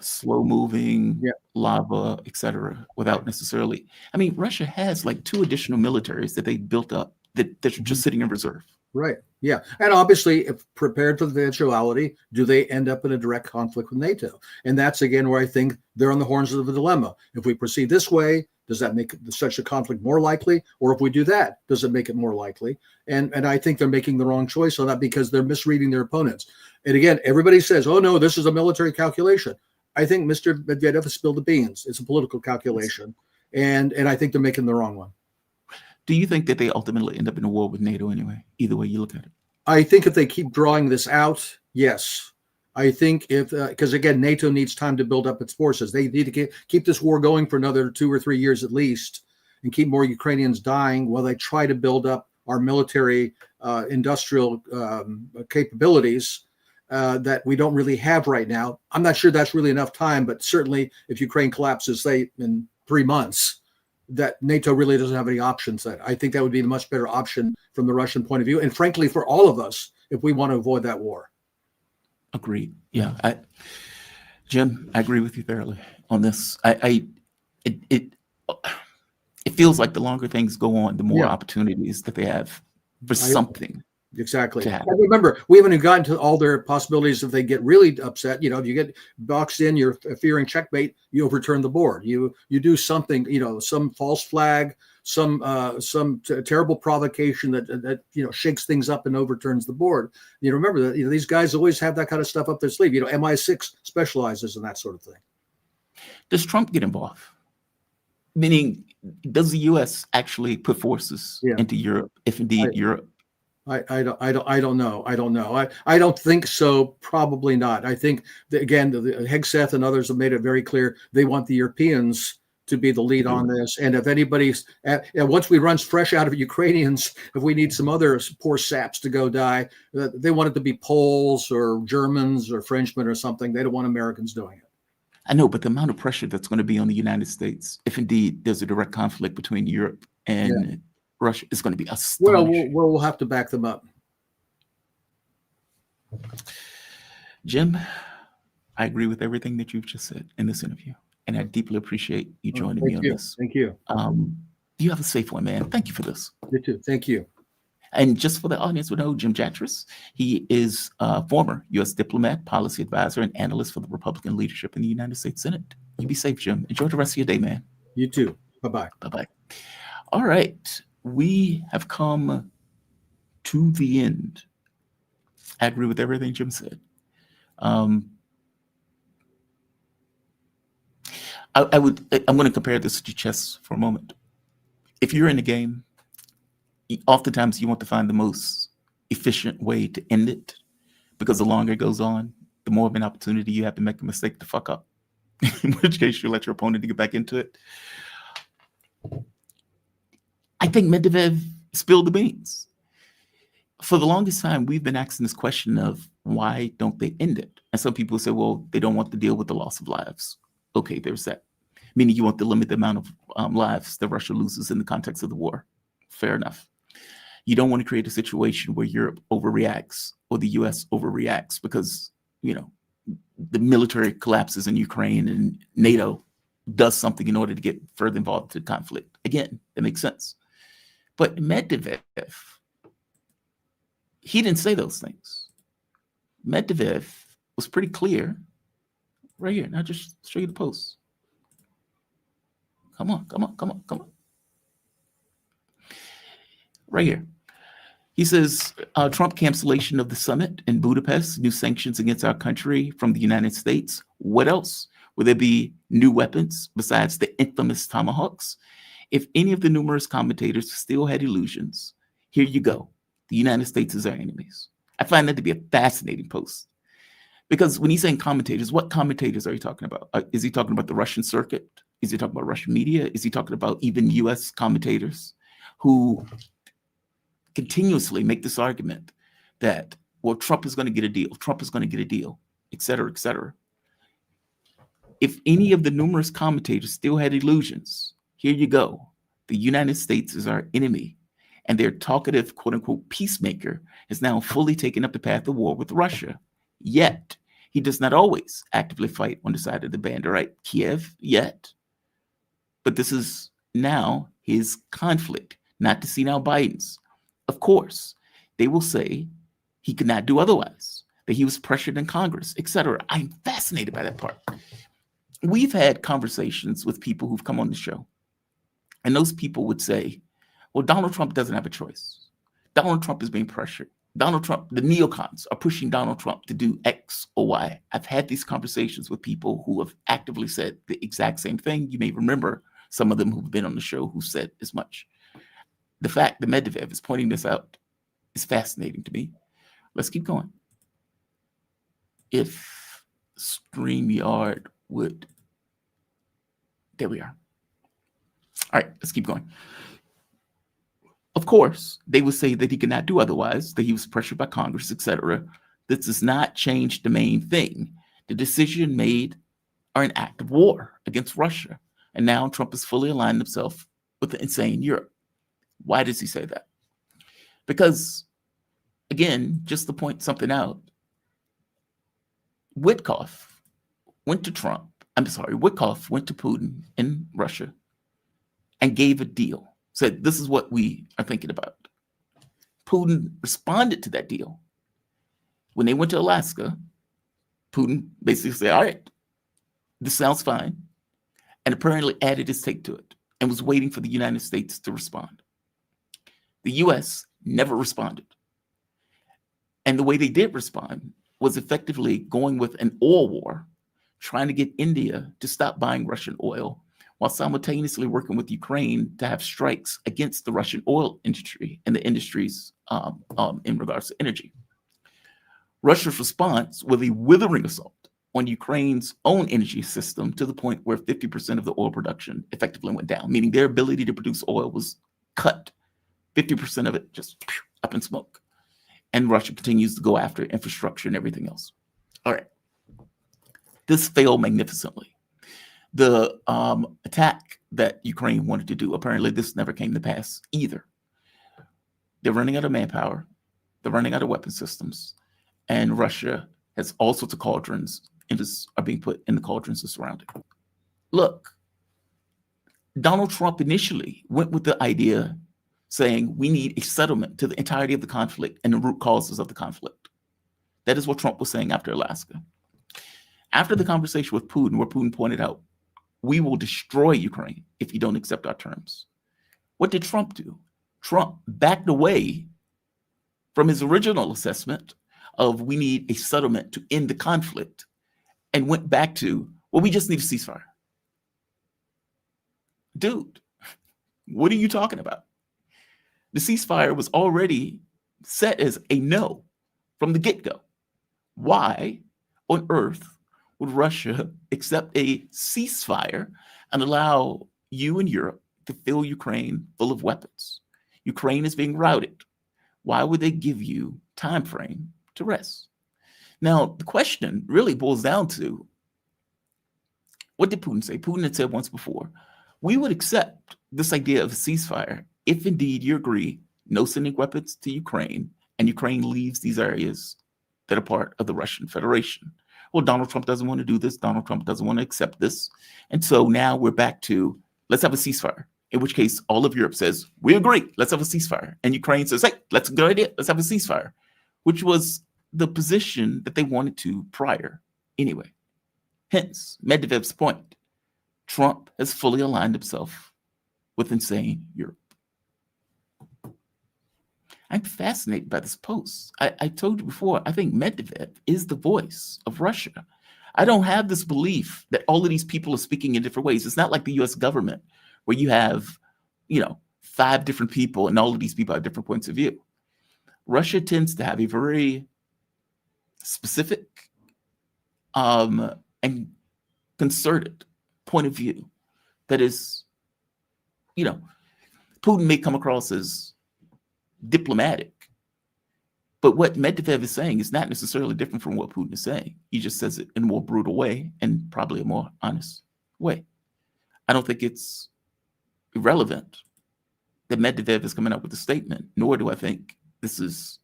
slow moving, lava, etc., without necessarily. I mean, Russia has like 2 additional militaries that they built up that are just sitting in reserve. Right. Yeah. And obviously, if prepared for the eventuality, do they end up in a direct conflict with NATO? And that's, again, where I think they're on the horns of the dilemma. If we proceed this way, does that make such a conflict more likely? Or if we do that, does it make it more likely? And I think they're making the wrong choice on that because they're misreading their opponents. And again, everybody says, oh, no, this is a military calculation. I think Mr. Medvedev has spilled the beans. It's a political calculation. And I think they're making the wrong one. Do you think that they ultimately end up in a war with NATO anyway? Either way you look at it. I think if they keep drawing this out, yes. I think because again, NATO needs time to build up its forces. They need to keep this war going for another 2 or 3 years at least and keep more Ukrainians dying while they try to build up our military industrial capabilities that we don't really have right now. I'm not sure that's really enough time, but certainly if Ukraine collapses, say in 3 months, that NATO really doesn't have any options. I think that would be a much better option from the Russian point of view. And frankly, for all of us, if we want to avoid that war. Agreed. Yeah. Jim, I agree with you thoroughly on this. It feels like the longer things go on, the more opportunities that they have for something. Exactly. And remember, we haven't even gotten to all their possibilities if they get really upset. If you get boxed in, you're fearing checkmate, you overturn the board. You do something, some false flag, some terrible provocation that shakes things up and overturns the board. Remember that these guys always have that kind of stuff up their sleeve. MI6 specializes in that sort of thing. Does Trump get involved? Meaning, does the U.S. actually put forces into Europe, if indeed Europe? I don't know. I don't think so. Probably not. I think that, again, the Hegseth and others have made it very clear they want the Europeans to be the lead on this. And if anybody's once we run fresh out of Ukrainians, if we need some other poor saps to go die, they want it to be Poles or Germans or Frenchmen or something. They don't want Americans doing it. I know, but the amount of pressure that's going to be on the United States, if indeed there's a direct conflict between Europe and Russia, is going to be astonishing. Well, we'll have to back them up. Jim, I agree with everything that you've just said in this interview, and I deeply appreciate you joining me on this. Thank you. You have a safe one, man. Thank you for this. You too. Thank you. And just for the audience who know Jim Jatras, he is a former U.S. diplomat, policy advisor, and analyst for the Republican leadership in the United States Senate. You be safe, Jim. Enjoy the rest of your day, man. You too. Bye-bye. Bye-bye. All right. We have come to the end I agree with everything Jim said. I'm going to compare this to chess for a moment. If you're in a game, oftentimes you want to find the most efficient way to end it, because the longer it goes on, the more of an opportunity you have to make a mistake to fuck up, in which case you let your opponent get back into it. I think Medvedev spilled the beans. For the longest time, we've been asking this question of why don't they end it? And some people say, well, they don't want to deal with the loss of lives. Okay, there's that. Meaning you want to limit the amount of lives that Russia loses in the context of the war. Fair enough. You don't want to create a situation where Europe overreacts or the US overreacts because, the military collapses in Ukraine and NATO does something in order to get further involved in the conflict. Again, that makes sense. But Medvedev, he didn't say those things. Medvedev was pretty clear right here. Now just show you the post. Come on. Right here. He says, Trump cancellation of the summit in Budapest, new sanctions against our country from the United States. What else? Will there be new weapons besides the infamous tomahawks? If any of the numerous commentators still had illusions, here you go. The United States is our enemies. I find that to be a fascinating post. Because when he's saying commentators, what commentators are you talking about? Is he talking about the Russian circuit? Is he talking about Russian media? Is he talking about even US commentators who continuously make this argument that, well, Trump is going to get a deal, Trump is going to get a deal, et cetera, et cetera. If any of the numerous commentators still had illusions, here you go. The United States is our enemy, and their talkative, quote unquote, peacemaker has now fully taken up the path of war with Russia. Yet, he does not always actively fight on the side of the Banderite Kiev yet. But this is now his conflict, not to see now Biden's. Of course, they will say he could not do otherwise, that he was pressured in Congress, etc. I'm fascinated by that part. We've had conversations with people who've come on the show, and those people would say, well, Donald Trump doesn't have a choice. Donald Trump is being pressured. Donald Trump, the neocons are pushing Donald Trump to do X or Y. I've had these conversations with people who have actively said the exact same thing. You may remember some of them who've been on the show who said as much. The fact that Medvedev is pointing this out is fascinating to me. Let's keep going. If StreamYard would, there we are. All right, let's keep going. Of course, they would say that he could not do otherwise, that he was pressured by Congress, etc. This does not change the main thing. The decision made are an act of war against Russia. And now Trump has fully aligned himself with the insane Europe. Why does he say that? Because, again, just to point something out, Witkoff went to Putin in Russia and gave a deal, said, this is what we are thinking about. Putin responded to that deal. When they went to Alaska, Putin basically said, all right, this sounds fine, and apparently added his take to it and was waiting for the United States to respond. The US never responded. And the way they did respond was effectively going with an oil war, trying to get India to stop buying Russian oil, while simultaneously working with Ukraine to have strikes against the Russian oil industry and the industries in regards to energy. Russia's response was a withering assault on Ukraine's own energy system to the point where 50% of the oil production effectively went down, meaning their ability to produce oil was cut. 50% of it just up in smoke. And Russia continues to go after infrastructure and everything else. All right. This failed magnificently. The attack that Ukraine wanted to do, apparently this never came to pass either. They're running out of manpower. They're running out of weapon systems. And Russia has all sorts of cauldrons and are being put in the cauldrons that surround it. Look, Donald Trump initially went with the idea saying we need a settlement to the entirety of the conflict and the root causes of the conflict. That is what Trump was saying after Alaska. After the conversation with Putin, where Putin pointed out, we will destroy Ukraine if you don't accept our terms. What did Trump do? Trump backed away from his original assessment of we need a settlement to end the conflict and went back to, well, we just need a ceasefire. Dude, what are you talking about? The ceasefire was already set as a no from the get-go. Why on earth would Russia accept a ceasefire and allow you and Europe to fill Ukraine full of weapons? Ukraine is being routed. Why would they give you time frame to rest? Now, the question really boils down to, what did Putin say? Putin had said once before, we would accept this idea of a ceasefire if indeed you agree no sending weapons to Ukraine and Ukraine leaves these areas that are part of the Russian Federation. Well, Donald Trump doesn't want to do this. Donald Trump doesn't want to accept this. And so now we're back to, let's have a ceasefire. In which case, all of Europe says, we agree, let's have a ceasefire. And Ukraine says, hey, that's a good idea, let's have a ceasefire, which was the position that they wanted to prior anyway. Hence, Medvedev's point, Trump has fully aligned himself with insane Europe. I'm fascinated by this post. I told you before, I think Medvedev is the voice of Russia. I don't have this belief that all of these people are speaking in different ways. It's not like the US government where you have, 5 different people and all of these people have different points of view. Russia tends to have a very specific and concerted point of view that is, Putin may come across as diplomatic, but what Medvedev is saying is not necessarily different from what Putin is saying. He just says it in a more brutal way and probably a more honest way. I don't think it's irrelevant that Medvedev is coming up with a statement, nor do I think this is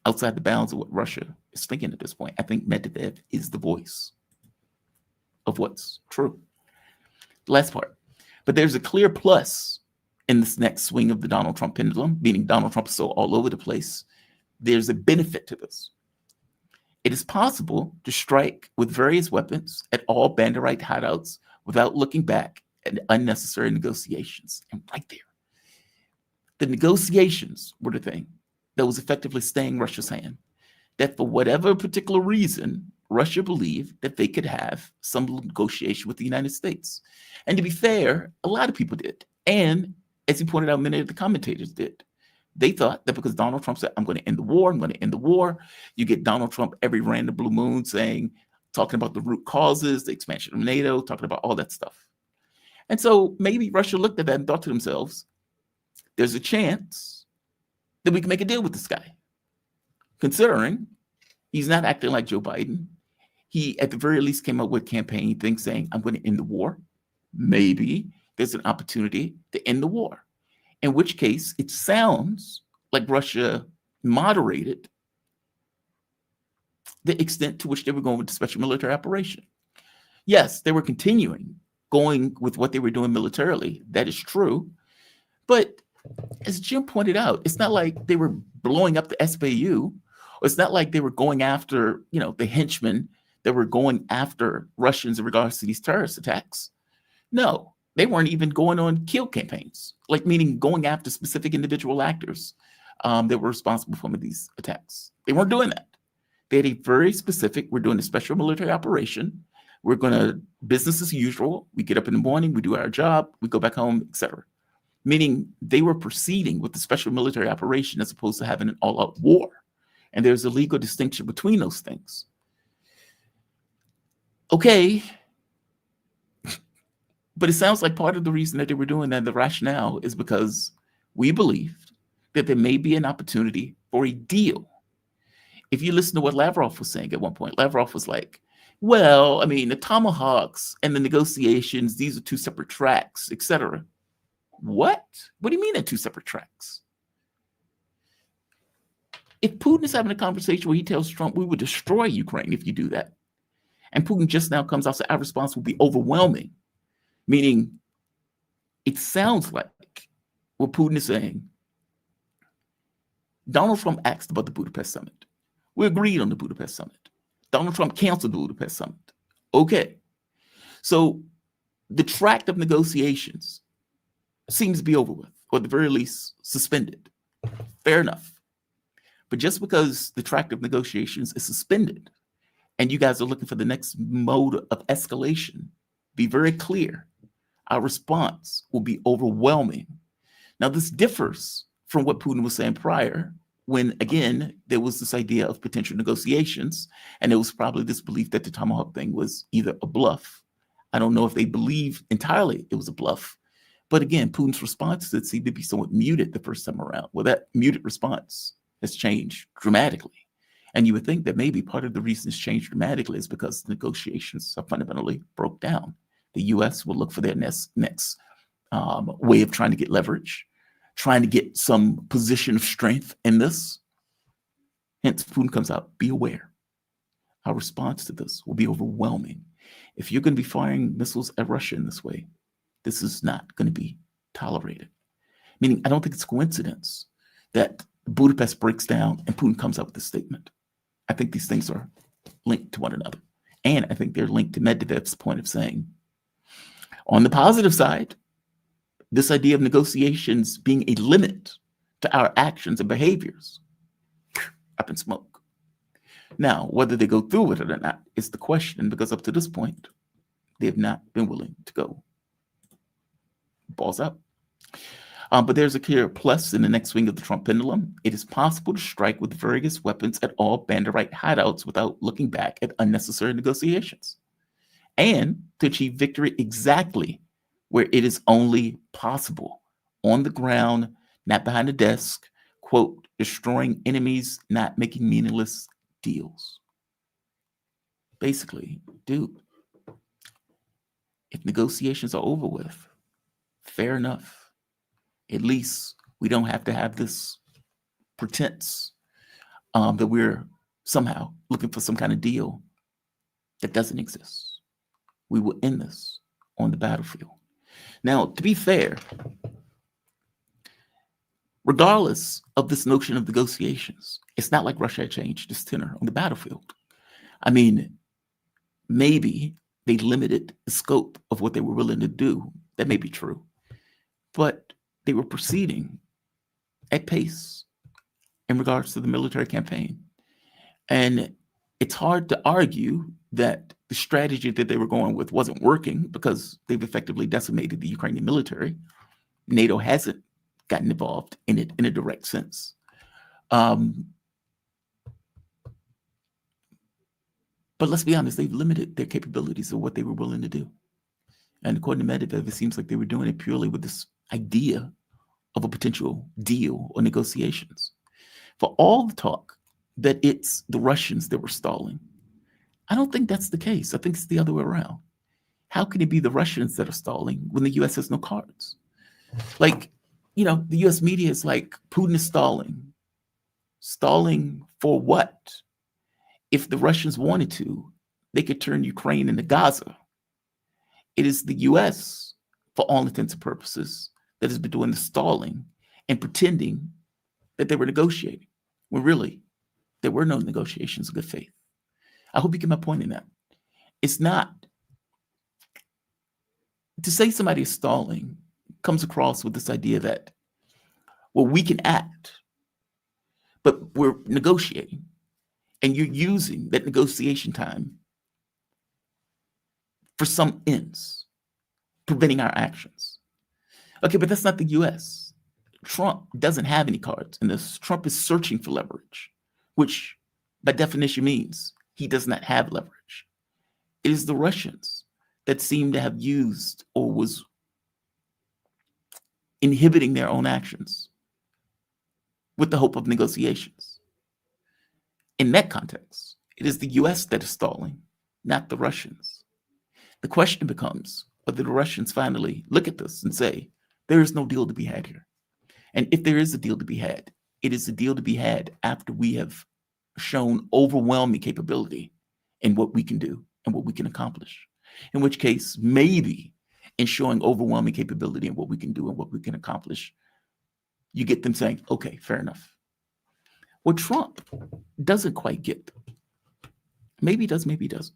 outside the bounds of what Russia is thinking at this point. I think Medvedev is the voice of what's true. The last part. But there's a clear plus in this next swing of the Donald Trump pendulum, meaning Donald Trump is so all over the place. There's a benefit to this. It is possible to strike with various weapons at all Banderite hideouts without looking back at unnecessary negotiations. And right there, the negotiations were the thing that was effectively staying Russia's hand. That for whatever particular reason, Russia believed that they could have some negotiation with the United States. And to be fair, a lot of people did. And as he pointed out, many of the commentators did. They thought that because Donald Trump said, I'm going to end the war, I'm going to end the war, you get Donald Trump every random blue moon talking about the root causes, the expansion of NATO, talking about all that stuff. And so maybe Russia looked at that and thought to themselves, there's a chance that we can make a deal with this guy. Considering he's not acting like Joe Biden. He, at the very least, came up with campaign things saying, I'm going to end the war. Maybe there's an opportunity to end the war. In which case, it sounds like Russia moderated the extent to which they were going with the special military operation. Yes, they were going with what they were doing militarily. That is true. But as Jim pointed out, it's not like they were blowing up the SBU. Or it's not like they were going after, the henchmen that were going after Russians in regards to these terrorist attacks. No, they weren't even going on kill campaigns, meaning going after specific individual actors that were responsible for these attacks. They weren't doing that. They had a very specific, we're doing a special military operation. We're going to business as usual. We get up in the morning, we do our job, we go back home, etc. Meaning they were proceeding with the special military operation as opposed to having an all-out war. And there's a legal distinction between those things. Okay. But it sounds like part of the reason that they were doing that, the rationale, is because we believed that there may be an opportunity for a deal. If you listen to what Lavrov was saying at one point, Lavrov was like, well, the Tomahawks and the negotiations, these are 2 separate tracks, etc. What? What do you mean they're 2 separate tracks? If Putin is having a conversation where he tells Trump, we will destroy Ukraine if you do that, and Putin just now comes out and says, our response will be overwhelming, meaning it sounds like what Putin is saying, Donald Trump asked about the Budapest summit. We agreed on the Budapest summit. Donald Trump canceled the Budapest summit. Okay. So the tract of negotiations seems to be over with, or at the very least suspended. Fair enough. But just because the track of negotiations is suspended and you guys are looking for the next mode of escalation, be very clear. Our response will be overwhelming. Now, this differs from what Putin was saying prior, when, again, there was this idea of potential negotiations, and there was probably this belief that the Tomahawk thing was either a bluff. I don't know if they believe entirely it was a bluff. But again, Putin's response to it seemed to be somewhat muted the first time around. Well, that muted response has changed dramatically. And you would think that maybe part of the reason it's changed dramatically is because negotiations are fundamentally broke down. The U.S. will look for their next way of trying to get leverage, trying to get some position of strength in this. Hence, Putin comes out, be aware. Our response to this will be overwhelming. If you're going to be firing missiles at Russia in this way, this is not going to be tolerated. Meaning, I don't think it's a coincidence that Budapest breaks down and Putin comes out with this statement. I think these things are linked to one another. And I think they're linked to Medvedev's point of saying, on the positive side, this idea of negotiations being a limit to our actions and behaviors, up in smoke. Now, whether they go through with it or not is the question, because up to this point, they have not been willing to go balls up. But there's a clear plus in the next swing of the Trump pendulum. It is possible to strike with various weapons at all Banderite hideouts without looking back at unnecessary negotiations, and to achieve victory exactly where it is only possible, on the ground, not behind a desk, quote, destroying enemies, not making meaningless deals. Basically, dude, if negotiations are over with, fair enough. At least we don't have to have this pretense that we're somehow looking for some kind of deal that doesn't exist. We will end this on the battlefield. Now, to be fair, regardless of this notion of negotiations, it's not like Russia had changed its tenor on the battlefield. I mean, maybe they limited the scope of what they were willing to do. That may be true. But they were proceeding at pace in regards to the military campaign. And it's hard to argue that the strategy that they were going with wasn't working, because they've effectively decimated the Ukrainian military. NATO hasn't gotten involved in it in a direct sense. But let's be honest, they've limited their capabilities of what they were willing to do. And according to Medvedev, it seems like they were doing it purely with this idea of a potential deal or negotiations. For all the talk that it's the Russians that were stalling, I don't think that's the case. I think it's the other way around. How can it be the Russians that are stalling when the U.S. has no cards? Like, the U.S. media is like, Putin is stalling. Stalling for what? If the Russians wanted to, they could turn Ukraine into Gaza. It is the U.S., for all intents and purposes, that has been doing the stalling and pretending that they were negotiating, when really there were no negotiations of good faith. I hope you get my point in that. It's not to say somebody is stalling comes across with this idea that, well, we can act, but we're negotiating, and you're using that negotiation time for some ends, preventing our actions. Okay, but that's not the U.S. Trump doesn't have any cards in this. Trump is searching for leverage, which by definition means he does not have leverage. It is the Russians that seem to have used or was inhibiting their own actions with the hope of negotiations. In that context, it is the U.S. that is stalling, not the Russians. The question becomes whether the Russians finally look at this and say, there is no deal to be had here. And if there is a deal to be had, it is a deal to be had after we have shown overwhelming capability in what we can do and what we can accomplish. In which case, maybe in showing overwhelming capability in what we can do and what we can accomplish, you get them saying, okay, fair enough. What Trump doesn't quite get, maybe he does, maybe he doesn't.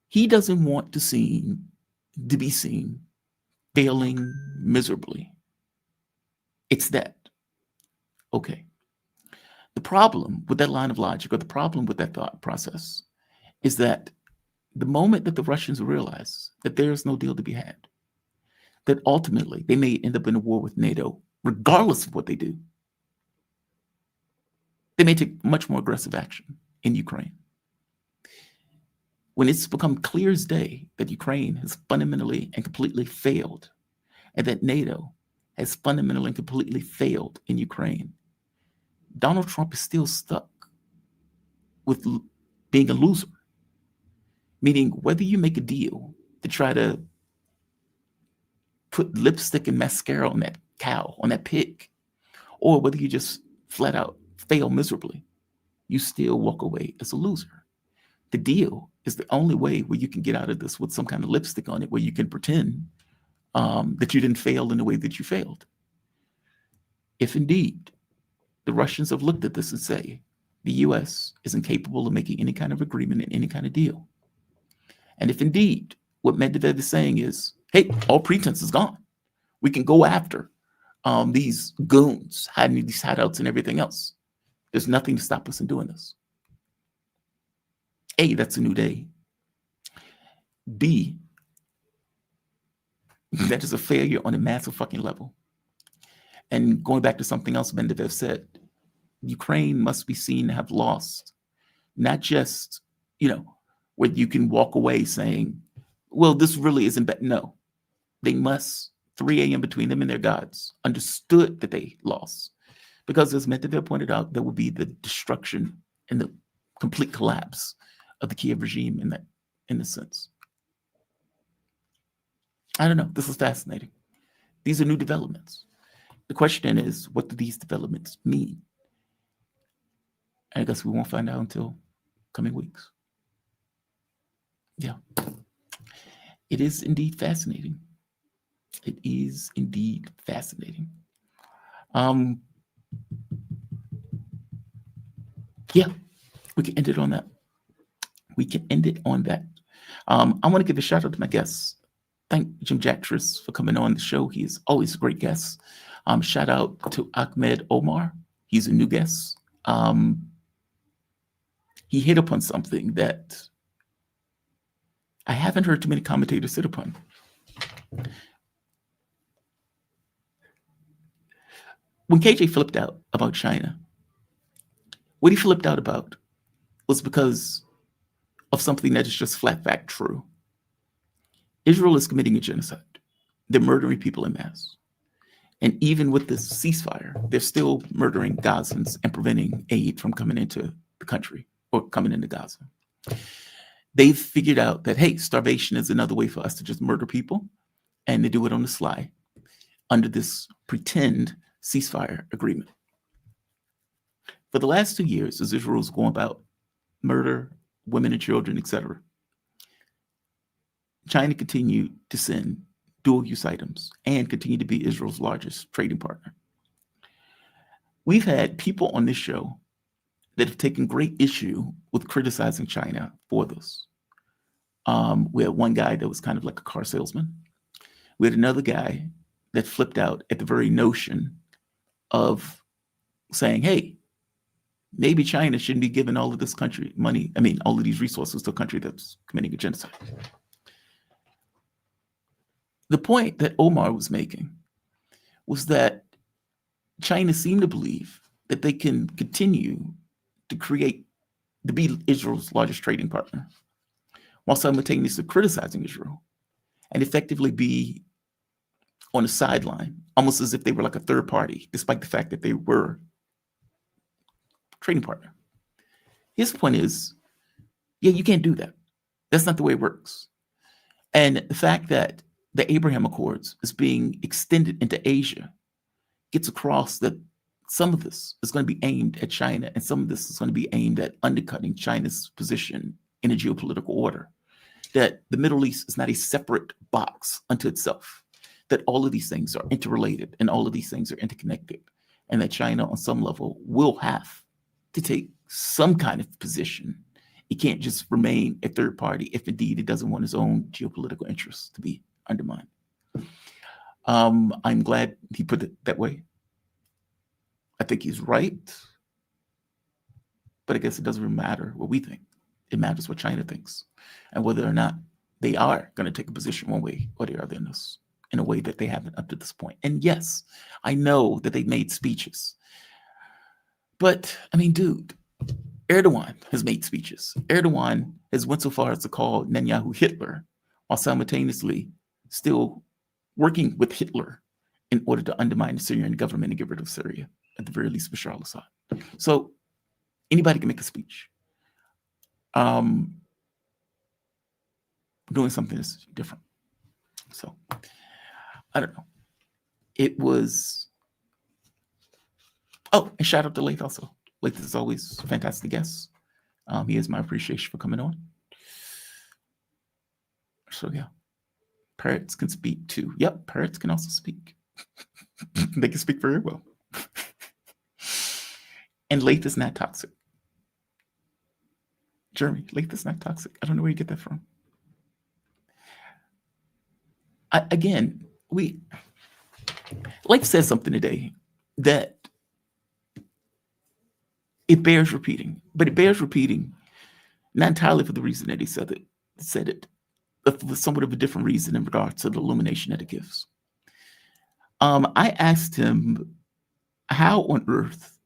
He doesn't want to be seen failing miserably. It's that. Okay. The problem with that line of logic, or the problem with that thought process, is that the moment that the Russians realize that there is no deal to be had, that ultimately they may end up in a war with NATO, regardless of what they do, they may take much more aggressive action in Ukraine. When it's become clear as day that Ukraine has fundamentally and completely failed, and that NATO has fundamentally and completely failed in Ukraine, Donald Trump is still stuck with being a loser. Meaning, whether you make a deal to try to put lipstick and mascara on that cow, on that pig, or whether you just flat out fail miserably, you still walk away as a loser. The deal is the only way where you can get out of this with some kind of lipstick on it, where you can pretend that you didn't fail in the way that you failed. If indeed the Russians have looked at this and say, the US is incapable of making any kind of agreement and any kind of deal, and if indeed what Medvedev is saying is, hey, all pretense is gone, we can go after these goons hiding in these hideouts and everything else, there's nothing to stop us in doing this. A, that's a new day. B, that is a failure on a massive fucking level. And going back to something else Medvedev said, Ukraine must be seen to have lost, not just, where you can walk away saying, well, this really isn't bad. No, they must, 3 a.m. between them and their gods, understood that they lost. Because as Medvedev pointed out, there will be the destruction and the complete collapse of the Kiev regime in the sense. I don't know. This is fascinating. These are new developments. The question is, what do these developments mean? I guess we won't find out until coming weeks. Yeah. It is indeed fascinating. It is indeed fascinating. Yeah, we can end it on that. I want to give a shout out to my guests. Thank Jim Jatras for coming on the show. He is always a great guest. Shout out to Ahmed Omar. He's a new guest. He hit upon something that I haven't heard too many commentators hit upon. When KJ flipped out about China, what he flipped out about was because of something that is just flat fact true. Israel is committing a genocide. They're murdering people en masse. And even with this ceasefire, they're still murdering Gazans and preventing aid from coming into the country or coming into Gaza. They've figured out that, hey, starvation is another way for us to just murder people, and they do it on the sly under this pretend ceasefire agreement. For the last 2 years, as Israel was going about murder, women and children, etc., China continued to send dual-use items and continue to be Israel's largest trading partner. We've had people on this show that have taken great issue with criticizing China for this. We had one guy that was kind of like a car salesman. We had another guy that flipped out at the very notion of saying, hey, maybe China shouldn't be giving all of this country money, all of these resources to a country that's committing a genocide. The point that Omar was making was that China seemed to believe that they can continue to be Israel's largest trading partner while simultaneously criticizing Israel and effectively be on the sideline, almost as if they were like a third party, despite the fact that they were a trading partner. His point is, yeah, you can't do that. That's not the way it works. And the fact that the Abraham Accords is being extended into Asia gets across that some of this is going to be aimed at China, and some of this is going to be aimed at undercutting China's position in a geopolitical order. That the Middle East is not a separate box unto itself, that all of these things are interrelated and all of these things are interconnected, and that China on some level will have to take some kind of position. It can't just remain a third party if indeed it doesn't want its own geopolitical interests to be undermined. I'm glad he put it that way. I think he's right. But I guess it doesn't really matter what we think. It matters what China thinks and whether or not they are going to take a position one way or the other in a way that they haven't up to this point. And yes, I know that they made speeches. But, I mean, dude, Erdogan has made speeches. Erdogan has went so far as to call Netanyahu Hitler while simultaneously still working with Hitler in order to undermine the Syrian government and get rid of Syria, at the very least Bashar al-Assad. So anybody can make a speech. Doing something is different. So, I don't know. It was... Oh, and shout out to Laith also. Laith is always a fantastic guest. He has my appreciation for coming on. So, yeah. Parrots can speak too. Yep, parrots can also speak. They can speak very well. And Laith is not toxic. Jeremy, Laith is not toxic. I don't know where you get that from. Laith said something today that it bears repeating, but it bears repeating not entirely for the reason that he said it, but for somewhat of a different reason in regards to the illumination that it gives. I asked him, how on earth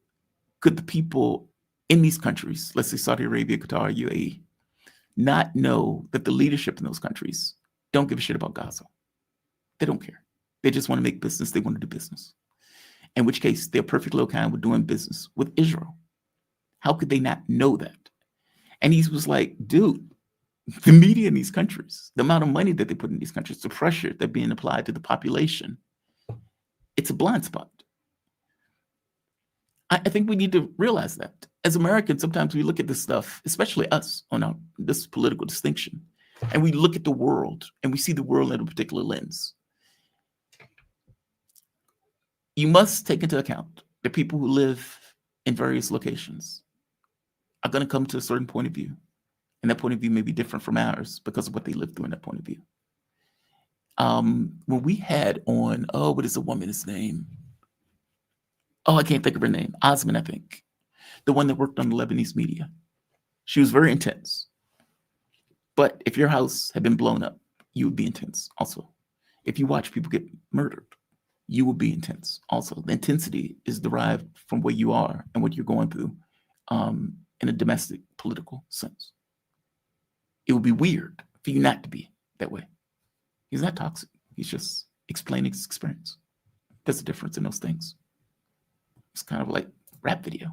could the people in these countries, let's say Saudi Arabia, Qatar, UAE, not know that the leadership in those countries don't give a shit about Gaza? They don't care. They just want to make business. They want to do business. In which case, they're perfectly okay with doing business with Israel. How could they not know that? And he was like, dude, the media in these countries, the amount of money that they put in these countries, the pressure that's being applied to the population, it's a blind spot. I think we need to realize that. As Americans, sometimes we look at this stuff, especially us on this political distinction, and we look at the world and we see the world in a particular lens. You must take into account the people who live in various locations are going to come to a certain point of view. And that point of view may be different from ours because of what they lived through in that point of view. When we had on, what is the woman's name? I can't think of her name. Osman, I think. The one that worked on the Lebanese media. She was very intense. But if your house had been blown up, you would be intense also. If you watch people get murdered, you will be intense also. The intensity is derived from where you are and what you're going through in a domestic political sense. It would be weird for you not to be that way. He's not toxic. He's just explaining his experience. There's a difference in those things. It's kind of like rap video.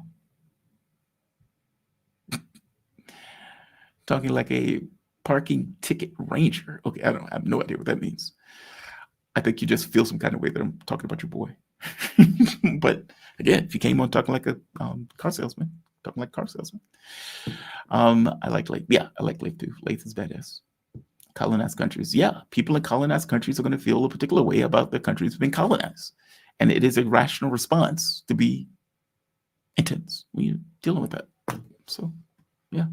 Talking like a parking ticket ranger. Okay, I have no idea what that means. I think you just feel some kind of way that I'm talking about your boy. But again, if you came on talking like a car salesman, talking like a car salesman. I like Laith. Yeah, I like Laith too. Laith is badass. Colonized countries. Yeah, people in colonized countries are going to feel a particular way about the countries being colonized. And it is a rational response to be intense when you're dealing with that. So, yeah.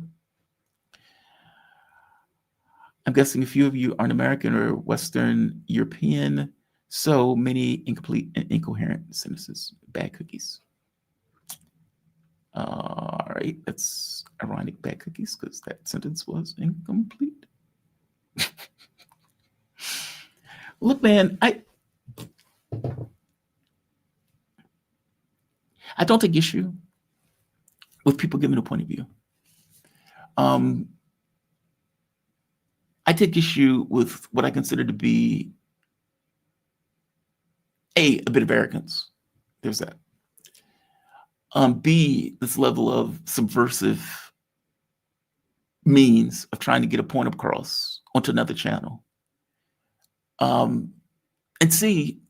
I'm guessing a few of you aren't American or Western European. So many incomplete and incoherent sentences. Bad cookies. All right, that's ironic, bad cookies, because that sentence was incomplete. Look, man, I don't take issue with people giving a point of view. I take issue with what I consider to be a bit of arrogance. There's that. B, this level of subversive means of trying to get a point across onto another channel. And C,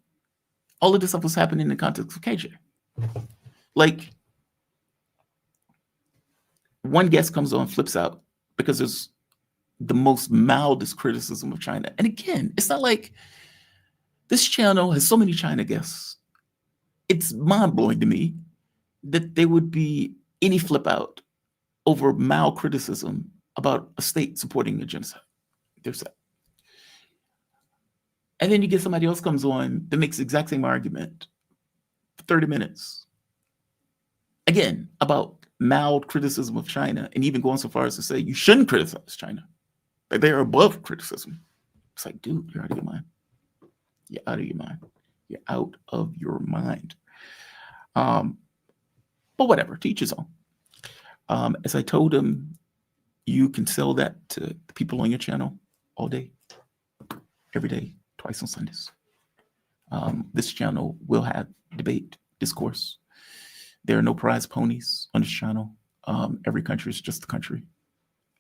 all of this stuff was happening in the context of KJ. Like, one guest comes on, flips out, because there's the most mildest criticism of China. And again, it's not like this channel has so many China guests. It's mind-blowing to me that there would be any flip out over mild criticism about a state supporting a genocide. There's that. And then you get somebody else comes on that makes the exact same argument for 30 minutes. again, about mild criticism of China, and even going so far as to say you shouldn't criticize China, that they are above criticism. It's like, dude, you're out of your mind. You're out of your mind. You're out of your mind. But whatever, to each his own. As I told him, you can sell that to the people on your channel all day, every day, twice on Sundays. This channel will have debate, discourse. There are no prize ponies on this channel. Every country is just a country.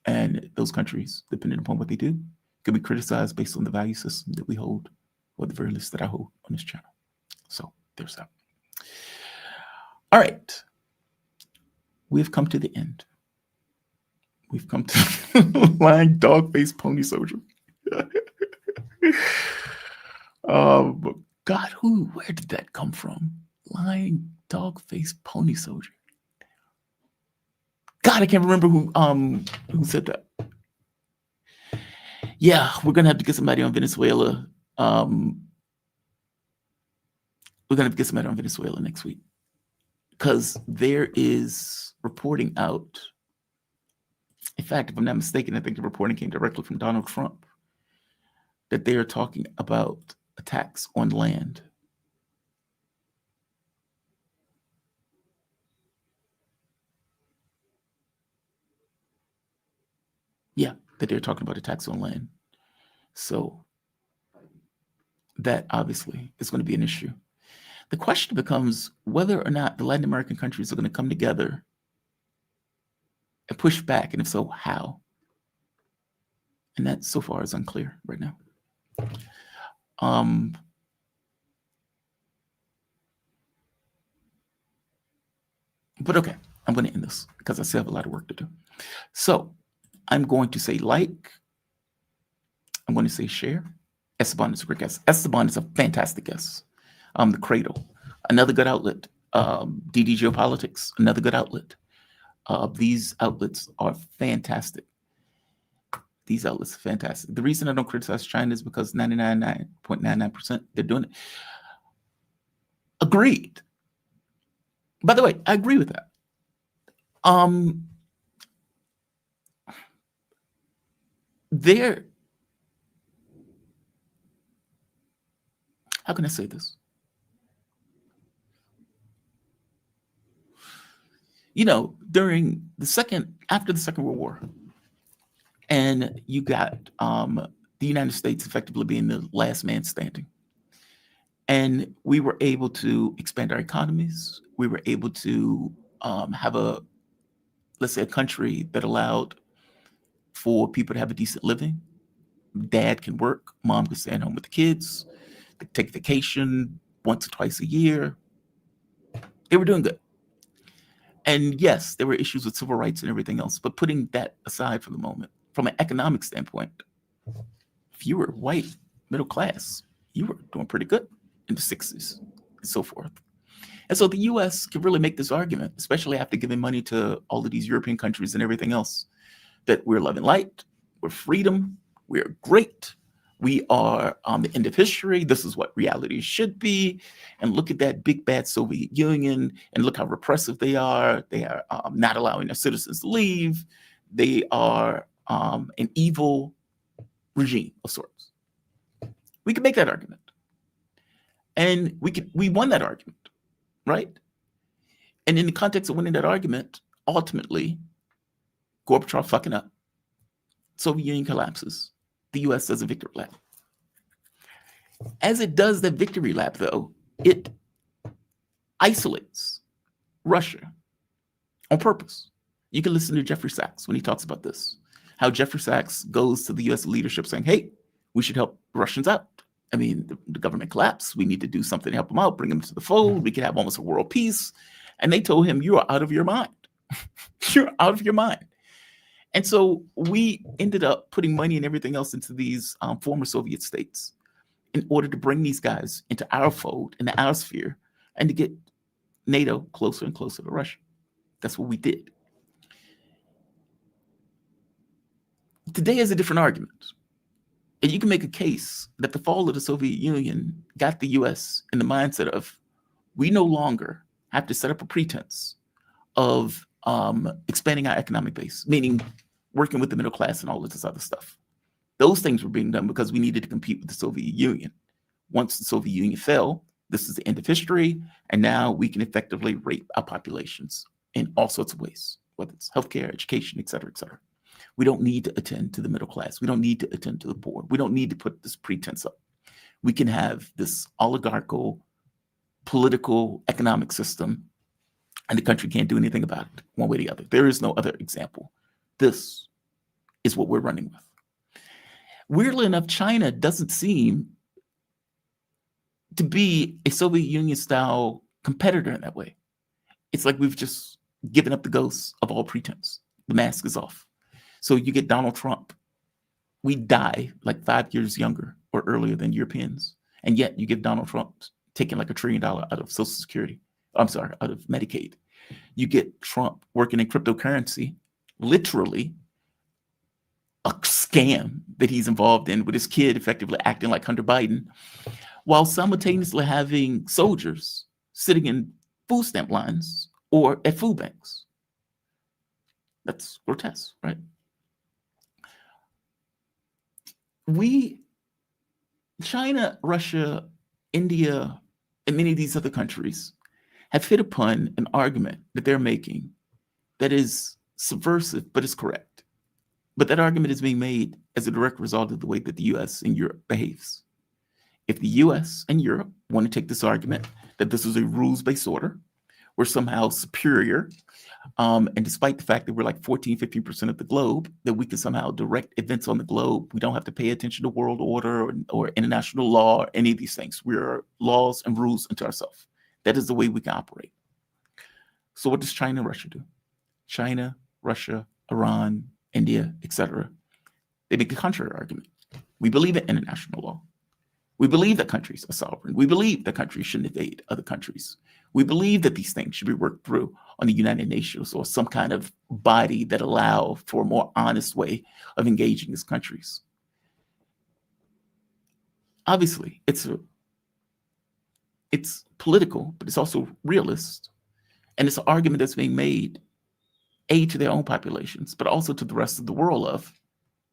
And those countries, depending upon what they do, can be criticized based on the value system that we hold, or the very least that I hold on this channel. So there's that. All right. We've come to the end. We've come to lying dog-faced pony soldier. But God, where did that come from? Lying dog-faced pony soldier. God, I can't remember who said that. Yeah, we're gonna have to get somebody on Venezuela. We're gonna have to get somebody on Venezuela next week, because there is reporting out. In fact, if I'm not mistaken, I think the reporting came directly from Donald Trump, that they are talking about attacks on land. Yeah, that they're talking about attacks on land. So that obviously is going to be an issue. The question becomes whether or not the Latin American countries are going to come together and push back, and if so, how? And that so far is unclear right now. But okay, I'm going to end this because I still have a lot of work to do. So I'm going to say like. I'm going to say share. Esteban is a great guest. Esteban is a fantastic guest. The Cradle, another good outlet. DD Geopolitics, another good outlet. These outlets are fantastic. These outlets are fantastic. The reason I don't criticize China is because 99.99% they're doing it. Agreed. By the way, I agree with that. How can I say this? You know, after the Second World War, and you got the United States effectively being the last man standing. And we were able to expand our economies. We were able to have let's say, a country that allowed for people to have a decent living. Dad can work, mom can stay at home with the kids, they take vacation once or twice a year. They were doing good. And yes, there were issues with civil rights and everything else, but putting that aside for the moment, from an economic standpoint, if you were white, middle class, you were doing pretty good in the 60s and so forth. And so the US can really make this argument, especially after giving money to all of these European countries and everything else, that we're love and light, we're freedom, we're great, we are on the end of history, this is what reality should be, and look at that big bad Soviet Union, and look how repressive they are not allowing their citizens to leave, they are an evil regime of sorts. We can make that argument. And we won that argument, right? And in the context of winning that argument, ultimately, Gorbachev fucking up, Soviet Union collapses, the US does a victory lap. As it does the victory lap, though, it isolates Russia on purpose. You can listen to Jeffrey Sachs when he talks about this, how Jeffrey Sachs goes to the US leadership saying, hey, we should help Russians out. I mean, the government collapsed. We need to do something to help them out, bring them to the fold. We can have almost a world peace. And they told him, you are out of your mind. You're out of your mind. And so we ended up putting money and everything else into these former Soviet states in order to bring these guys into our fold, into our sphere, and to get NATO closer and closer to Russia. That's what we did. Today is a different argument. And you can make a case that the fall of the Soviet Union got the US in the mindset of, we no longer have to set up a pretense of expanding our economic base, meaning working with the middle class and all of this other stuff. Those things were being done because we needed to compete with the Soviet Union. Once the Soviet Union fell, this is the end of history, and now we can effectively rape our populations in all sorts of ways, whether it's healthcare, education, et cetera, et cetera. We don't need to attend to the middle class. We don't need to attend to the poor. We don't need to put this pretense up. We can have this oligarchical, political, economic system, and the country can't do anything about it one way or the other. There is no other example. This is what we're running with. Weirdly enough, China doesn't seem to be a Soviet Union-style competitor in that way. It's like we've just given up the ghost of all pretense. The mask is off. So you get Donald Trump. We die like 5 years younger or earlier than Europeans. And yet you give Donald Trump taking like $1 trillion out of Social Security. I'm sorry, out of Medicaid. You get Trump working in cryptocurrency, literally a scam that he's involved in with his kid effectively acting like Hunter Biden, while simultaneously having soldiers sitting in food stamp lines or at food banks. That's grotesque, right? China, Russia, India, and many of these other countries have hit upon an argument that they're making that is subversive, but is correct. But that argument is being made as a direct result of the way that the US and Europe behaves. If the US and Europe want to take this argument that this is a rules-based order, we're somehow superior, and despite the fact that we're like 14-15% of the globe, that we can somehow direct events on the globe, we don't have to pay attention to world order or international law or any of these things. We are laws and rules unto ourselves. That is the way we can operate. So what does China and Russia do? China, Russia, Iran, India, etc. They make a contrary argument. We believe in international law. We believe that countries are sovereign. We believe that countries shouldn't invade other countries. We believe that these things should be worked through on the United Nations or some kind of body that allow for a more honest way of engaging as countries. Obviously, it's political, but it's also realist. And it's an argument that's being made, A, to their own populations, but also to the rest of the world of,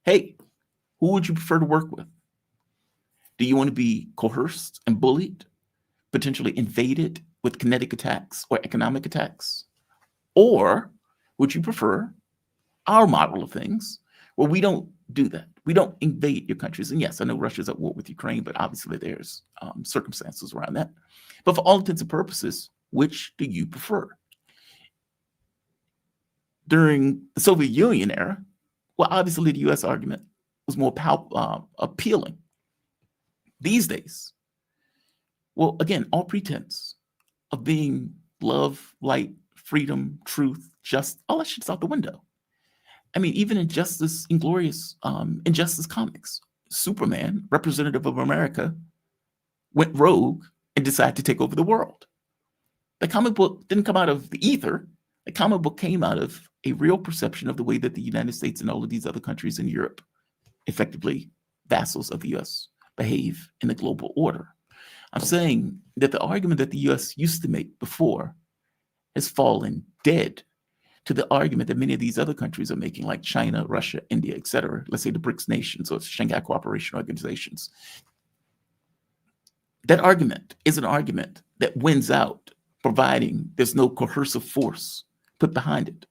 hey, who would you prefer to work with? Do you want to be coerced and bullied, potentially invaded with kinetic attacks or economic attacks? Or would you prefer our model of things where we don't do that? We don't invade your countries. And yes, I know Russia's at war with Ukraine, but obviously there's circumstances around that. But for all intents and purposes, which do you prefer? During the Soviet Union era, well, obviously the US argument was more appealing. These days, well, again, all pretense of being love, light, freedom, truth, just, all that shit's out the window. I mean, even Injustice comics, Superman, representative of America, went rogue and decided to take over the world. The comic book didn't come out of the ether. The comic book came out of a real perception of the way that the United States and all of these other countries in Europe, effectively vassals of the US, behave in the global order. I'm saying that the argument that the US used to make before has fallen dead to the argument that many of these other countries are making, like China, Russia, India, etc. Let's say the BRICS nations or Shanghai Cooperation Organizations. That argument is an argument that wins out, providing there's no coercive force put behind it.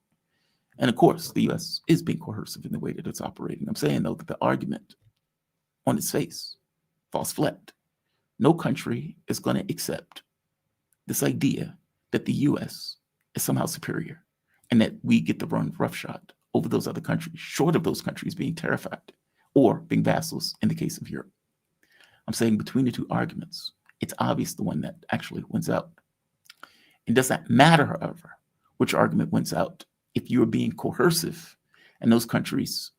And of course, the US is being coercive in the way that it's operating. I'm saying, though, that the argument on its face falls flat. No country is going to accept this idea that the US is somehow superior and that we get to run roughshod over those other countries, short of those countries being terrified or being vassals in the case of Europe. I'm saying between the two arguments, it's obvious the one that actually wins out. It doesn't matter, however, which argument wins out. If you are being coercive and those countries,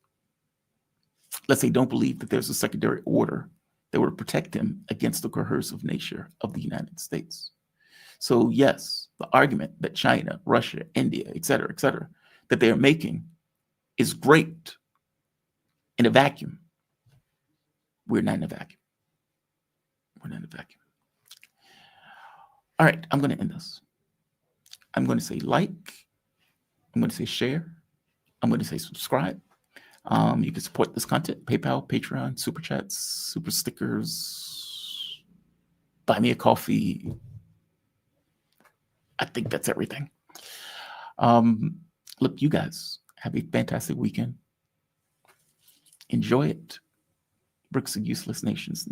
let's say, don't believe that there's a secondary order that would protect them against the coercive nature of the United States. So yes, the argument that China, Russia, India, et cetera, that they're making is great in a vacuum. We're not in a vacuum. We're not in a vacuum. All right, I'm going to end this. I'm going to say like, I'm going to say share. I'm going to say subscribe. You can support this content, PayPal, Patreon, Super Chats, Super Stickers, buy me a coffee. I think that's everything. Look, you guys have a fantastic weekend. Enjoy it. BRICS and useless nations.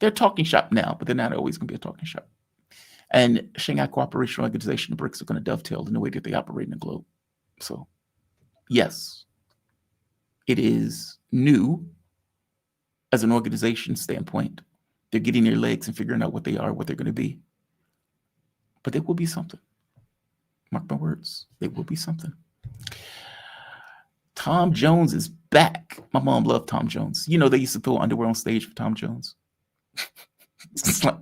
They're talking shop now, but they're not always going to be a talking shop. And Shanghai Cooperation Organization, the BRICS are going to dovetail in the way that they operate in the globe. So, yes, it is new as an organization standpoint. They're getting their legs and figuring out what they are, what they're going to be. But there will be something. Mark my words. There will be something. Tom Jones is back. My mom loved Tom Jones. You know, they used to throw underwear on stage for Tom Jones. It's like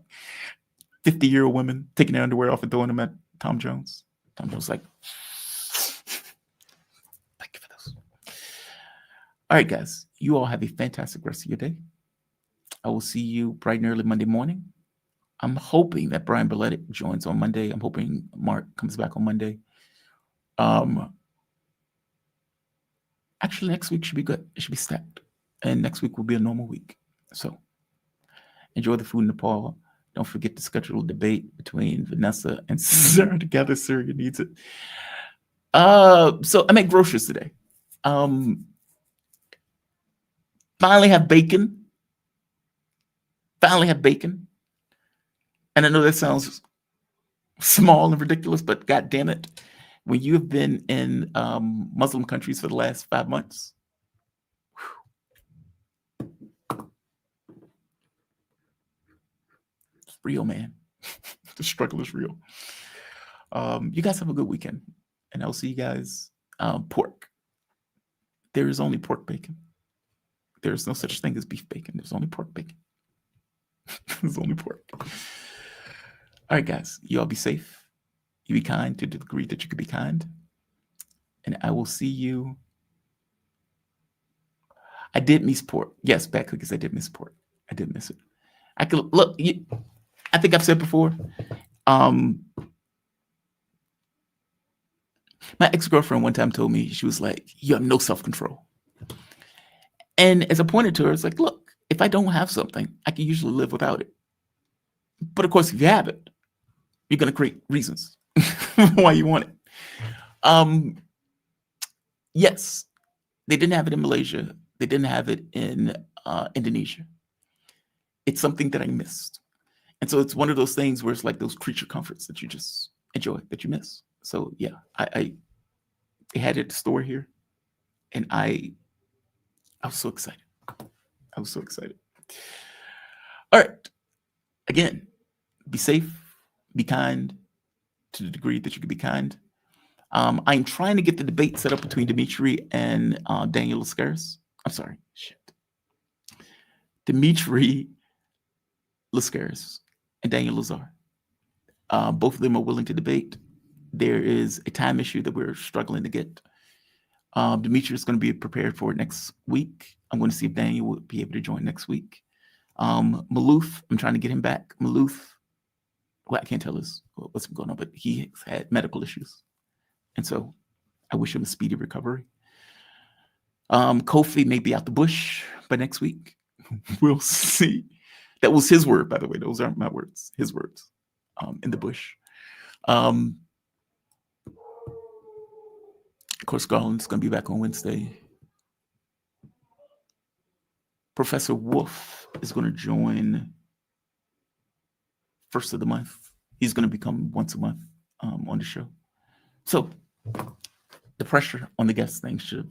50-year-old women taking their underwear off and throwing them at Tom Jones. Tom Jones like, thank you for this. All right, guys. You all have a fantastic rest of your day. I will see you bright and early Monday morning. I'm hoping that Brian Belletic joins on Monday. I'm hoping Mark comes back on Monday. Actually, next week should be good. It should be stacked. And next week will be a normal week. So enjoy the food in Nepal. Don't forget to schedule a debate between Vanessa and Sarah together. Syria needs it. So I made groceries today. Finally have bacon. And I know that sounds small and ridiculous, but God damn it. When you have been in Muslim countries for the last 5 months, it's real, man. The struggle is real. You guys have a good weekend, and I'll see you guys. Pork. There is only pork bacon. There is no such thing as beef bacon. There's only pork bacon. There's only pork. All right, guys. You all be safe. You be kind to the degree that you could be kind. And I will see you. I did miss pork. Yes, bad cookies. I did miss pork. I did miss it. I could look. I think I've said before. My ex-girlfriend one time told me, she was like, "You have no self-control." And as I pointed to her, it's like, look, if I don't have something, I can usually live without it. But of course, if you have it, you're going to create reasons why you want it. Yes, they didn't have it in Malaysia. They didn't have it in Indonesia. It's something that I missed. And so it's one of those things where it's like those creature comforts that you just enjoy, that you miss. So yeah, I had it at the store here, and I was so excited. I was so excited. All right. Again, be safe, be kind to the degree that you can be kind. I'm trying to get the debate set up between Dimitri and Daniel Lascaris. I'm sorry. Shit. Dimitri Lascaris and Daniel Lazar. Both of them are willing to debate. There is a time issue that we're struggling to get. Dimitri is going to be prepared for it next week. I'm going to see if Daniel will be able to join next week. Malouf, I'm trying to get him back. Malouf, well, I can't tell us what's going on, but he had medical issues. And so I wish him a speedy recovery. Kofi may be out the bush by next week. We'll see. That was his word, by the way. Those aren't my words. His words. In the bush. Of course, Garland's going to be back on Wednesday. Professor Wolf is going to join first of the month. He's going to become once a month on the show. So the pressure on the guest thing should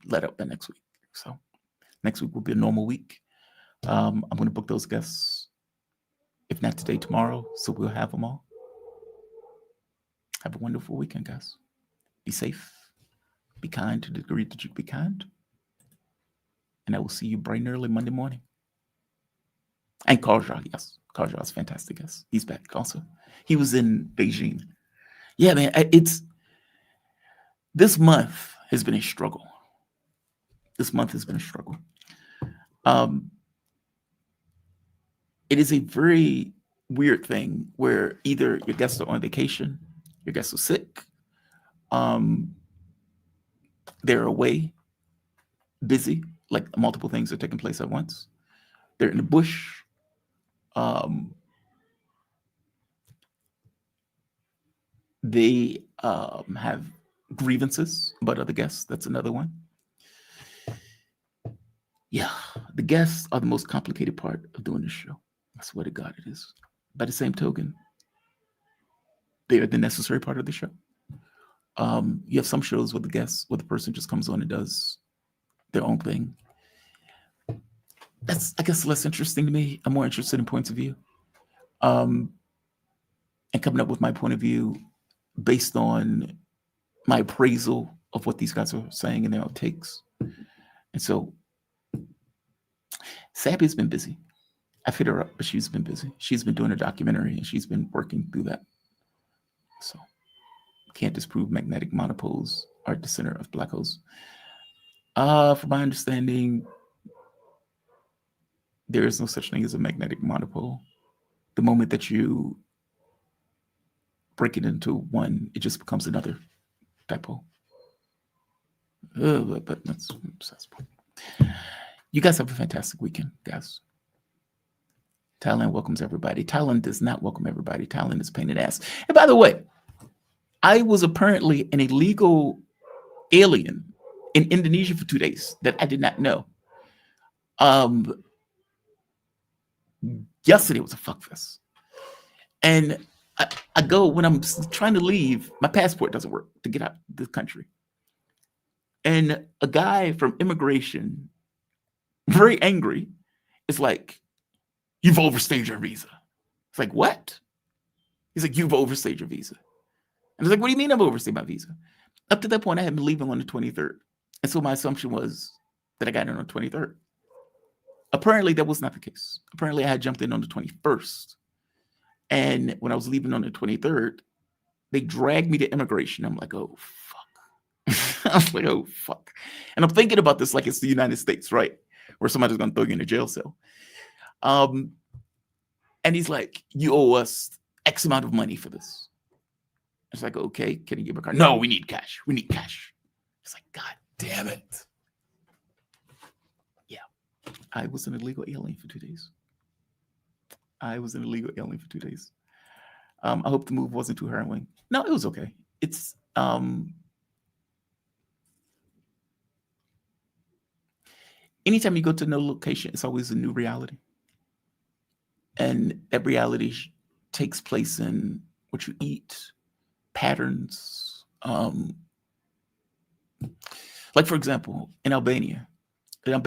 let up by next week. So next week will be a normal week. I'm going to book those guests, if not today, tomorrow. So we'll have them all. Have a wonderful weekend, guys. Be safe. Be kind to the degree that you can be kind. And I will see you bright and early Monday morning. And Karja, yes. Karja is fantastic, yes. He's back also. He was in Beijing. Yeah, man, this month has been a struggle. This month has been a struggle. It is a very weird thing where either your guests are on vacation, your guests are sick, They're away, busy, like multiple things are taking place at once. They're in the bush. They have grievances about other guests. That's another one. Yeah, the guests are the most complicated part of doing this show. I swear to God it is. By the same token, they are the necessary part of the show. You have some shows with the guests where the person just comes on and does their own thing. That's, I guess, less interesting to me. I'm more interested in points of view. And coming up with my point of view based on my appraisal of what these guys are saying in their own takes. And so Sabby's been busy. I've hit her up, but she's been busy. She's been doing a documentary and she's been working through that. So can't disprove magnetic monopoles are at the center of black holes. From my understanding, there is no such thing as a magnetic monopole. The moment that you break it into one, it just becomes another dipole. But that's point. You guys have a fantastic weekend, guys. Thailand welcomes everybody. Thailand does not welcome everybody. Thailand is a pain in the ass. And by the way, I was apparently an illegal alien in Indonesia for 2 days that I did not know. Yesterday was a fuckfest. And I go, when I'm trying to leave, my passport doesn't work to get out of the country. And a guy from immigration, very angry, is like, "You've overstayed your visa." It's like, what? He's like, "You've overstayed your visa." And I was like, "What do you mean I've overstayed my visa?" Up to that point, I had been leaving on the 23rd. And so my assumption was that I got in on the 23rd. Apparently, that was not the case. Apparently, I had jumped in on the 21st. And when I was leaving on the 23rd, they dragged me to immigration. I'm like, oh, fuck. I was like, oh, fuck. And I'm thinking about this like it's the United States, right? Where somebody's going to throw you in a jail cell. And he's like, "You owe us X amount of money for this." It's like, "Okay, can you give a card?" "No, we need cash. We need cash." It's like, God damn it. Yeah. I was an illegal alien for 2 days. I hope the move wasn't too harrowing. No, it was okay. It's anytime you go to no location, it's always a new reality. And that reality takes place in what you eat, patterns. Like, for example, in Albania, there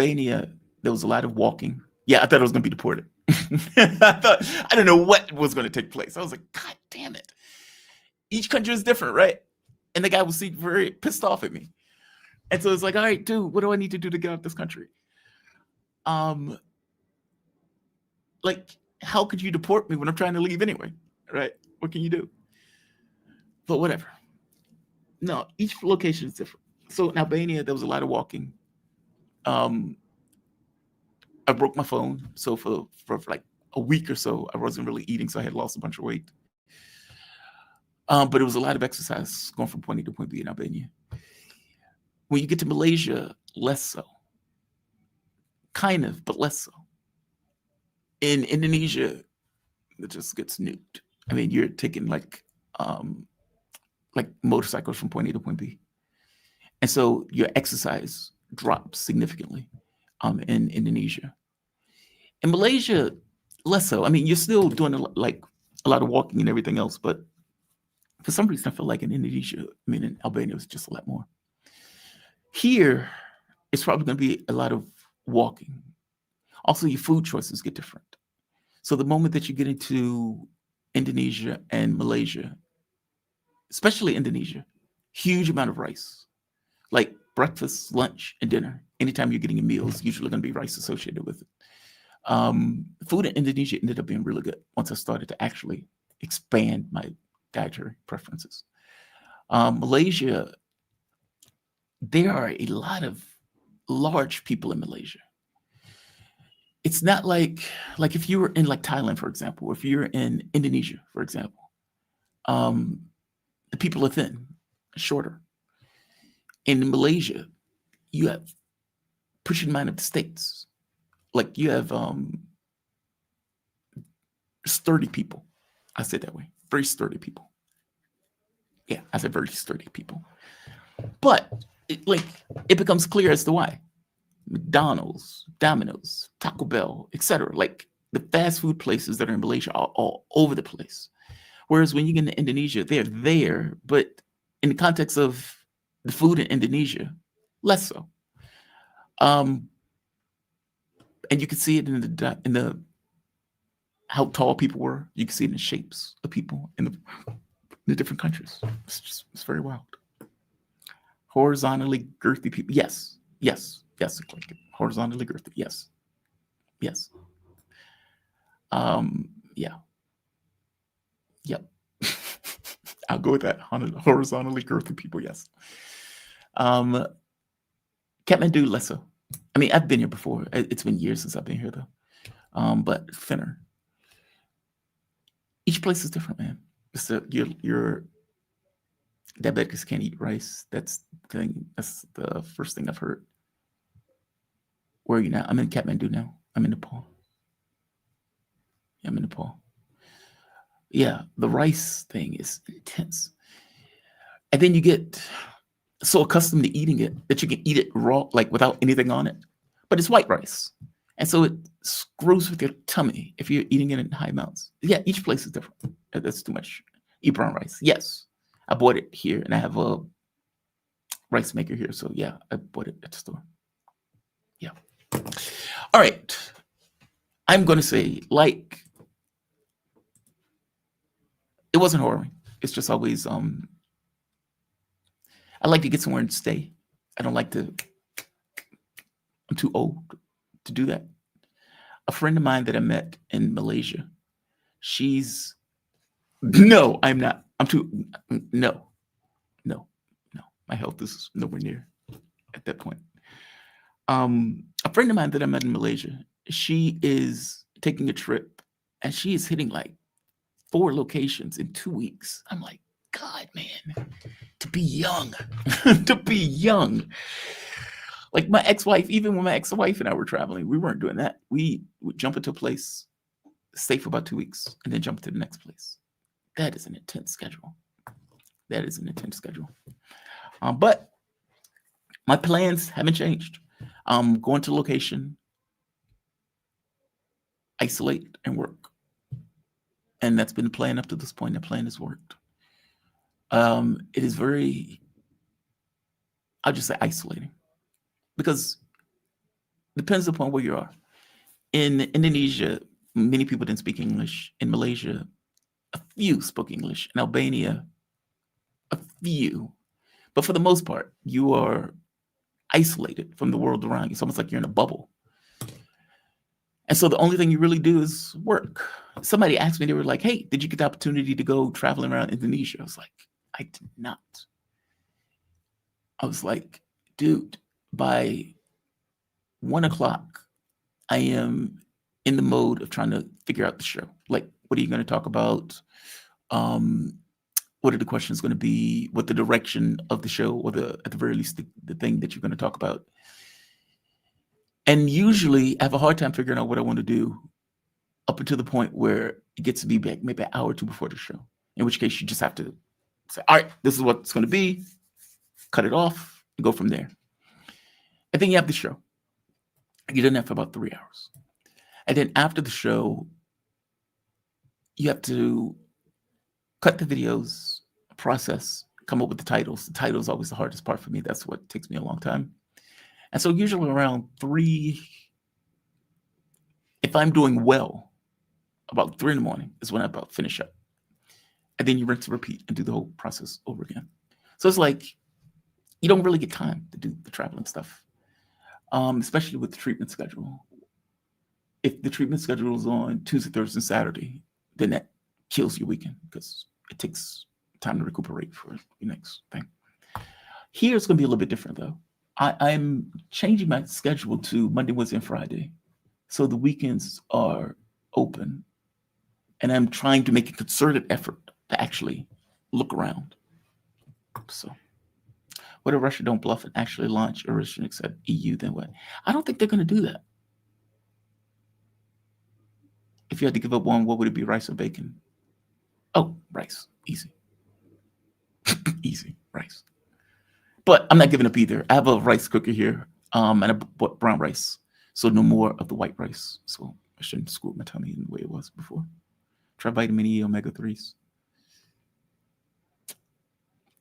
was a lot of walking. Yeah, I thought I was going to be deported. I didn't know what was going to take place. I was like, God damn it. Each country is different, right? And the guy was very pissed off at me. And so it's like, all right, dude, what do I need to do to get out of this country? Like, how could you deport me when I'm trying to leave anyway, right? What can you do? But whatever. No, each location is different. So in Albania, there was a lot of walking. I broke my phone. So for like a week or so, I wasn't really eating. So I had lost a bunch of weight. But it was a lot of exercise going from point A to point B in Albania. When you get to Malaysia, less so. Kind of, but less so. In Indonesia, it just gets nuked. I mean, you're taking like motorcycles from point A to point B. And so your exercise drops significantly in Indonesia. In Malaysia, less so. I mean, you're still doing a lot of walking and everything else, but for some reason, I feel like in Indonesia, I mean, in Albania, it was just a lot more. Here, it's probably going to be a lot of walking. Also, your food choices get different. So the moment that you get into Indonesia and Malaysia, especially Indonesia, huge amount of rice. Like breakfast, lunch, and dinner. Anytime you're getting a meal, it's usually going to be rice associated with it. Food in Indonesia ended up being really good once I started to actually expand my dietary preferences. Malaysia, there are a lot of large people in Malaysia. It's not like if you were in like Thailand, for example, or if you're in Indonesia, for example, the people are thin. shorter. In Malaysia, you have pushing mind of the states. Like you have sturdy people. I said that way. Very sturdy people. Yeah, I said very sturdy people. But it becomes clear as to why. McDonald's, Domino's, Taco Bell, etc. Like the fast food places that are in Malaysia are all over the place. Whereas when you get into Indonesia, they're there, but in the context of the food in Indonesia, less so. And you can see it in the how tall people were. You can see it in the shapes of people in the different countries. It's very wild. Horizontally girthy people. Yes. Horizontally girthy. Yes. Yeah. Yep. I'll go with that. Horizontally girthy people. Yes. Kathmandu, less so. I mean, I've been here before. It's been years since I've been here, though. But thinner. Each place is different, man. Your diabetics can't eat rice. That's the thing. That's the first thing I've heard. Where are you now? I'm in Kathmandu now. I'm in Nepal. Yeah, I'm in Nepal. Yeah, the rice thing is intense. And then you get so accustomed to eating it that you can eat it raw, like without anything on it. But it's white rice. And so it screws with your tummy if you're eating it in high amounts. Yeah, each place is different. That's too much. Eat brown rice. Yes. I bought it here and I have a rice maker here. So yeah, I bought it at the store. Yeah. All right. I'm going to say, like, it wasn't horror. It's just always, I like to get somewhere and stay. I don't like to, I'm too old to do that. A friend of mine that I met in Malaysia, no, I'm not. No. My health is nowhere near at that point. A friend of mine that I met in Malaysia, she is taking a trip and she is hitting like 4 locations in 2 weeks. I'm like, God, man, to be young, Like my ex-wife, even when my ex-wife and I were traveling, we weren't doing that. We would jump into a place, stay for about 2 weeks, and then jump to the next place. That is an intense schedule. But my plans haven't changed. Going to location, isolate, and work. And that's been the plan up to this point. The plan has worked. It is very, I'll just say isolating. Because it depends upon where you are. In Indonesia, many people didn't speak English. In Malaysia, a few spoke English. In Albania, a few. But for the most part, you are isolated from the world around you. It's almost like you're in a bubble. And so the only thing you really do is work. Somebody asked me, they were like, hey, did you get the opportunity to go traveling around Indonesia? I was like, I did not. I was like, dude, by 1 o'clock, I am in the mode of trying to figure out the show. Like, what are you going to talk about? What are the questions going to be? What the direction of the show, or at the very least, the thing that you're going to talk about? And usually I have a hard time figuring out what I want to do up until the point where it gets to be back maybe an hour or two before the show, in which case you just have to say, all right, this is what it's going to be, cut it off, and go from there. And then you have the show. You're doing that for about 3 hours. And then after the show, you have to cut the videos, process, come up with the titles. The title is always the hardest part for me. That's what takes me a long time. And so usually around 3, if I'm doing well, about 3 in the morning is when I about finish up. And then you rinse and repeat and do the whole process over again. So it's like, you don't really get time to do the traveling stuff, especially with the treatment schedule. If the treatment schedule is on Tuesday, Thursday, and Saturday, then that kills your weekend because it takes time to recuperate for your next thing. Here it's going to be a little bit different, though. I'm changing my schedule to Monday, Wednesday, and Friday. So the weekends are open. And I'm trying to make a concerted effort to actually look around. So What if Russia don't bluff and actually launch a Russian except EU, then what? I don't think they're going to do that. If you had to give up one, what would it be, rice or bacon? Oh, rice. Easy. Easy. Rice. But I'm not giving up either. I have a rice cooker here, and I bought brown rice. So no more of the white rice. So I shouldn't screw up my tummy in the way it was before. Try vitamin E, omega-3s.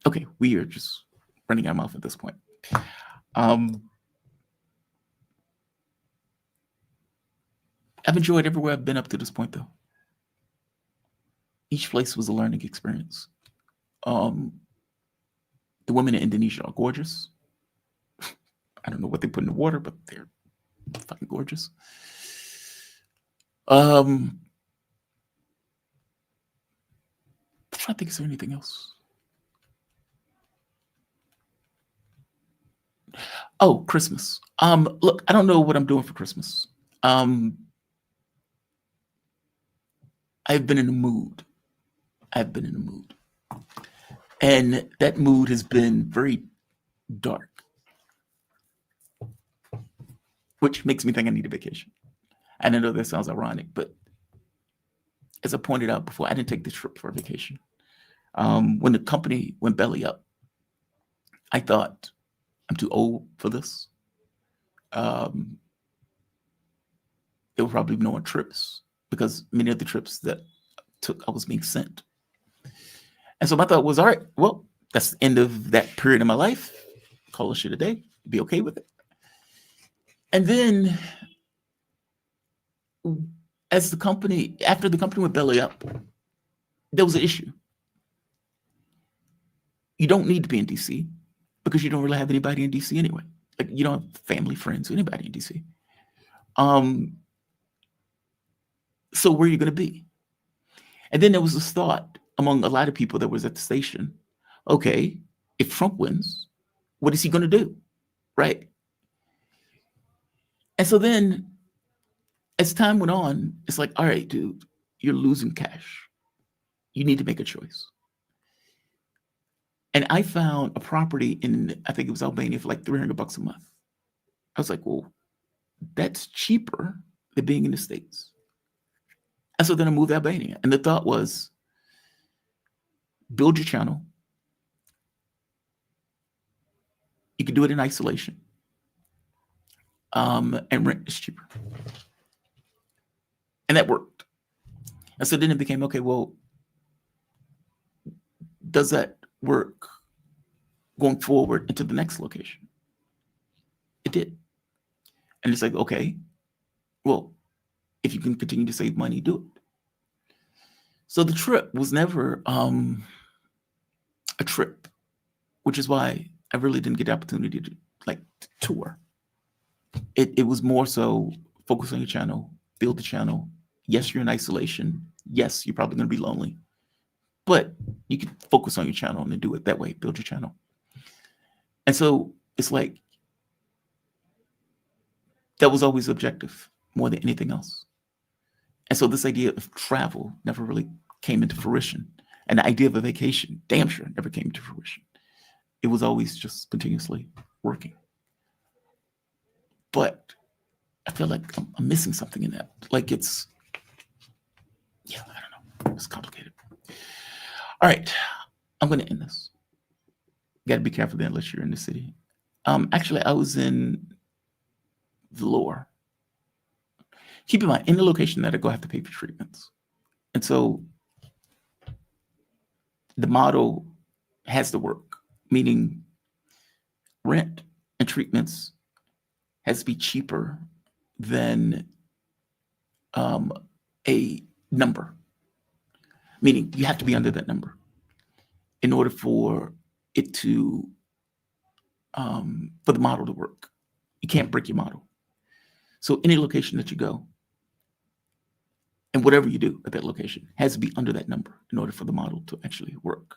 Okay, we are just running our mouth at this point. I've enjoyed everywhere I've been up to this point, though. Each place was a learning experience. The women in Indonesia are gorgeous. I don't know what they put in the water, but they're fucking gorgeous. I'm trying to think, is there anything else? Oh, Christmas. Look, I don't know what I'm doing for Christmas. I've been in a mood. And that mood has been very dark, which makes me think I need a vacation. And I know that sounds ironic, but as I pointed out before, I didn't take this trip for a vacation. When the company went belly up, I thought, I'm too old for this. There were probably no on trips because many of the trips that I took, I was being sent. And so my thought was, all right, well, that's the end of that period of my life. Call it shit a day. Be okay with it. And then after the company went belly up, there was an issue. You don't need to be in DC because you don't really have anybody in DC anyway. Like, you don't have family, friends, or anybody in DC. So where are you going to be? And then there was this thought among a lot of people that was at the station, okay, if Trump wins, what is he going to do? Right? And so then as time went on, it's like, all right, dude, you're losing cash. You need to make a choice. And I found a property in, I think it was Albania, for like $300 a month. I was like, well, that's cheaper than being in the States. And so then I moved to Albania. And the thought was, build your channel. You can do it in isolation. And rent is cheaper. And that worked. And so then it became, okay, well, does that work going forward into the next location? It did. And it's like, okay, well, if you can continue to save money, do it. So the trip was never a trip, which is why I really didn't get the opportunity to tour. It was more so focus on your channel, build the channel. Yes, you're in isolation. Yes, you're probably going to be lonely, but you can focus on your channel and do it that way, build your channel. And so it's like, that was always the objective more than anything else. And so this idea of travel never really came into fruition. And the idea of a vacation, damn sure, never came into fruition. It was always just continuously working. But I feel like I'm missing something in that. Like it's, yeah, I don't know. It's complicated. All right, I'm going to end this. You got to be careful there unless you're in the city. Actually, I was in Vlore. Keep in mind, in the location that I go, I have to pay for treatments. And so the model has to work, meaning rent and treatments has to be cheaper than a number, meaning you have to be under that number in order for it to, for the model to work. You can't break your model. So any location that you go, and whatever you do at that location has to be under that number in order for the model to actually work.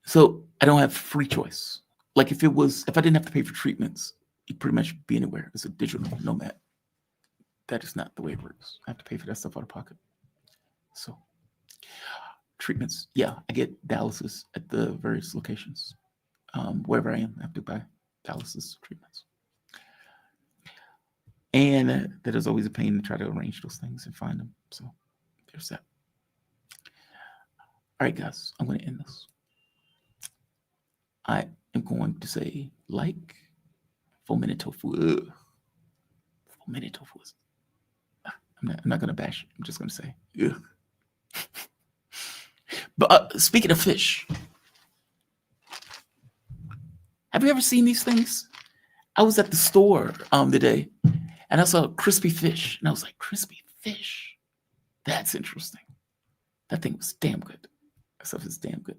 So I don't have free choice. Like if I didn't have to pay for treatments, you'd pretty much be anywhere as a digital nomad. That is not the way it works. I have to pay for that stuff out of pocket. So treatments, yeah, I get dialysis at the various locations. wherever I am. I have to buy dialysis treatments. And that is always a pain to try to arrange those things and find them. So there's that. All right, guys, I'm going to end this. I am going to say like 4 minute tofu. 4 minute tofu. I'm not going to bash it. I'm just going to say, ugh. But speaking of fish, have you ever seen these things? I was at the store today, and I saw crispy fish, and I was like, crispy fish? That's interesting. That thing was damn good. That stuff is damn good.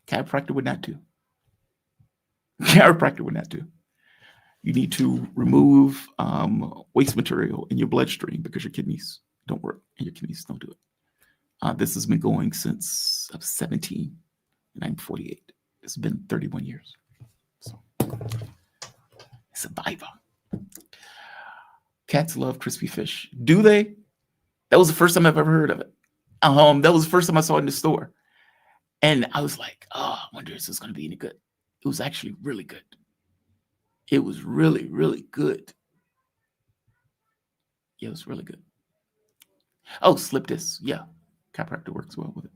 Chiropractor would not do. Chiropractor would not do. You need to remove waste material in your bloodstream because your kidneys don't work and your kidneys don't do it. This has been going since I was 17 and I'm 48. It's been 31 years. So, survivor. Cats love crispy fish. Do they? That was the first time I've ever heard of it. That was the first time I saw it in the store. And I was like, oh, I wonder if this is going to be any good. It was actually really good. It was really, really good. Yeah, it was really good. Oh, slip disc. Yeah. Chiropractor works well with it.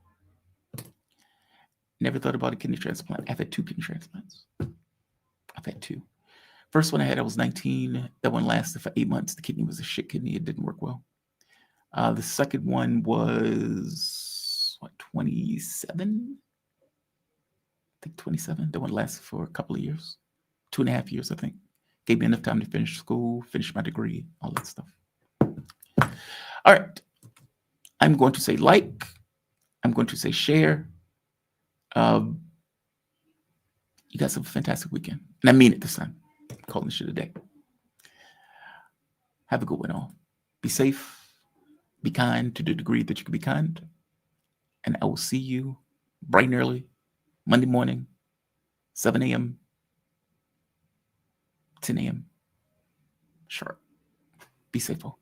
Never thought about a kidney transplant. I've had 2 kidney transplants. I've had 2. First one I was 19. That one lasted for 8 months. The kidney was a shit kidney. It didn't work well. The second one was, 27? I think 27. That one lasted for a couple of years. 2.5 years, I think. Gave me enough time to finish school, finish my degree, all that stuff. All right. I'm going to say like. I'm going to say share. You guys have a fantastic weekend. And I mean it this time. I'm calling this shit a day. Have a good one all. Be safe. Be kind to the degree that you can be kind. And I will see you bright and early, Monday morning, 7 a.m., 10 a.m. sharp. Be safe all.